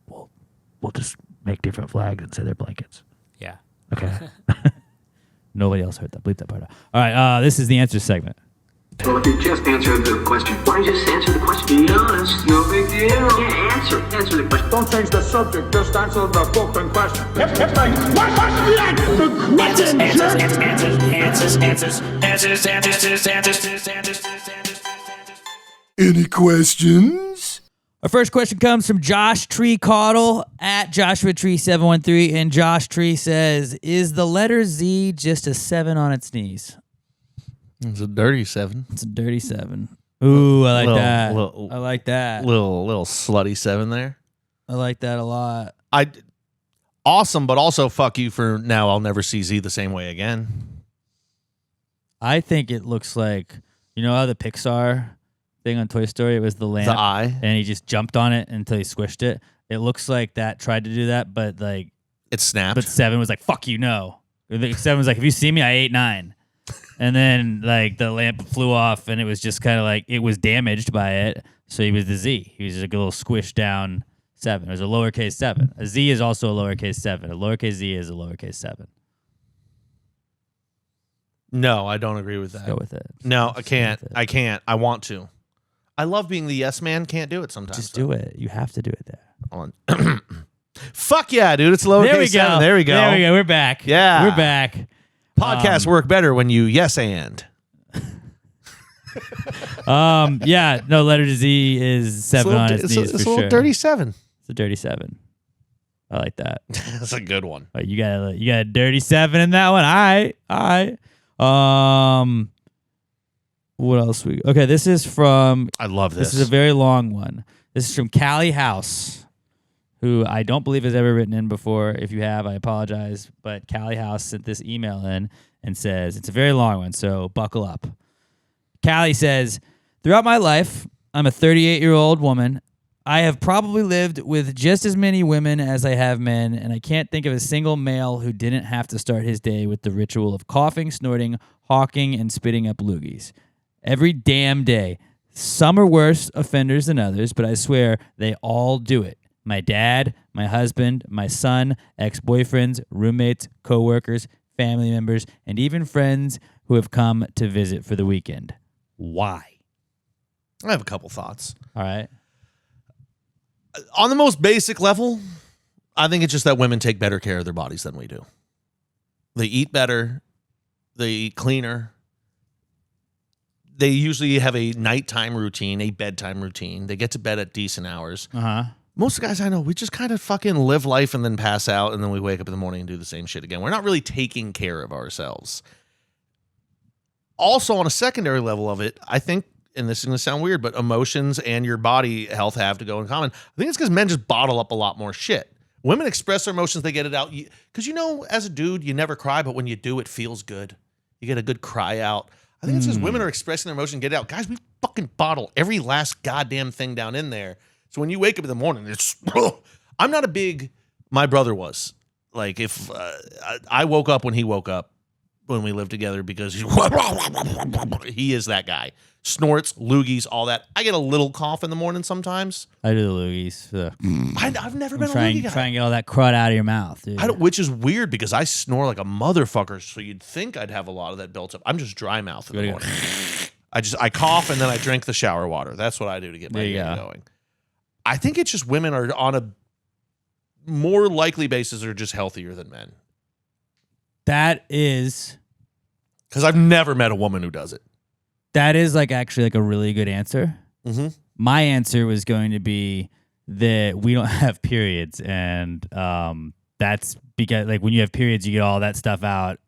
we'll just make different flags and say they're blankets. Yeah. Okay. Nobody else heard that. Bleep that part out. All right, this is the answer segment. Well, if you just answer the question. Why don't you just answer the question? Be honest. No big deal. Yeah, answer the question. Don't change the subject, just answer the fucking question. It's like, Any questions? Our first question comes from Josh Tree Caudle at Joshua Tree 713, and Josh Tree says, "Is the letter Z just a 7 on its knees?" It's a dirty 7. It's a dirty 7. Ooh, I like that. Little, I like that. little slutty 7 there. I like that a lot. Awesome, but also fuck you for now. I'll never see Z the same way again. I think it looks like, you know how the Pixar thing on Toy Story, it was the lamp, The eye. and he just jumped on it until he squished it. It looks like that tried to do that, but like, It snapped. but 7 was like, "Fuck you, no." 7 was like, "If you see me, I ate 9." And then like the lamp flew off, and it was just kind of like it was damaged by it. So he was the Z. He was just like a little squished down 7. It was a lowercase 7. A Z is also a lowercase 7. A lowercase Z is a lowercase 7. No, I don't agree with that. Go with it. No, I Just can't. go with it. I can't. I want to. I love being the yes man. Can't do it sometimes. Just do it. You have to do it there. Hold on. Fuck yeah, dude. It's lowercase There we 7. go. There we go. There we go. We're back. Yeah. We're back. Podcasts work better when you yes and. Yeah. No, letter Z is 7 on its knees It's for a sure. little dirty 7. It's a dirty 7. I like that. That's a good one. You got a dirty 7 in that one. All right. What else okay, this is from I love this. This is a very long one. This is from Callie House, who I don't believe has ever written in before. If you have, I apologize. But Callie House sent this email in and says, it's a very long one, so buckle up. Callie says, "Throughout my life, I'm a 38-year-old woman. I have probably lived with just as many women as I have men, and I can't think of a single male who didn't have to start his day with the ritual of coughing, snorting, hawking, and spitting up loogies. Every damn day. Some are worse offenders than others, but I swear they all do it. My dad, my husband, my son, ex-boyfriends, roommates, coworkers, family members, and even friends who have come to visit for the weekend. Why?" I have a couple thoughts. All right. On the most basic level, I think it's just that women take better care of their bodies than we do. They eat better. They eat cleaner. They usually have a nighttime routine, a bedtime routine. They get to bed at decent hours. Uh-huh. Most of the guys I know, we just kind of fucking live life and then pass out, and then we wake up in the morning and do the same shit again. We're not really taking care of ourselves. Also, on a secondary level of it, I think, and this is going to sound weird, but emotions and your body health have to go in common. I think it's because men just bottle up a lot more shit. Women express their emotions, they get it out. Because, as a dude, you never cry, but when you do, it feels good. You get a good cry out. I think it's because women are expressing their emotion, get it out. Guys, we fucking bottle every last goddamn thing down in there. So when you wake up in the morning, it's... I'm not a big... My brother was. Like, if I woke up when he woke up when we lived together because he is that guy. Snorts, loogies, all that. I get a little cough in the morning sometimes. I do the loogies. I've never been a Try loogie and guy. get all that crud out of your mouth, dude. Which is weird because I snore like a motherfucker, so you'd think I'd have a lot of that built up. I'm just dry mouth in the morning. I cough and then I drink the shower water. That's what I do to get my day going. I think it's just women are on a more likely basis are just healthier than men. That is Because I've never met a woman who does it. actually a really good answer. Mm-hmm. My answer was going to be that we don't have periods, and that's because when you have periods, you get all that stuff out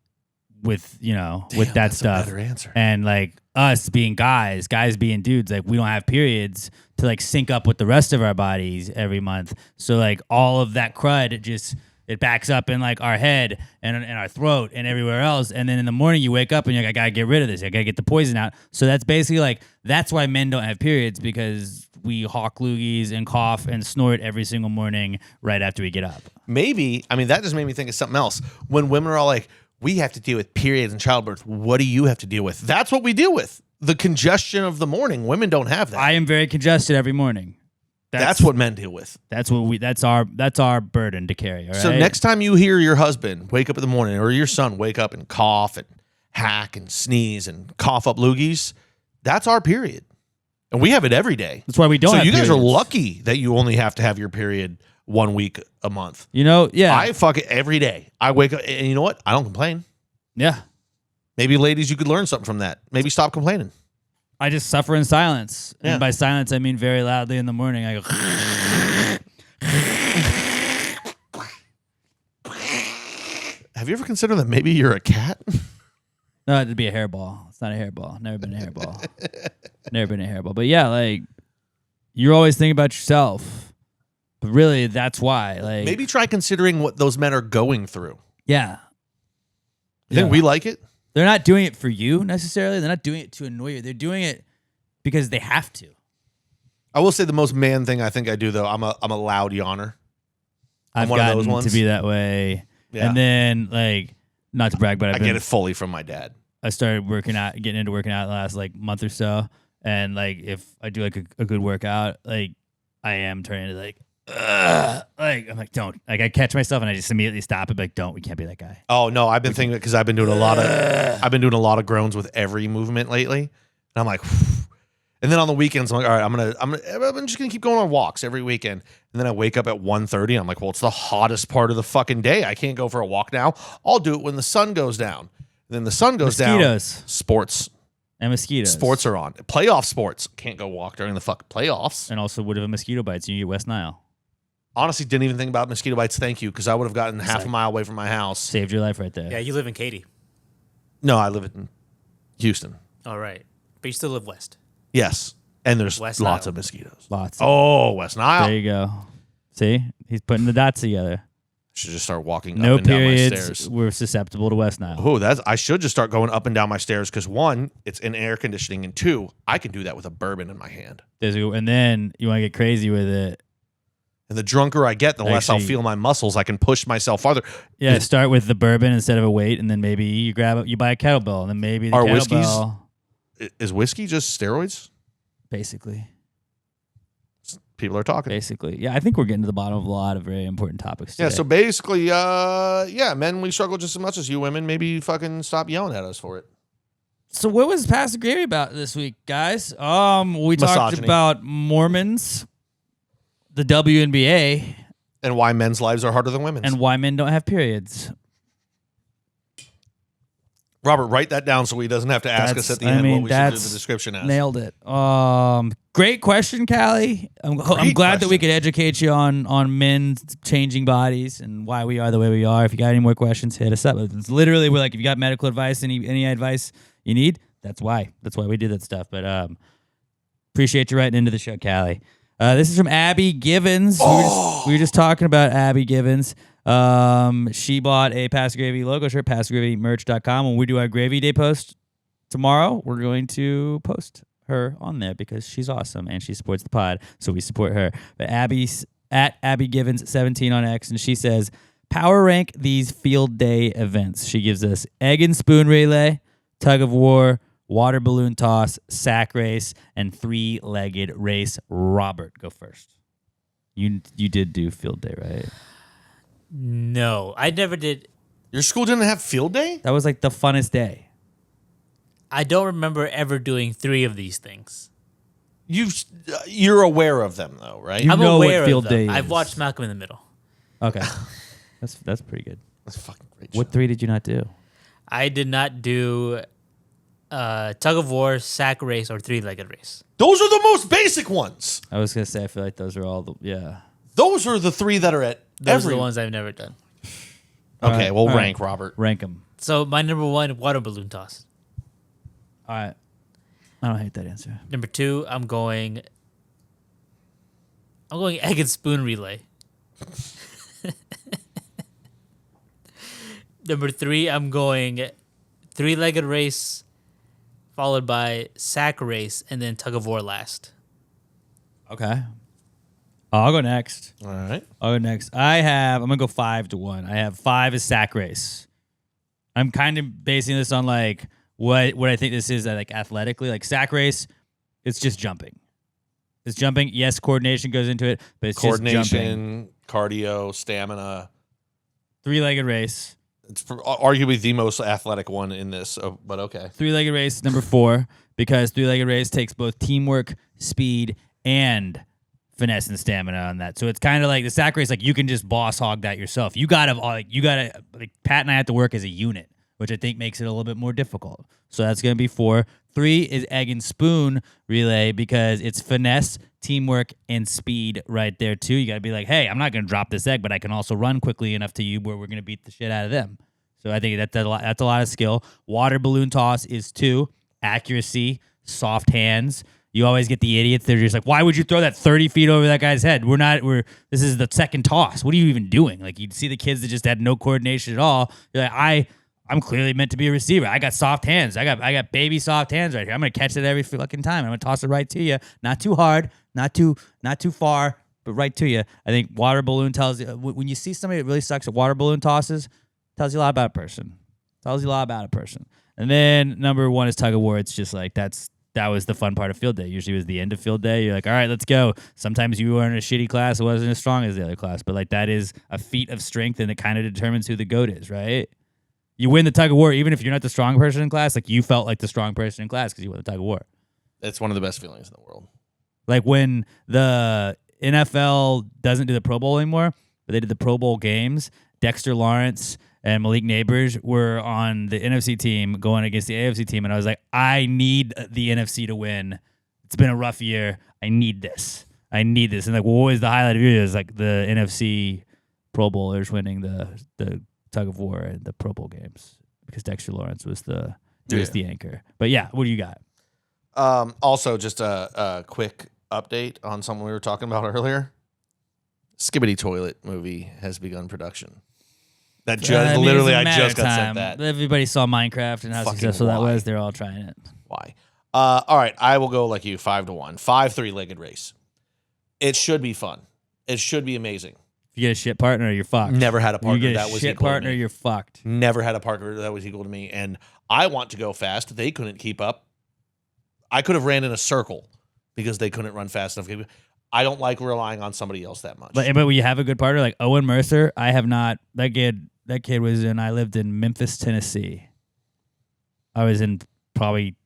with with that that's stuff. A better answer. And us being guys being dudes, we don't have periods to sync up with the rest of our bodies every month. So all of that crud it backs up in our head and our throat and everywhere else. And then in the morning you wake up and you're like, I gotta get rid of this. I gotta get the poison out. So that's basically that's why men don't have periods, because we hawk loogies and cough and snort every single morning right after we get up. Maybe, that just made me think of something else. When women are all like, we have to deal with periods and childbirth. What do you have to deal with? That's what we deal with. The congestion of the morning. Women don't have that. I am very congested every morning. That's what men deal with. That's our burden to carry. All right? So next time you hear your husband wake up in the morning or your son wake up and cough and hack and sneeze and cough up loogies, that's our period. And we have it every day. That's why we don't So have you guys are periods. lucky that you only have to have your period 1 week a month. Yeah. I fuck it every day. I wake up and you know what? I don't complain. Yeah. Maybe ladies, you could learn something from that. Maybe stop complaining. I just suffer in silence. Yeah. And by silence, I mean very loudly in the morning. I go, Have you ever considered that maybe you're a cat? no, it'd be a hairball. It's not a hairball. Never been a hairball. Never been a hairball. But yeah, like, you're always thinking about yourself. But really, that's why. Like, Maybe try considering what those men are going through. yeah. You think we like it? They're not doing it for you necessarily. They're not doing it to annoy you. They're doing it because they have to. I will say the most man thing I think I do though. I'm a loud yawner. I've one of gotten those ones. to be that way. Yeah. And then, like, not to brag, but I get it fully from my dad. I started getting into working out the last like month or so. And like, if I do like a good workout, like I am turning to like, like I'm like, don't, like I catch myself and I just immediately stop it. Like, don't, we can't be that guy. Oh no, I've been thinking because I've been doing a lot of groans with every movement lately, and I'm like, and then on the weekends I'm like, all right, I'm just gonna keep going on walks every weekend, and then I wake up at 1:30 and I'm like, well, it's the hottest part of the fucking day. I can't go for a walk now. I'll do it when the sun goes down. And then the sun goes Mosquitoes. down. Sports. And mosquitoes. Sports are on. Playoff sports. Can't go walk during the fuck playoffs. And also, what if a mosquito bites you? You get West Nile. Honestly, didn't even think about mosquito bites. Thank you, because I would have gotten half a mile away from my house. Saved your life right there. Yeah, you live in Katy. No, I live in Houston. All right. But you still live west. Yes, and there's West lots Nile. of mosquitoes. Lots. Oh, West Nile. There you go. See? He's putting the dots together. Should just start walking No up and down my periods. stairs. We're susceptible to West Nile. Oh, I should just start going up and down my stairs because one, it's in air conditioning, and two, I can do that with a bourbon in my hand. And then you want to get crazy with it. And the drunker I get, the less I'll Actually- feel my muscles. I can push myself farther. Yeah, start with the bourbon instead of a weight, and then maybe you buy a kettlebell, and then maybe the Are kettlebell. Is whiskey just steroids? Basically. People are talking. Basically. Yeah, I think we're getting to the bottom of a lot of very important topics today. Yeah, so basically, men, we struggle just as much as you women. Maybe fucking stop yelling at us for it. So what was Pastor Gary about this week, guys? We talked Misogyny. about Mormons, the WNBA, And why men's lives are harder than women's. and why men don't have periods. Robert, write that down so he doesn't have to ask us at the end what we should do the description as. Nailed it. Great question, Callie. I'm glad that we could educate you on men changing bodies and why we are the way we are. If you got any more questions, hit us up. It's literally, we're like, if you got medical advice, any advice you need, that's why we do that stuff. But appreciate you writing into the show, Callie. This is from Abby Givens. We were just talking about Abby Givens. She bought a Pastor Gravy logo shirt, PastorGravyMerch.com. When we do our Gravy Day post tomorrow, we're going to post her on there because she's awesome and she supports the pod, so we support her. But Abby's at Abby Givens 17 on X, and she says, power rank these field day events. She gives us egg and spoon relay, tug of war, water balloon toss, sack race, and 3-legged race. Robert, go first. You did do field day, right? No, I never did. Your school didn't have field day? That was like the funnest day. I don't remember ever doing 3 of these things. You're aware of them though, right? You I'm know aware what field of them. day I've is. watched Malcolm in the Middle. Okay. That's pretty good. That's fucking great. What 3 did you not do? I did not do tug of war, sack race, or 3-legged race. Those are the most basic ones. I was going to say, I feel like those are all the, yeah. Those are the 3 that are at Those every. are the ones I've never done. Okay, we'll All right. rank Robert. Rank them. So my number 1, water balloon toss. All right. I don't hate that answer. Number 2, I'm going egg and spoon relay. Number 3, I'm going 3-legged race, followed by sack race, and then tug of war last. Okay. I'll go next. All right. I'll go next. I'm going to go 5-1. I have 5 as sack race. I'm kind of basing this on like what I think this is like athletically. Like sack race, it's just jumping. It's jumping. Yes, coordination goes into it, but it's just jumping. Coordination, cardio, stamina. 3-legged race. It's arguably the most athletic one in this, but okay. 3-legged race, number 4, because 3-legged race takes both teamwork, speed, and finesse and stamina on that. So it's kind of like the sack race, like you can just boss hog that yourself. You gotta Pat and I have to work as a unit, which I think makes it a little bit more difficult. So that's gonna be 4. 3 is egg and spoon relay because it's finesse, teamwork, and speed right there too. You gotta be like, hey, I'm not gonna drop this egg, but I can also run quickly enough to you where we're gonna beat the shit out of them. So I think that's a lot of skill. Water balloon toss is 2. Accuracy, soft hands. You always get the idiots. They're just like, why would you throw that 30 feet over that guy's head? This is the second toss. What are you even doing? Like, you'd see the kids that just had no coordination at all. You're like, I'm clearly meant to be a receiver. I got soft hands. I got baby soft hands right here. I'm going to catch it every fucking time. I'm going to toss it right to you. Not too hard, not too far, but right to you. I think water balloon tells you, when you see somebody that really sucks at water balloon tosses, tells you a lot about a person. And then number 1 is tug of war. It's just like, that was the fun part of field day. Usually it was the end of field day. You're like, all right, let's go. Sometimes you were in a shitty class. It wasn't as strong as the other class. But like that is a feat of strength, and it kind of determines who the GOAT is, right? You win the tug of war, even if you're not the strong person in class. Like you felt like the strong person in class because you won the tug of war. It's one of the best feelings in the world. Like when the NFL doesn't do the Pro Bowl anymore, but they did the Pro Bowl games, Dexter Lawrence and Malik Neighbors were on the NFC team going against the AFC team, and I was like, I need the NFC to win. It's been a rough year. I need this. And like, what was the highlight of your year? It was like the NFC Pro Bowlers winning the tug of war and the Pro Bowl games because Dexter Lawrence was the anchor. But yeah, what do you got? Also, just a quick update on something we were talking about earlier. Skibbity Toilet movie has begun production. That literally, I just got sent that. Everybody saw Minecraft and how successful that was. They're all trying it. Why? All right, I will go like you, 5-1. 5 3-legged race. It should be fun. It should be amazing. If you get a shit partner, you're fucked. Never had a partner that was equal to me. You're fucked. Never had a partner that was equal to me. And I want to go fast. They couldn't keep up. I could have ran in a circle because they couldn't run fast enough. I don't like relying on somebody else that much. But when you have a good partner like Owen Mercer, I have not. That kid was in. I lived in Memphis, Tennessee. I was in probably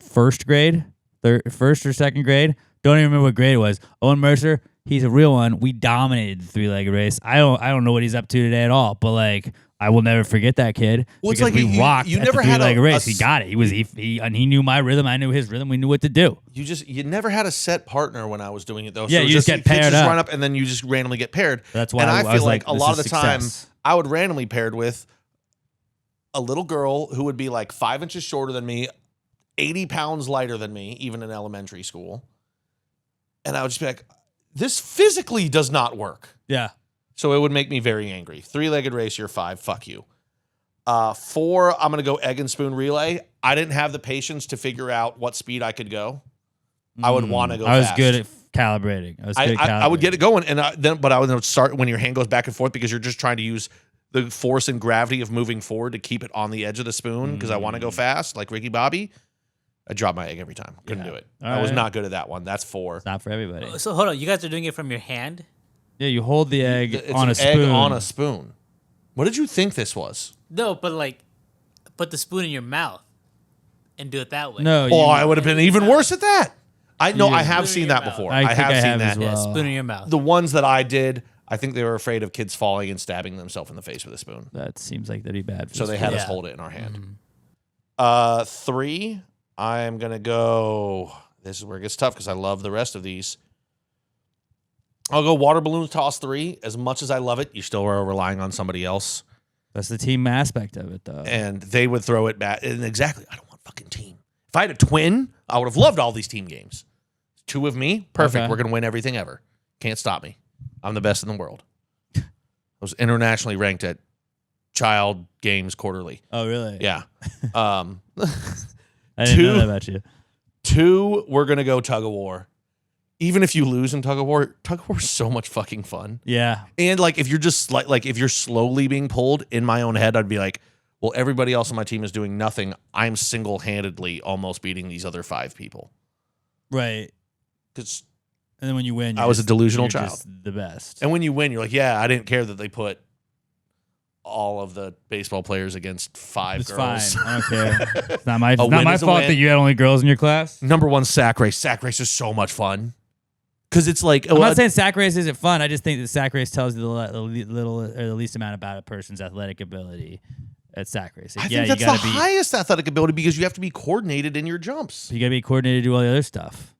first or second grade. Don't even remember what grade it was. Owen Mercer, he's a real one. We dominated the 3-legged race. I don't know what he's up to today at all. But like, I will never forget that kid. Well, it's because like we rocked you at never the had 3-legged race. He got it. He knew my rhythm. I knew his rhythm. We knew what to do. You never had a set partner when I was doing it though. Yeah, so you just get paired up. Run up and then you just randomly get paired. That's why. And I feel like a lot of the success. time I would randomly paired with a little girl who would be like 5 inches shorter than me, 80 pounds lighter than me, even in elementary school. And I would just be like, this physically does not work. Yeah. So it would make me very angry. 3-legged race, you're 5. Fuck you. 4, I'm going to go egg and spoon relay. I didn't have the patience to figure out what speed I could go. I would want to go I was fast. good at calibrating. I would get it going, and but I would start when your hand goes back and forth because you're just trying to use the force and gravity of moving forward to keep it on the edge of the spoon because I want to go fast like Ricky Bobby. I dropped my egg every time. Couldn't do it. I was not good at that one. That's 4. It's not for everybody. So hold on, you guys are doing it from your hand? Yeah, you hold the egg It's on an a spoon. egg on a spoon. What did you think this was? No, but like, put the spoon in your mouth and do it that way. No, I would have been even worse at that. I know. Yeah. I have Spoon seen in that your mouth. before. I think I have seen have that. as well. Yeah, spoon in your mouth. The ones that I did, I think they were afraid of kids falling and stabbing themselves in the face with a spoon. That seems like that'd be bad. For So they had us Yeah. hold it in our hand. 3, I'm going to go. This is where it gets tough because I love the rest of these. I'll go water balloon toss 3. As much as I love it, you still are relying on somebody else. That's the team aspect of it, though. And they would throw it back. And exactly, I don't want fucking team. If I had a twin, I would have loved all these team games. 2 of me, perfect. Okay. We're going to win everything ever. Can't stop me. I'm the best in the world. I was internationally ranked at Child Games Quarterly. Oh, really? Yeah. I didn't know that about you. 2, we're going to go tug of war. Even if you lose in tug of war is so much fucking fun. Yeah. And like if you're just like if you're slowly being pulled, in my own head, I'd be like, well, everybody else on my team is doing nothing. I'm single-handedly almost beating these other 5 people. Right. Because And then when you win, I was a delusional you're child. just the best. And when you win, you're like, yeah, I didn't care that they put all of the baseball players against 5 It's girls. fine. I don't care. It's not my, A win is a fault win. that you had only girls in your class. Number 1 sack race. Sack race is so much fun. Because it's like, I'm not saying sack race isn't fun. I just think the sack race tells you the little or the least amount about a person's athletic ability at sack race. Like, I yeah, think that's you the gotta be highest athletic ability because you have to be coordinated in your jumps. you gotta be coordinated to do all the other stuff.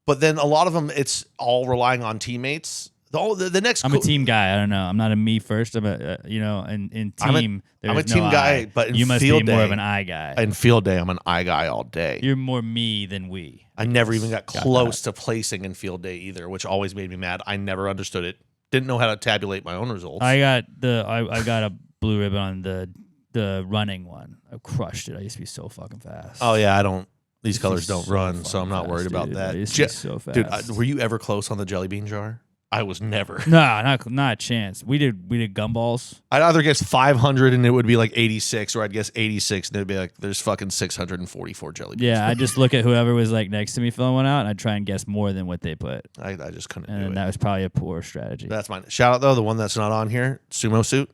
But then a lot of them, it's all relying on teammates. The next, I'm a team guy. I don't know. I'm not a me first. I'm a in team. I'm a there's team no guy, I. but in you must be field more day- of an I guy. In field day, I'm an I guy all day. You're more me than we. I never even got close to placing in field day either, which always made me mad. I never understood it. Didn't know how to tabulate my own results. I got a blue ribbon on the running one. I crushed it. I used to be so fucking fast. Oh yeah, I don't. These Used to colors be don't so run, so I'm not fucking worried fast, about dude. that. I used to be so Dude, fast. were you ever close on the jelly bean jar? I was never. No, not a chance. We did gumballs. I'd either guess 500 and it would be like 86, or I'd guess 86 and it'd be like there's fucking 644 jelly beans. Yeah, I just look at whoever was like next to me filling one out, and I'd try and guess more than what they put. I just couldn't do And it. that was probably a poor strategy. That's mine. Shout out though, the one that's not on here, sumo suit.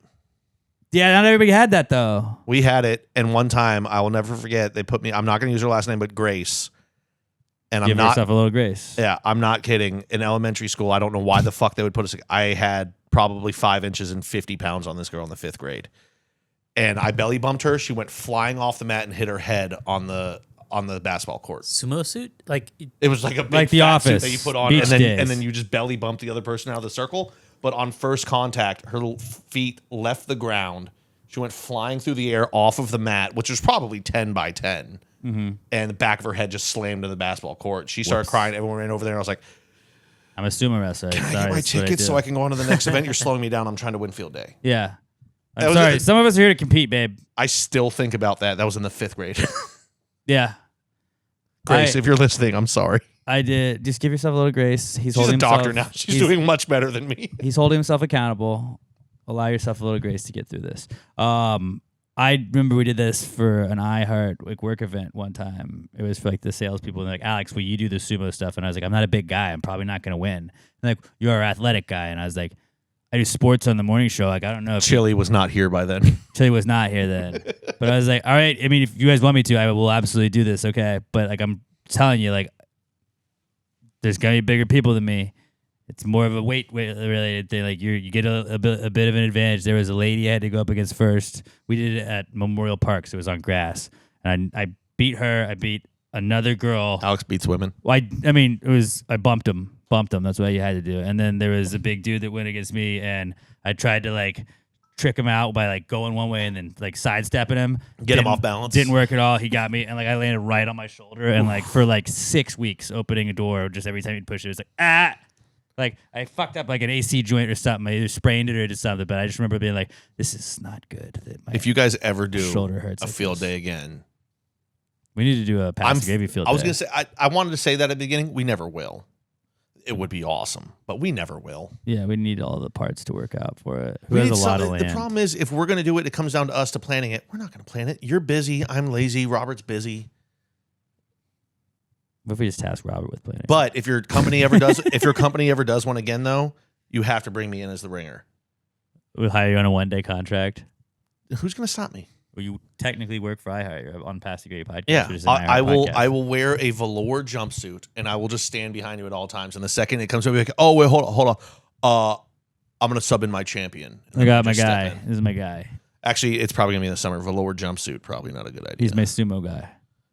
Yeah, not everybody had that though. We had it, and one time I will never forget. They put me. I'm not going to use her last name, but Grace. And Give I'm not. yourself a little grace. Yeah, I'm not kidding. In elementary school, I don't know why the fuck they would put us. I had probably 5 inches and 50 pounds on this girl in the 5th grade, and I belly bumped her. She went flying off the mat and hit her head on the basketball court. Sumo suit? Like, It was like a big Like The fat suit Office, that you put on, beach and then days. you just belly bump the other person out of the circle. But on first contact, her feet left the ground. She went flying through the air off of the mat, which was probably 10 by 10. Mm-hmm. And the back of her head just slammed to the basketball court. She started Whoops. crying. Everyone ran over there. And I was like, I'm a sumo wrestler. can I Sorry, get my that's what tickets do. so I can go on to the next event? You're slowing me down. I'm trying to win field day. Yeah. That I'm was sorry. it. Some of us are here to compete, babe. I still think about that. That was in the 5th grade. Yeah. Grace, if you're listening, I'm sorry. I did. Just give yourself a little grace. He's She's holding a doctor himself, now. She's doing much better than me. He's holding himself accountable. Allow yourself a little grace to get through this. I remember we did this for an iHeart like work event one time. It was for like the salespeople. And they're like, Alex, will you do the sumo stuff? And I was like, I'm not a big guy. I'm probably not going to win. And like, you're an athletic guy. And I was like, I do sports on the morning show. Like, I don't know if Chili was not here by then. Chili was not here then. But I was like, all right. I mean, if you guys want me to, I will absolutely do this. Okay. But like, I'm telling you, like, there's going to be bigger people than me. It's more of a weight related thing. Like you get a bit of an advantage. There was a lady I had to go up against first. We did it at Memorial Park, so it was on grass. And I beat her. I beat another girl. Alex beats women. Well, I mean, I bumped him. That's what you had to do. And then there was a big dude that went against me, and I tried to like trick him out by like going one way and then like sidestepping him. Get him off balance. Didn't work at all. He got me, and like I landed right on my shoulder, and like for like 6 weeks opening a door, just every time he'd push it, it was like ah. Like I fucked up like an AC joint or something. I either sprained it or did something, but I just remember being like, "This is not good." That my If you guys ever do shoulder hurts a like field this. day again, We need to do a pasta gravy field. I was day. gonna say I wanted to say that at the beginning. We never will. It would be awesome, but we never will. Yeah, we need all the parts to work out for it. Who We has need a lot of something- land? The problem is, if we're gonna do it, it comes down to us to planning it. We're not gonna plan it. You're busy. I'm lazy. Robert's busy. What if we just task Robert with planning? But if your company ever does one again, though, you have to bring me in as the ringer. We'll hire you on a 1-day contract. Who's gonna stop me? Well, you technically work for iHeart. You're on Pasta Gravy podcast. Yeah, which is an iHeart I will. podcast. I will wear a velour jumpsuit, and I will just stand behind you at all times. And the second it comes over, like, oh wait, hold on. I'm gonna sub in my champion. I got my Just step guy. in. This is my guy. Actually, it's probably gonna be in the summer. Velour jumpsuit, probably not a good idea. He's my sumo guy.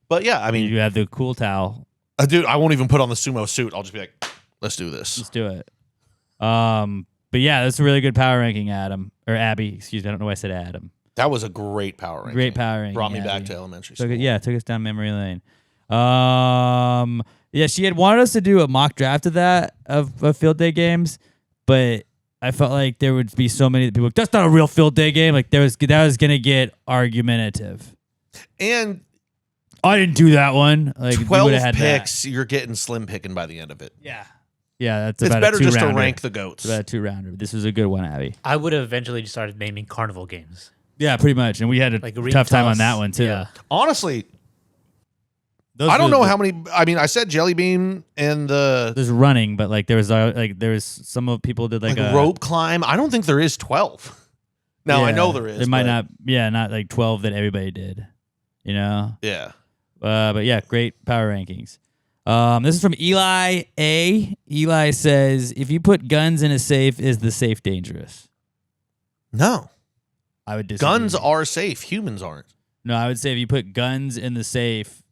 But yeah, I mean, You have the cool towel. dude, I won't even put on the sumo suit. I'll just be like, let's do this. Let's do it. But yeah, that's a really good power ranking, Adam or Abby. Excuse me. I don't know why I said Adam. That was a great power ranking. Great power ranking. Brought me back Abby. to elementary Took school. it, took us down memory lane. Yeah, she had wanted us to do a mock draft of that of field day games, but I felt like there would be so many people. Like, that's not a real field day game. Like that was gonna get argumentative. And I didn't do that one. Like we 12 would've had picks, you're getting slim picking by the end of it. That. Yeah, that's It's about better a just to 2-rounder. rank the goats. It's about a 2-rounder. This was a good one, Abby. I would have eventually just started naming carnival games. Yeah, pretty much. And we had a Like ring tough time on toss. that one too. Yeah. Honestly, Those I don't were know the- how many. I mean, I said Jelly Bean and the There's running, but like there was some of people did like a rope climb. I don't think there is 12. No, I Yeah, know there is. There might but- not. Yeah, not like 12 that everybody did. You know. Yeah. But yeah, great power rankings. This is from Eli A. Eli says, if you put guns in a safe, is the safe dangerous? No. I would disagree. Guns are safe. Humans aren't. No, I would say if you put guns in the safe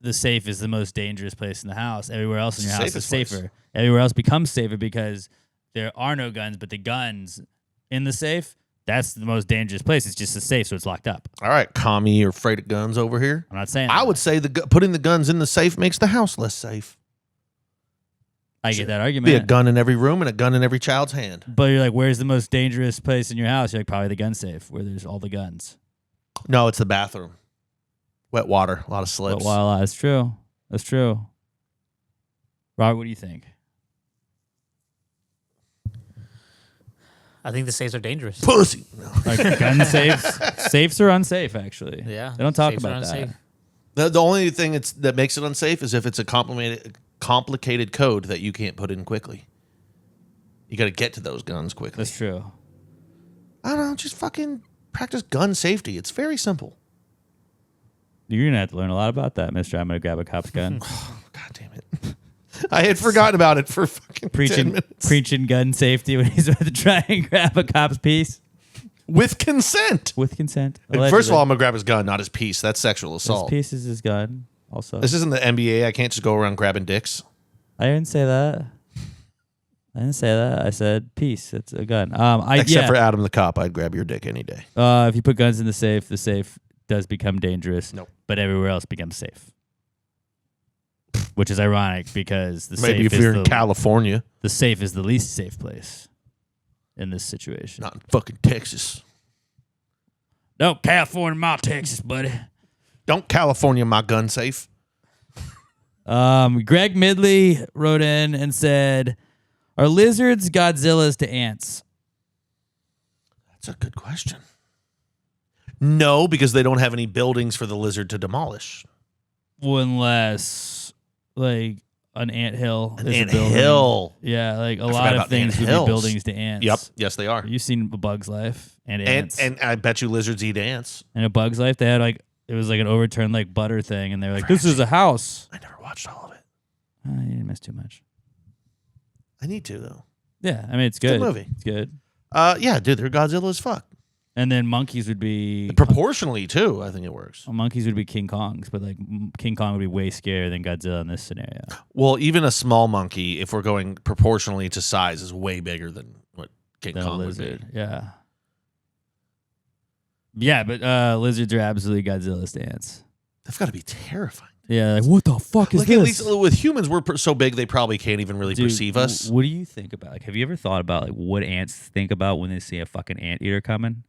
is the most dangerous place in the house. Everywhere else in your house is Safest safer. place. Everywhere else becomes safer because there are no guns, but the guns in the safe, that's the most dangerous place. It's just a safe, so it's locked up. All right, commie, you're afraid of guns over here. I'm not saying I that. would say putting the guns in the safe makes the house less safe. I get that argument. Be a gun in every room and a gun in every child's hand. But you're like, where's the most dangerous place in your house? You're like, probably the gun safe, where there's all the guns. No, it's the bathroom. Wet water, a lot of slips. But while that's true. That's true. Robert, what do you think? I think the safes are dangerous. Pussy. No. Like gun safes? Safes are unsafe, actually. Yeah, They don't talk safes are about that. unsafe. The only thing that makes it unsafe is if it's a complicated code that you can't put in quickly. You got to get to those guns quickly. That's true. I don't know. Just fucking practice gun safety. It's very simple. You're going to have to learn a lot about that, mister. I'm going to grab a cop's gun. God damn it. I had forgotten about it for fucking 10 minutes. Preaching gun safety when he's about to try and grab a cop's piece. With consent. With consent. And first of all, I'm going to grab his gun, not his piece. That's sexual his assault. piece is his gun, also. This isn't the NBA. I can't just go around grabbing dicks. I didn't say that. I said piece. It's a gun. Except for Adam the cop, I'd grab your dick any day. if you put guns in the safe does become dangerous. Nope. But everywhere else becomes safe. Which is ironic because the Maybe safe if is you're in California, the safe is the least safe place in this situation. not in fucking Texas. No, California, my Texas, buddy. Don't California my gun safe. Greg Midley wrote in and said, "Are lizards Godzillas to ants?" That's a good question. No, because they don't have any buildings for the lizard to demolish. Well, unless like an anthill. An is a ant building. hill. Yeah, like a forgot lot of about things would be anthills. buildings to ants. Yep. Yes, they are. You've seen A Bug's Life and ants. And I bet you lizards eat ants. In A Bug's Life, they had like it was like an overturned like butter thing, and they were like, "This is a house." I never watched all of it. You didn't miss too much. I need to though. Yeah, I mean it's good. Good movie. It's good. Yeah, dude, they're Godzilla as fuck. And then monkeys would be Proportionally too, I think it works. monkeys would be King Kongs, but like King Kong would be way scarier than Godzilla in this scenario. Well, even a small monkey, if we're going proportionally to size, is way bigger than what King Than a Kong would lizard, be. yeah. Yeah, but lizards are absolutely Godzilla's ants. That's got to be terrifying. Yeah, like what the fuck is Like this? at least with humans, we're so big they probably can't even really Dude, perceive us. What do you think about? Like, have you ever thought about like what ants think about when they see a fucking anteater coming?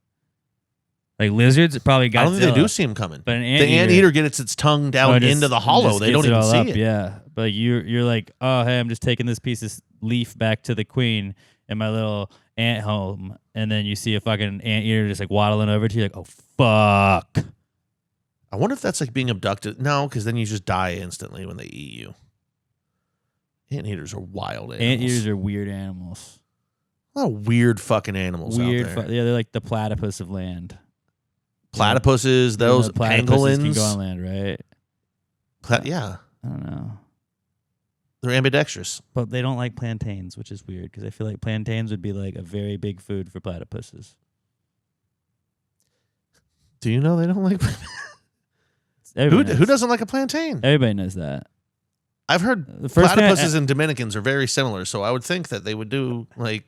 Like lizards, probably Godzilla. I don't think they do see him coming. But an the anteater- anteater gets its tongue down just- into the hollow. just They gets don't even all see up, it. Yeah, but you're like, oh hey, I'm just taking this piece of leaf back to the queen in my little ant home, and then you see a fucking anteater just like waddling over to you, like, oh fuck. I wonder if that's like being abducted. No, because then you just die instantly when they eat you. Anteaters are wild animals. Anteaters are weird animals. A lot of weird fucking animals Weird, out there. yeah, they're like the platypus of land. Platypuses, those platypuses pangolins. can go on land, right? Yeah, I don't know. they're ambidextrous. But they don't like plantains, which is weird because I feel like plantains would be like a very big food for platypuses. Do you know they don't like? Everybody Who knows. doesn't like a plantain? Everybody knows that. I've heard The first thing platypuses and Dominicans are very similar, so I would think that they would do like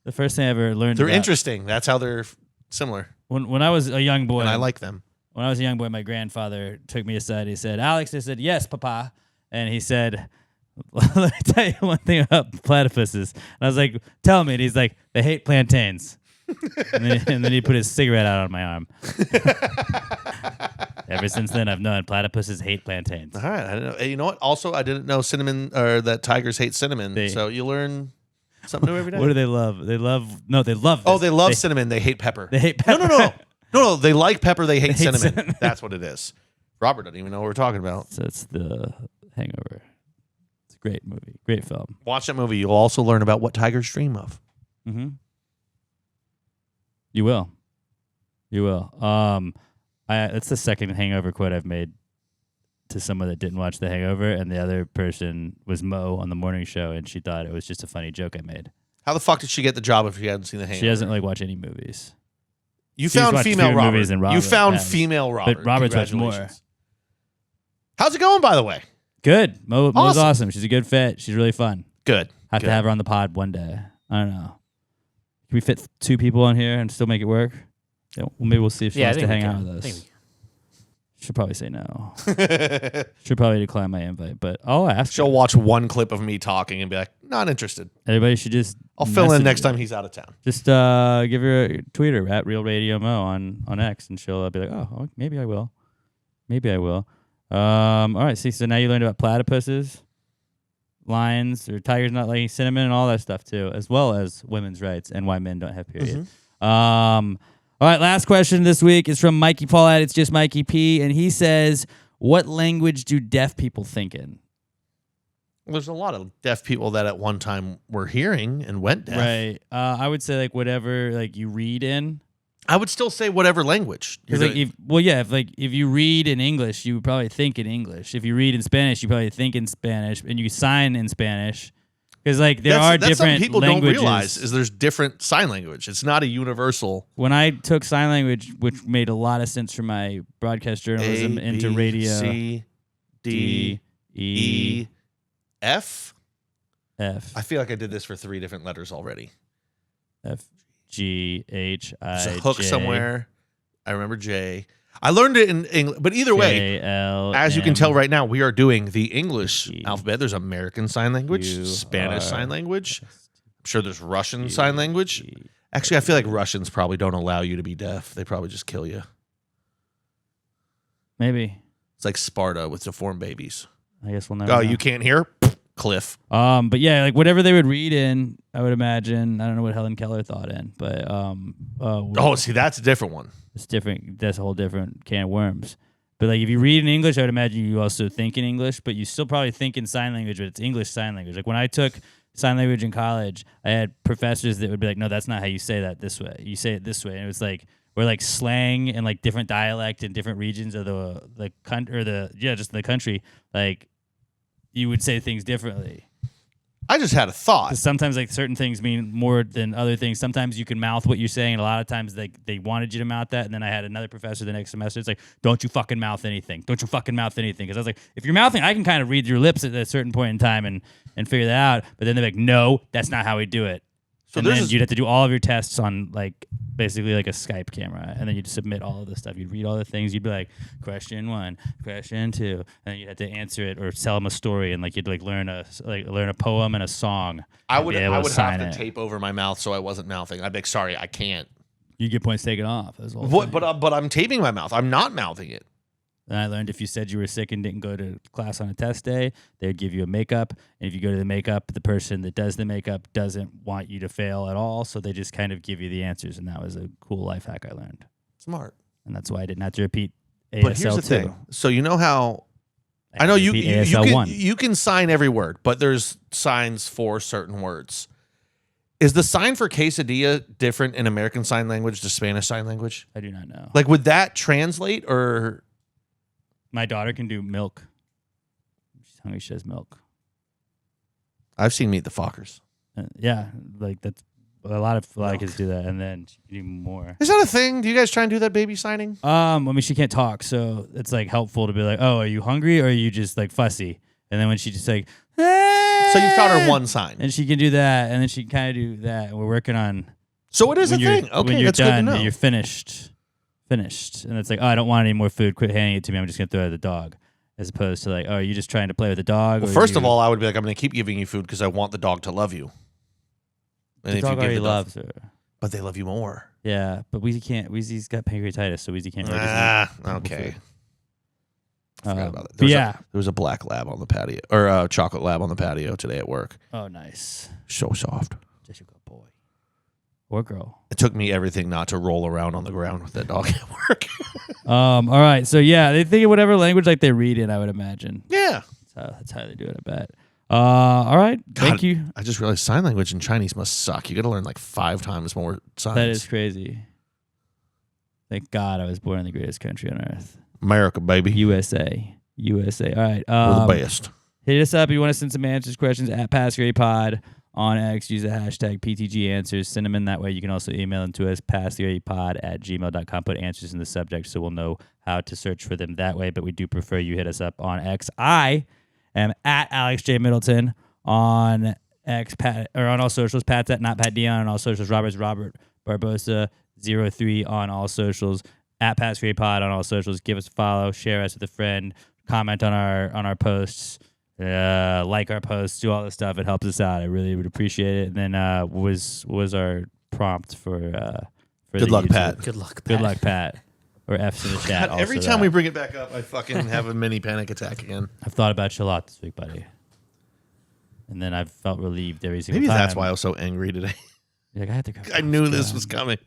The first thing I ever learned they're about, interesting. That's how they're similar, when I was a young boy, and I like them. when I was a young boy, my grandfather took me aside. He said, "Alex," I said, "Yes, Papa," and he said, "Let me tell you one thing about platypuses." And I was like, "Tell me." And he's like, "They hate plantains." and then he put his cigarette out on my arm. Ever since then, I've known platypuses hate plantains. All right, I didn't know. Hey, you know what? Also, I didn't know cinnamon or that tigers hate cinnamon. So you learn something new every day. What do they love? They love this. Oh, they love cinnamon. They hate pepper. They hate pepper. No. They like pepper. They hate hate cinnamon. cinnamon. That's what it is. Robert doesn't even know what we're talking about. So it's The Hangover. It's a great movie, great film. Watch that movie. You'll also learn about what tigers dream of. Mm-hmm. You will. It's the second Hangover quote I've made to someone that didn't watch The Hangover, and the other person was Mo on the morning show, and she thought it was just a funny joke I made. How the fuck did she get the job if she hadn't seen The Hangover? She doesn't like watch any movies. You She's found watched female fewer Robert. movies than Robert You found has. female Robert. But Robert's watched more. Congratulations. How's it going, by the way? Good. Mo's Awesome. awesome. She's a good fit. She's really fun. Good. Have to have her on the pod one day. I don't know. Can we fit 2 people on here and still make it work? Yeah, well, maybe we'll see if she wants to hang out with us. She'll probably say no. She'll probably decline my invite, but I'll ask. She'll watch one clip of me talking and be like, not interested. Everybody should just. I'll fill in message next her. time he's out of town. Just give her a tweeter at Real Radio Mo on X, and she'll be like, oh, maybe I will. Maybe I will. All right, see, so now you learned about platypuses, lions, or tigers not liking cinnamon, and all that stuff too, as well as women's rights and why men don't have periods. All right, last question this week is from Mikey Paul at It's Just Mikey P, and he says, what language do deaf people think in? Well, there's a lot of deaf people that at one time were hearing and went deaf. Right. I would say like whatever like you read in. I would still say whatever language. Because like if you read in English, you would probably think in English. If you read in Spanish, you probably think in Spanish, and you sign in Spanish. Because like there are different something people languages. don't realize is there's different sign language. It's not a universal. When I took sign language, which made a lot of sense for my broadcast journalism into radio, C, D, E, F. F. I feel like I did this for 3 different letters already. F, G, H, I, There's a hook J, somewhere. I remember J. I learned it in English, but either way, J, L, as you can M, tell right now, we are doing the English G, alphabet. There's American Sign Language, Q, Spanish R, Sign Language. I'm sure there's Russian Q, Sign Language. G. Actually, I feel like Russians probably don't allow you to be deaf. They probably just kill you. Maybe. It's like Sparta with deformed babies. I guess we'll never Oh, know. you can't hear? Cliff. But yeah, like whatever they would read in, I would imagine. I don't know what Helen Keller thought in, but Oh, see, that's a different one. it's different. That's a whole different can of worms. But like if you read in English, I would imagine you also think in English, but you still probably think in sign language, but it's English sign language. Like when I took sign language in college, I had professors that would be like, "No, that's not how you say that this way. You say it this way." And it was like we're like slang and like different dialect in different regions of the country or just the country. Like you would say things differently. I just had a thought. 'Cause sometimes like certain things mean more than other things. Sometimes you can mouth what you're saying, and a lot of times they wanted you to mouth that. And then I had another professor the next semester. It's like, don't you fucking mouth anything. Don't you fucking mouth anything. Because I was like, if you're mouthing, I can kind of read your lips at a certain point in time and figure that out. But then they're like, no, that's not how we do it. So And there's then you'd have to do all of your tests on like basically like a Skype camera, and then you'd submit all of the stuff. You'd read all the things. You'd be like, question 1, question 2, and then you'd have to answer it or tell them a story, and like you'd like learn a poem and a song. I and would be able have to to sign it. tape over my mouth so I wasn't mouthing. I'd be like, sorry, I can't. You get points taken off. That's all. What? But I'm taping my mouth. I'm not mouthing it. Then I learned if you said you were sick and didn't go to class on a test day, they would give you a makeup. And if you go to the makeup, the person that does the makeup doesn't want you to fail at all. So they just kind of give you the answers. And that was a cool life hack I learned. Smart. And that's why I didn't have to repeat ASL But here's the 2. thing. So you know how I had know to you repeat you ASL can, 1. you can sign every word, but there's signs for certain words. Is the sign for quesadilla different in American Sign Language to Spanish Sign Language? I do not know. Like, would that translate or? My daughter can do milk. She's hungry. She has milk. I've seen Meet the Fockers. Yeah, like that's a lot of kids do that, and then she can do more. Is that a thing? Do you guys try and do that baby signing? I mean, she can't talk, so it's like helpful to be like, "Oh, are you hungry, or are you just like fussy?" And then when she just like, So you taught her one sign. and she can do that, and then she can kind of do that. And we're working on. So it is a when you're- thing. when Okay, you're that's done, good to know. You're finished, and it's like, oh, I don't want any more food. Quit handing it to me. I'm just gonna throw it at the dog, as opposed to like, oh, are you just trying to play with the dog? Well, or first you- of all, I would be like, I'm going to keep giving you food because I want the dog to love you. And the if dog you give already the dog, loves her. but they love you more. Yeah, but Weezy can't. Weezy's got pancreatitis, so Weezy can't. Really Okay. I forgot about that. But yeah. There was a black lab on the patio, or a chocolate lab on the patio today at work. Oh, nice. So soft. Just a good boy. or girl. It took me everything not to roll around on the ground with that dog at work. All right. So yeah, they think in whatever language like they read it, I would imagine. Yeah. That's how they do it, I bet. All right. Thank God, you. I just realized sign language in Chinese must suck. You got to learn like 5 times more signs. That is crazy. Thank God I was born in the greatest country on earth. America, baby. USA. All right. We're the best. Hit us up if you want to send some answers, questions at PassGradePod on X. Use the hashtag PTG Answers. Send them in that way. You can also email them to us, PassGradePod@gmail.com. Put answers in the subject so we'll know how to search for them that way. But we do prefer you hit us up on X. I am at Alex J. Middleton on X, or on all socials. Pat's at Not Pat Dion on all socials. Robert's Robert Barbosa 03 on all socials. At PassGradePod on all socials. Give us a follow. Share us with a friend. Comment on our posts. Like our posts, do all this stuff. It helps us out. I really would appreciate it. And then was our prompt for Good luck, Pat. Good luck, Pat. Good luck, Pat. Or F's in the chat. God, every also time that. we bring it back up, I fucking have a mini panic attack again. I've thought about you a lot this week, buddy. And then I've felt relieved every single Maybe time. that's why I was so angry today. You're like, I had to go. I knew this was coming.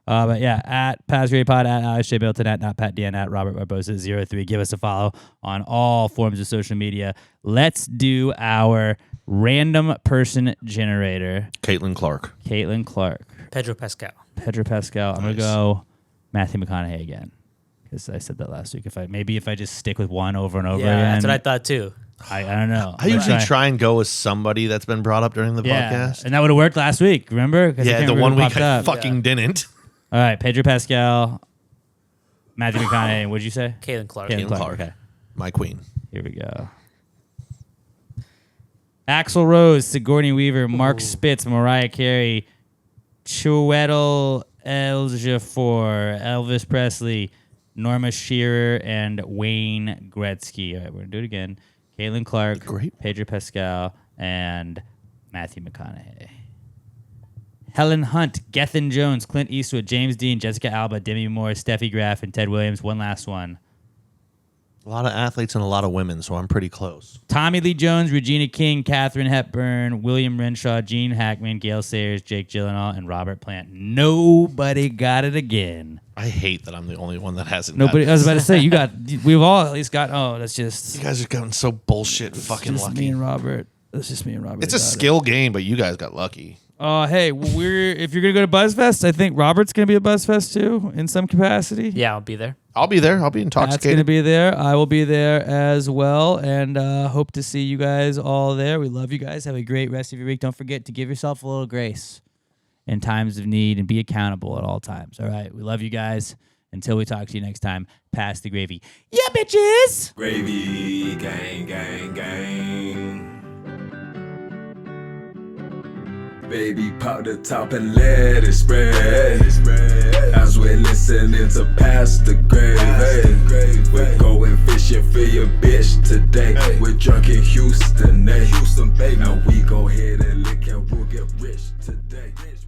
But yeah, at PassGradePod, at Alex J. Milton, at Not Pat Dion, at Robert Barbosa 03. Give us a follow on all forms of social media. Let's do our random person generator. Caitlin Clark. Pedro Pascal. I'm going to go Matthew McConaughey again. Because I said that last week. If I just stick with one over and over again. That's what I thought too. I don't know. I usually try and go with somebody that's been brought up during the podcast. And that would have worked last week, remember? Yeah, the one week I fucking didn't. All right, Pedro Pascal, Matthew McConaughey. What'd you say? Caitlin Clark. Caitlin Clark. Okay, My queen. here we go. Axl Rose, Sigourney Weaver, Mark Spitz, Mariah Carey, Chiwetel Ejiofor, Elvis Presley, Norma Shearer, and Wayne Gretzky. All right, we're going to do it again. Caitlin Clark, Great. Pedro Pascal, and Matthew McConaughey. Helen Hunt, Gethin Jones, Clint Eastwood, James Dean, Jessica Alba, Demi Moore, Steffi Graf, and Ted Williams. One last one. A lot of athletes and a lot of women, so I'm pretty close. Tommy Lee Jones, Regina King, Katharine Hepburn, William Renshaw, Gene Hackman, Gail Sayers, Jake Gyllenhaal, and Robert Plant. Nobody got it again. I hate that I'm the only one that hasn't. Nobody. gotten I was it. about to say we've all at least got. Oh, that's just. You guys are getting so bullshit fucking just lucky. me and Robert. That's just me and Robert. It's a got it. skill game, but you guys got lucky. Hey, if you're gonna go to BuzzFest, I think Robert's gonna be at BuzzFest too in some capacity. Yeah, I'll be there. I'll be there. I'll be Pat's intoxicated. gonna be there. I will be there as well, and hope to see you guys all there. We love you guys. Have a great rest of your week. Don't forget to give yourself a little grace in times of need and be accountable at all times. All right, we love you guys. Until we talk to you next time, pass the gravy. Yeah, bitches. Gravy, gang, gang, gang. Baby, pop the top and let it spread. As we're listening to Pass the Gravy. We're going fishing for your bitch today. We're drunk in Houston, Now we go ahead and lick and we'll get rich today. Bitch.